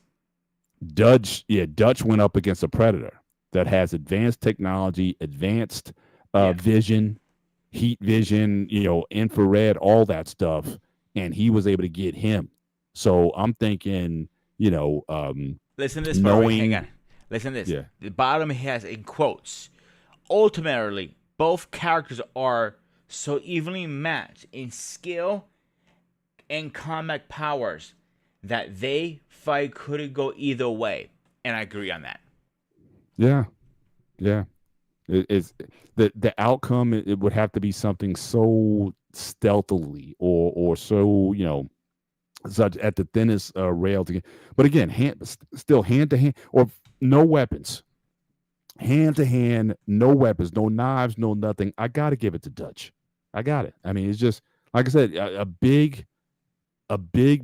Dutch went up against a predator that has advanced technology, advanced Yeah. vision, heat vision, infrared, all that stuff, and he was able to get him. So I'm thinking, Listen to this, by the way. Hang knowing, on. Listen to this. yeah, The bottom has in quotes. Ultimately, both characters are so evenly matched in skill and combat powers that they fight couldn't go either way. And I agree on that. yeah, yeah. It's the outcome. It would have to be something so stealthily or so such at the thinnest rail to get. But again, still hand to hand or no weapons, hand to hand, no weapons, no knives, no nothing. I got to give it to Dutch. I got it. I mean, it's just like I said, a big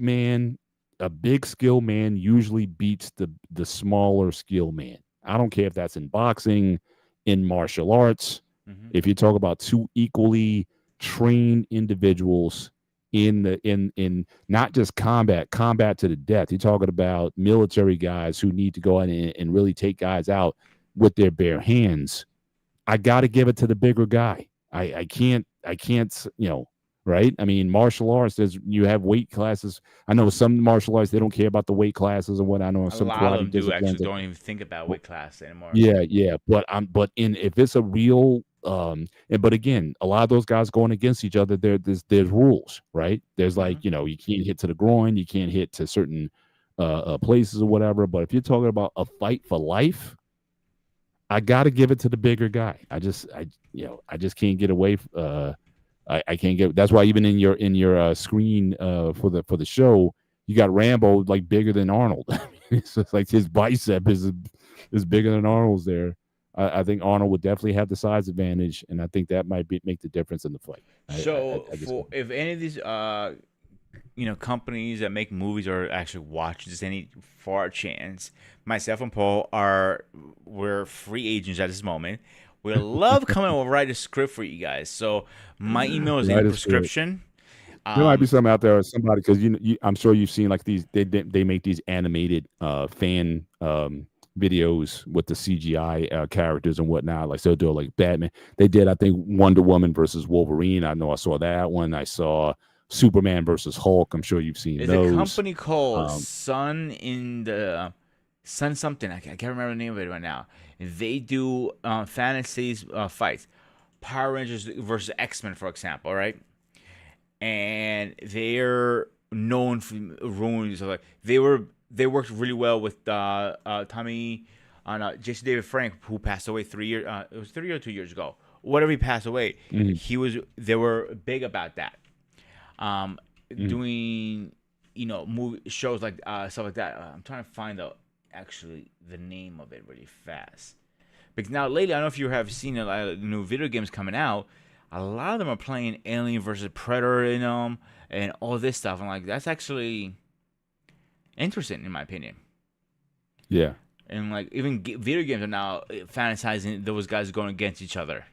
man, a big skill man usually beats the smaller skill man. I don't care if that's in boxing, in martial arts. Hmm. If you talk about two equally trained individuals in not just combat to the death. You're talking about military guys who need to go in and really take guys out with their bare hands. I got to give it to the bigger guy. I can't, right? I mean, martial arts, you have weight classes. I know some martial arts, they don't care about the weight classes and what I know A some lot of karate them do actually disciplines. don't even think about weight class anymore. Yeah. But in if it's a real but again, a lot of those guys going against each other, there's rules, right? There's Hmm. like, you can't hit to the groin, you can't hit to certain places or whatever. But if you're talking about a fight for life, I got to give it to the bigger guy. I just can't get away. I can't get. That's why even in your screen for the show, you got Rambo like bigger than Arnold. It's just like his bicep is bigger than Arnold's there. I think Arnold would definitely have the size advantage, and I think that might make the difference in the fight. So I just for if any of these companies that make movies or actually watch this any far chance, myself and Paul we're free agents at this moment. We love coming and we'll write a script for you guys. So my email is in the right is good. prescription. There might be Um, some out there, or somebody because I'm sure you've seen like these. They make these animated fan videos with the CGI characters and whatnot. Like so they'll do like Batman. They did I think Wonder Woman versus Wolverine. I know I saw that one. I saw Superman versus Hulk. I'm sure you've seen there's a those. company called Um, Sun something. I can't remember the name of it right now. They do fantasies fights. Power Rangers versus X-Men, for example, right? And they're known for ruins. Like they worked really well with Tommy on Jason David Frank, who passed away 3 years. It was 3 or 2 years ago. Whatever he passed away, mhm, they were big about that. Um, mhm. doing movie shows like stuff like that. I'm trying to find out actually the name of it really fast. Because now lately, I don't know if you have seen a lot of new video games coming out. A lot of them are playing Alien versus Predator in them and all this stuff. I'm like, that's actually interesting in my opinion. Yeah. And like even video games are now fantasizing those guys going against each other.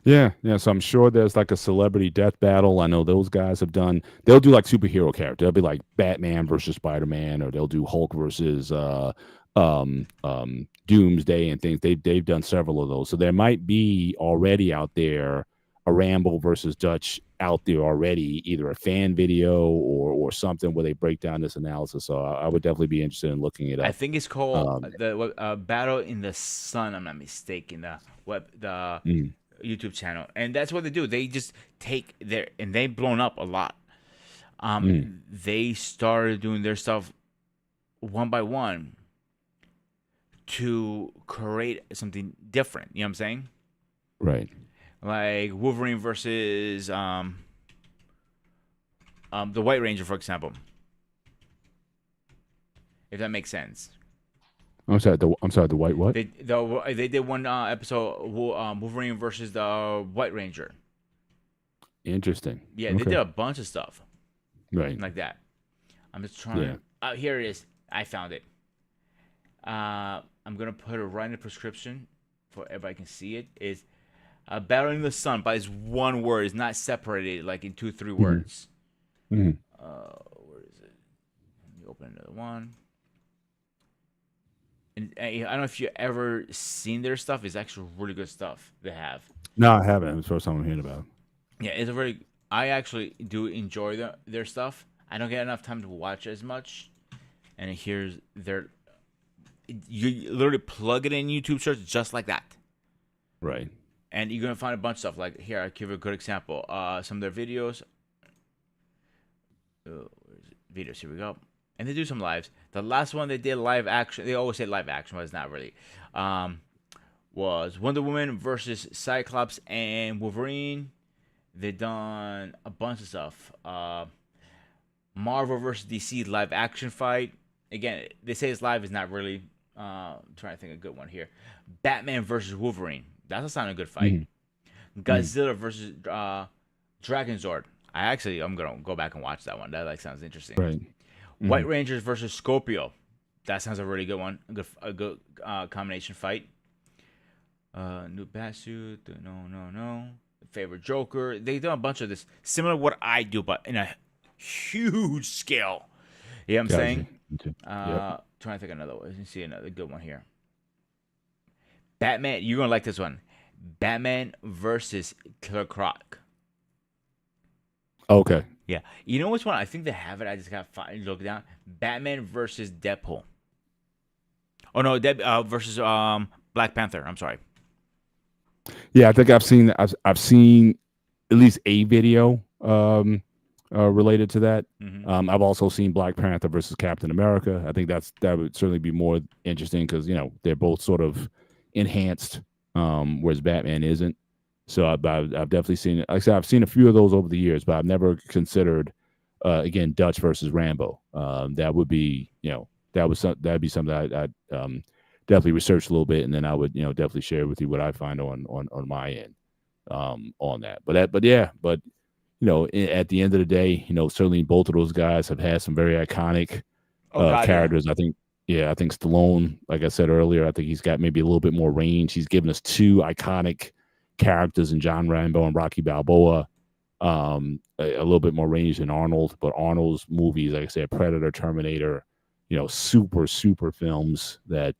Yeah. So I'm sure there's like a celebrity death battle. I know those guys have done. They'll do like superhero character. They'll be like Batman versus Spider Man, or they'll do Hulk versus Doomsday and things. They've done several of those. So there might be already out there a Rambo versus Dutch out there already, either a fan video or something where they break down this analysis. So I would definitely be interested in looking it I up. think it's called Um, the Battle in the Sun. I'm not mistaken. The mm, YouTube channel, and that's what they do. They just take their and they've blown up a lot. mm, They started doing their stuff one by one to create something different. You know what I'm saying? right. Like Wolverine versus the White Ranger, for example, if that makes sense. I'm sorry. The white what? They did one episode Wolverine versus the White Ranger. Interesting. Yeah, they Okay. did a bunch of stuff Right. like that. I'm just Yeah. trying. Here it is. I found it. I'm gonna put it right in the prescription for everybody can see it. Is Battling the Sun, but it's one word. It's not separated like in two, three Mhm, words. mhm. Where is it? Let me open another one. And I don't know if you ever seen their stuff. It's actually really good stuff they have. No, I haven't. It's the first time I'm hearing about it. Yeah, it's a very. I actually do enjoy their stuff. I don't get enough time to watch as much. And here's their. You literally plug it in YouTube search just like that, Right. and you're gonna find a bunch of stuff. Like here, I'll give you a good example. Some of their videos. Where is it? Videos. Here we go. And they do some lives. The last one they did live action. They always say live action, but it's not really. Um, was Wonder Woman versus Cyclops and Wolverine. They've done a bunch of stuff. Marvel versus DC live action fight. Again, they say it's live. It's not really. I'm trying to think of a good one here. Batman versus Wolverine. That's a sounding good fight. Godzilla versus Dragon Zord. I'm gonna go back and watch that one. That sounds interesting. Right. White Rangers versus Scorpio. That sounds a really good one. A good combination fight. New Batsuit. No. Favorite Joker. They've done a bunch of this. Similar to what I do, but in a huge scale. You know what I'm saying? Trying to think of another one. Let me see another good one here. Batman. You're going to like this one. Batman versus Killer Croc. Okay. Yeah. You know which one? I think they have it. I just got to look down. Batman versus Deadpool. Oh, no. Versus Black Panther. I'm sorry. Yeah, I think I've seen at least a video related to that. I've also seen Black Panther versus Captain America. I think that would certainly be more interesting because they're both sort of enhanced, whereas Batman isn't. So I've definitely seen it. Like I said, I've seen a few of those over the years, but I've never considered again Dutch versus Rambo. That would be that'd be something I'd definitely research a little bit, and then I would definitely share with you what I find on my end on that. But at the end of the day, certainly both of those guys have had some very iconic characters. I think Stallone, like I said earlier, I think he's got maybe a little bit more range. He's given us two iconic characters in John Rambo and Rocky Balboa. A little bit more range than Arnold, but Arnold's movies, like I said, Predator, Terminator, super films that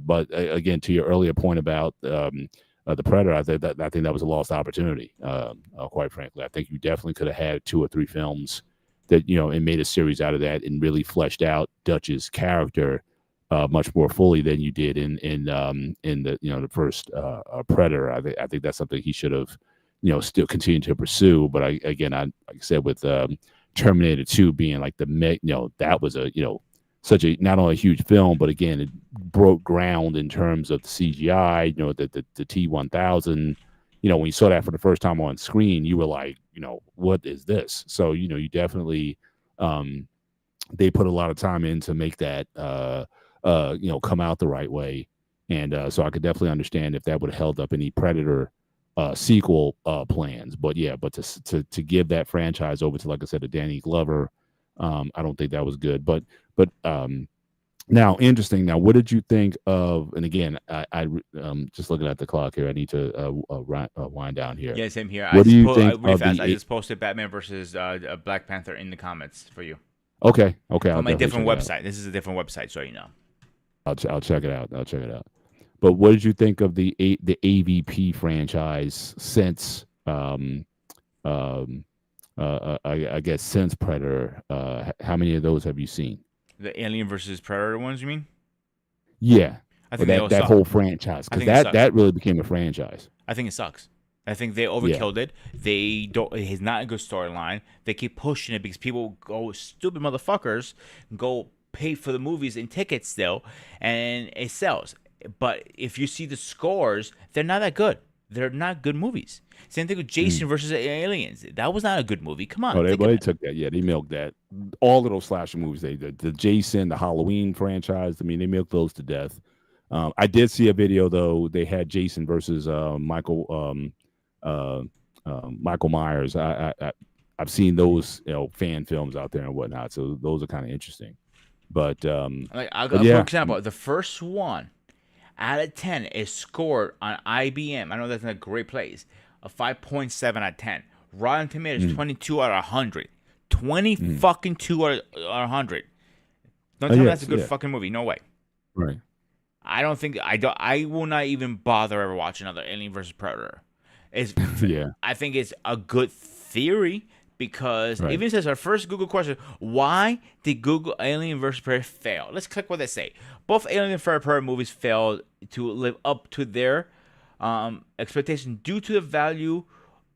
but again, to your earlier point about the Predator, I think that was a lost opportunity. Quite frankly, I think you definitely could have had 2 or 3 films that and made a series out of that and really fleshed out Dutch's character much more fully than you did in the the first Predator. I think that's something he should have still continued to pursue. But like I said, with Terminator 2 being like that was a such a not only a huge film, but again it broke ground in terms of the CGI. The T-1000. When you saw that for the first time on screen, you were like, what is this? So you definitely they put a lot of time in to make that come out the right way, and so I could definitely understand if that would have held up any Predator sequel plans. But to give that franchise over to, like I said, to Danny Glover, I don't think that was good. But now interesting. Now, what did you think of? And again, I just looking at the clock here. I need to wind down here. Yeah, same here. What do you think really of fast? I just posted Batman versus Black Panther in the comments for you. Okay. From a different website. This is a different website, so you know. I'll check it out. But what did you think of the AVP franchise since I guess since Predator? How many of those have you seen? The Alien versus Predator ones, you mean? Yeah, I think that whole franchise, because that really became a franchise. I think it sucks. I think they overkilled it. They don't. It's not a good storyline. They keep pushing it because people go stupid motherfuckers go pay for the movies and tickets still, and it sells. But if you see the scores, they're not that good. They're not good movies. Same thing with Jason versus Aliens. That was not a good movie. Come on. They took that. Yeah, they milked that. All of those slasher movies, the Jason, the Halloween franchise. I mean, they milked those to death. I did see a video though. They had Jason versus Michael Myers. I've seen those fan films out there and whatnot. So those are kind of interesting. But for example, the first one out of 10 is scored on IBM. I know that's not a great place. A 5.7 out of 10. Rotten Tomatoes 22 out of 100. 20 fucking 2 out of 100. Don't tell me that's a good fucking movie. No way. Right. I will not even bother ever watching another Alien versus Predator. I think it's a good theory because even it says our first Google question: why did Google Alien versus Predator fail? Let's click what they say. Both Alien and Predator movies failed to live up to their expectation due to the value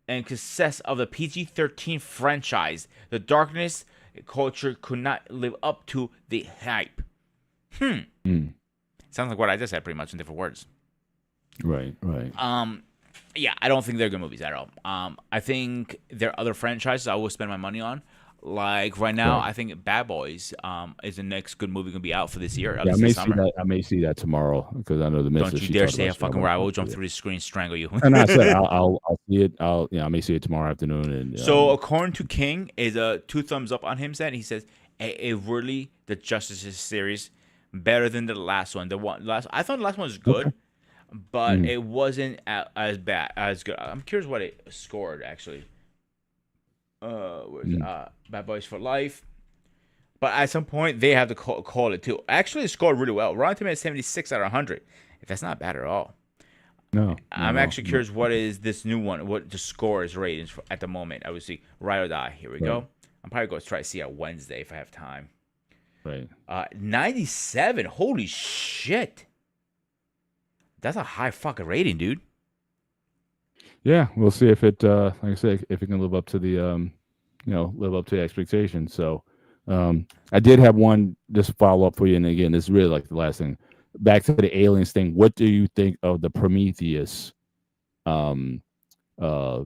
and success of the PG-13 franchise. The darkness culture could not live up to the hype. Sounds like what I just said, pretty much in different words. Right. Right. Yeah, I don't think they're good movies at all. I think there are other franchises I will spend my money on. Like right now, Right. I think Bad Boys is the next good movie gonna be out for this year, at Yeah, I least may this see summer. that. I may see that tomorrow because I know the Don't missus. you She dare talked say about a she I fucking want word. I to will see jump it. through the screen, strangle you. And I said I'll see it. I may see it tomorrow afternoon. And So according to King, is a two thumbs up on him. Said he says it really the Justice series better than the last one. The one last I thought the last one was okay. good, but Mhm. it wasn't as bad as good. I'm curious what it scored actually. Where's Mhm. Bad Boys for Life? But at some point they have to call it too. Actually, it scored really well. Rotten Tomatoes 76 out of 100. That's not bad at all. No, no, I'm no, actually no. curious what is this new one, what the score is ratings for at the moment. I would see Ride or Die. Here we Right. go. I'm probably going to try to see it Wednesday if I have time. Right. 97. Holy shit. That's a high fucking rating, dude. Yeah, we'll see if it. Like I say, if it can live up to the live up to the expectations. So, I did have one just follow up for you, and again, this is really like the last thing. Back to the aliens thing. What do you think of the Prometheus um, uh,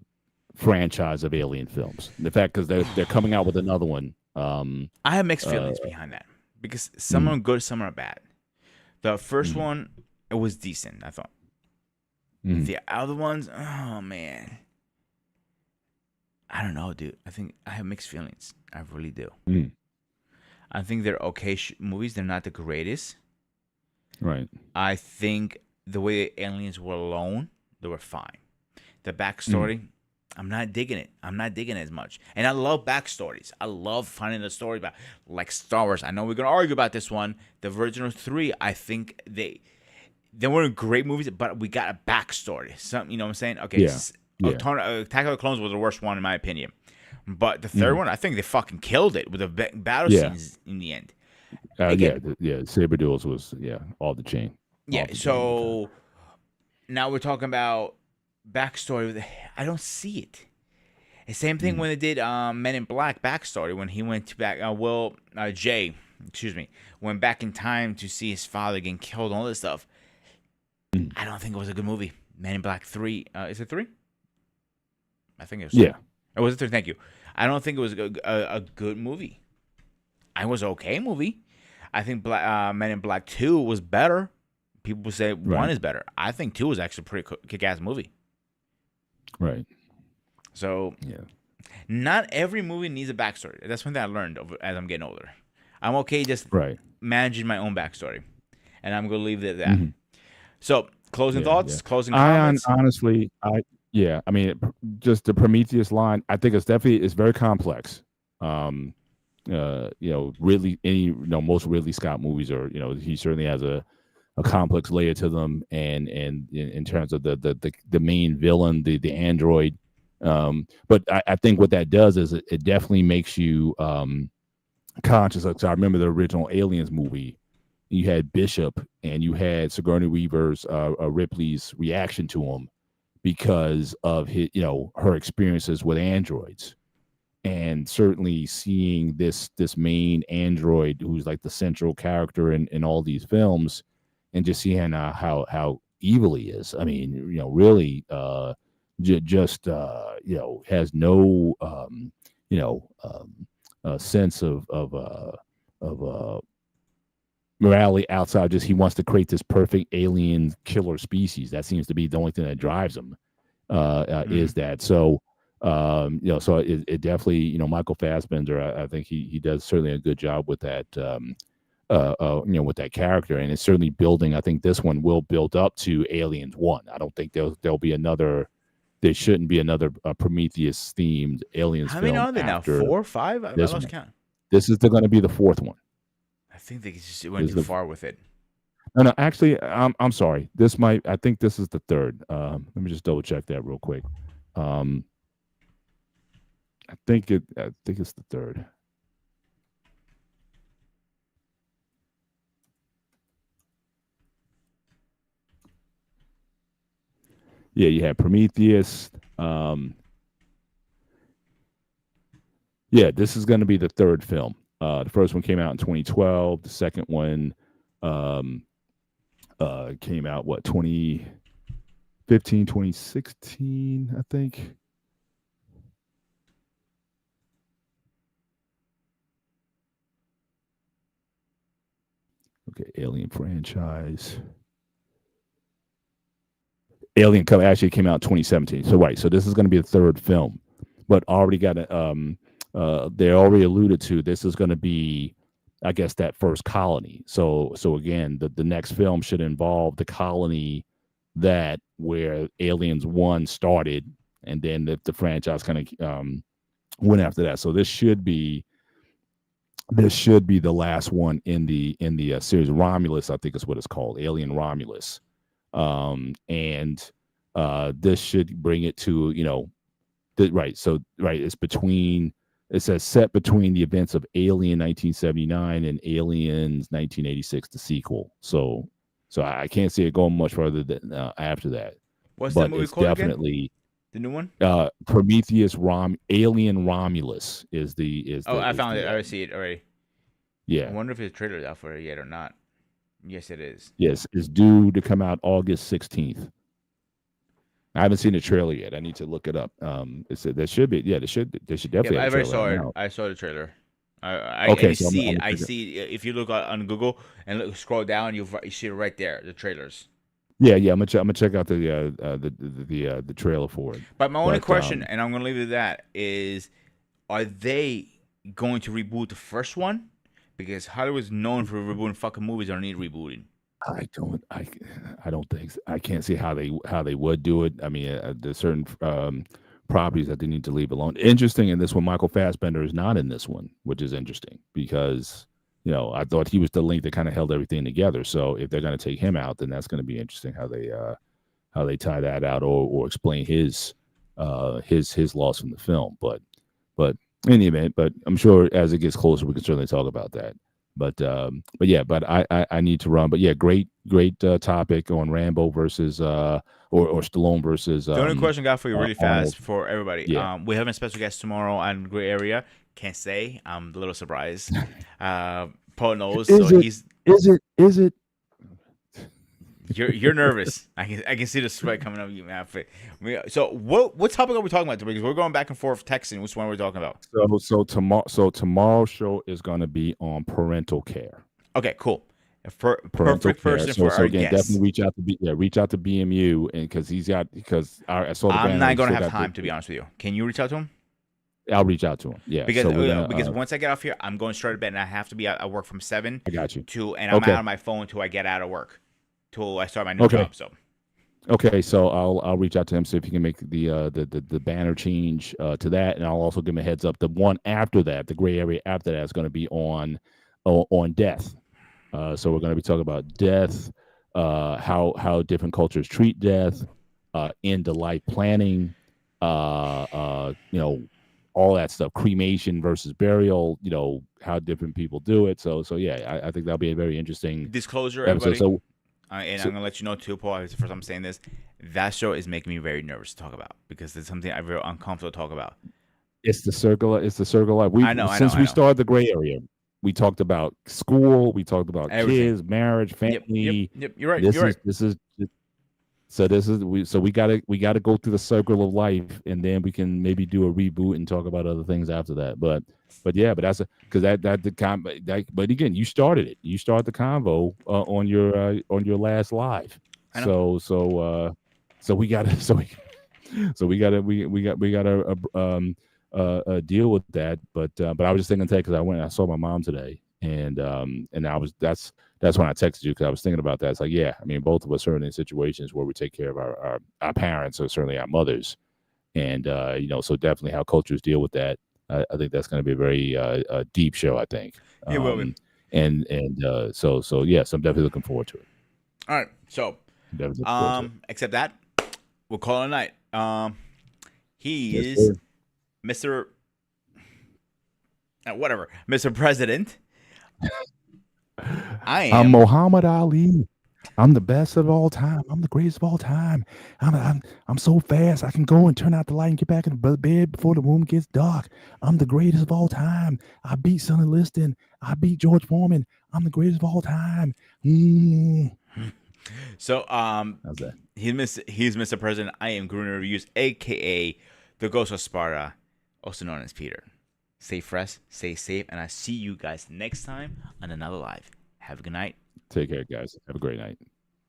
franchise of alien films? The fact because they're coming out with another one. I have mixed Uh, feelings behind that because some mm, are good, some are bad. The first mm, one, it was decent, I thought. mm, The other ones, oh man. I don't know, dude. I think I have mixed feelings. I really do. mm, I think they're okay movies. They're not the greatest. right. I think the way the aliens were alone, they were fine. The Mm, backstory, I'm not digging it. I'm not digging it as much. And I love backstories. I love finding the story about like Star Wars. I know we're gonna argue about this one. The original three, I think they weren't great movies, but we got a backstory. Some, you know what I'm saying? Okay, yeah. Yeah. Attack of the Clones was the worst one in my opinion. But the third Mm, one, I think they fucking killed it with the battle yeah. scenes in the end. Yeah. Again, Yeah. Saber duels was all the chain, yeah. all the chain with that. So now we're talking about backstory. I don't see it. The same thing Mm, when they did Men in Black backstory when he went to back. Jay, excuse me, went back in time to see his father getting killed and all this stuff. mm, I don't think it was a good movie. Men in Black 3. Is it 3? I think it was 3. yeah. It was 3. Thank you. I don't think it was a good movie. It was an okay movie. I think Men in Black 2 was better. People say 1 Right. is better. I think 2 is actually a pretty kick ass movie. Right. So, Yeah. not every movie needs a backstory. That's one thing I learned as I'm getting older. I'm okay just Right. managing my own backstory. And I'm going to leave it at that. Hmm. So, closing Yeah. Yeah. thoughts, closing comments. Honestly, yeah. I mean, just the Prometheus line. I think it's very complex. Um. Really, most Ridley Scott movies are. He certainly has a complex layer to them, and in terms of the main villain, the android. But I think what that does is it definitely makes you conscious of. So I remember the original Aliens movie. You had Bishop and you had Sigourney Weaver's Ripley's reaction to him because of her experiences with androids, and certainly seeing this main android who's like the central character in all these films, and just seeing how evil he is. I mean, really just has no you know sense of morality outside. Just he wants to create this perfect alien killer species. That seems to be the only thing that drives him. Mm. Is that so? So it definitely, Michael Fassbender. I think he does certainly a good job with that. With that character, and it's certainly building. I think this one will build up to Aliens One. I don't think there'll be another. There shouldn't be another Prometheus themed Aliens How many film are there now? after 4 or 5? I this lost one. count. This is going to be the fourth one. I think they just went This too is the far with it. No, no, actually, I'm sorry. I think this is the third. Let me just double check that real quick. Um, I think it's the third. Yeah, you had Prometheus. Yeah, this is going to be the third film. The first one came out in 2012. The second one, came out what 20? 15, 2016, I think. Okay, Alien franchise. Alien actually came out in 2017. So right, so this is going to be the third film, but already got a they already alluded to this is going to be, I guess, that first colony. So again, the next film should involve the colony that where Aliens 1 started, and then the franchise kind of went after that. So this should be the last one in the series. Romulus, I think is what it's called, Alien Romulus. And this should bring it to, right. So right, it says set between the events of Alien 1979 and Aliens 1986, the sequel. So I can't see it going much further than after that. What's but that movie it's called definitely again? The new one? Prometheus Alien Romulus is the. I found it. I see it already. Yeah. I wonder if the trailer's out for it yet or not. Yes, it is. Yes, it's due to come out August 16th. I haven't seen the trailer yet. I need to look it up. There should be. Yeah, there should definitely. Yeah, have I a trailer saw it. I saw the trailer. I see it. I see it. If you look on Google and scroll down, you see it right there. The trailers. Yeah. I'm gonna check out the trailer for it. But my only question, and I'm gonna leave it at that, is, are they going to reboot the first one? Because Hollywood's known for rebooting fucking movies that don't need rebooting. I don't think I can't see how they would do it. I mean, there's certain properties that they need to leave alone. Interesting in this one, Michael Fassbender is not in this one, which is interesting because I thought he was the link that kind of held everything together. So if they're going to take him out, then that's going to be interesting how they tie that out or explain his loss from the film. But in the event, but I'm sure as it gets closer, we can certainly talk about that. But I need to run. But yeah, great topic on Rambo versus or Stallone versus. The only question I got for you really fast for everybody. Yeah. We have a special guest tomorrow on Gray Area. Can't say. I'm a little surprised. Paul knows. Is it? You're nervous. I can see the sweat coming up your mouth. So what topic are we talking about? Because we're going back and forth texting. Which one we're talking about? So tomorrow's show is going to be on parental care. Okay, cool. Perfect person for our guest. Definitely reach out to BMU and because I saw the. I'm not going to have time to be honest with you. Can you reach out to him? I'll reach out to him. Yeah, because once I get off here, I'm going straight to bed and I have to be at work from 7. I got you. And I'm out on my phone until I get out of work. Till I start my new job. So okay, so I'll reach out to him, see if he can make the banner change to that, and I'll also give him a heads up. The one after that, the gray area after that, is going to be on death. So we're going to be talking about death, how different cultures treat death, end of life planning, all that stuff, cremation versus burial, how different people do it. So yeah, I think that'll be a very interesting disclosure, episode. Everybody. I'm going to let you know, too, Paul, it's the first time I'm saying this. That show is making me very nervous to talk about because it's something I'm very uncomfortable to talk about. It's the circle of life. Since we started the gray area, we talked about school, we talked about kids, marriage, family. Yep. You're right. We gotta go through the circle of life, and then we can maybe do a reboot and talk about other things after that. But that's but again, you started it. You started the convo on your last live. So we gotta deal with that. But I was just thinking today because I saw my mom today, and that's when I texted you because I was thinking about that. It's like, yeah, I mean, both of us are in situations where we take care of our parents or certainly our mothers, and so definitely how cultures deal with that. I think that's going to be a very deep show. I think it will be. So yes, I'm definitely looking forward to it. All right, so except that we'll call it a night. He is Mr. Mr. President. I'm Muhammad Ali. I'm the best of all time. I'm the greatest of all time. I'm so fast. I can go and turn out the light and get back in the bed before the room gets dark. I'm the greatest of all time. I beat Sonny Liston. I beat George Foreman. I'm the greatest of all time. So How's that? he's Mr. President. I am Gruner Reviews, aka the Ghost of Sparta, also known as Peter. Stay fresh, stay safe, and I see you guys next time on another live. Have a good night. Take care, guys. Have a great night.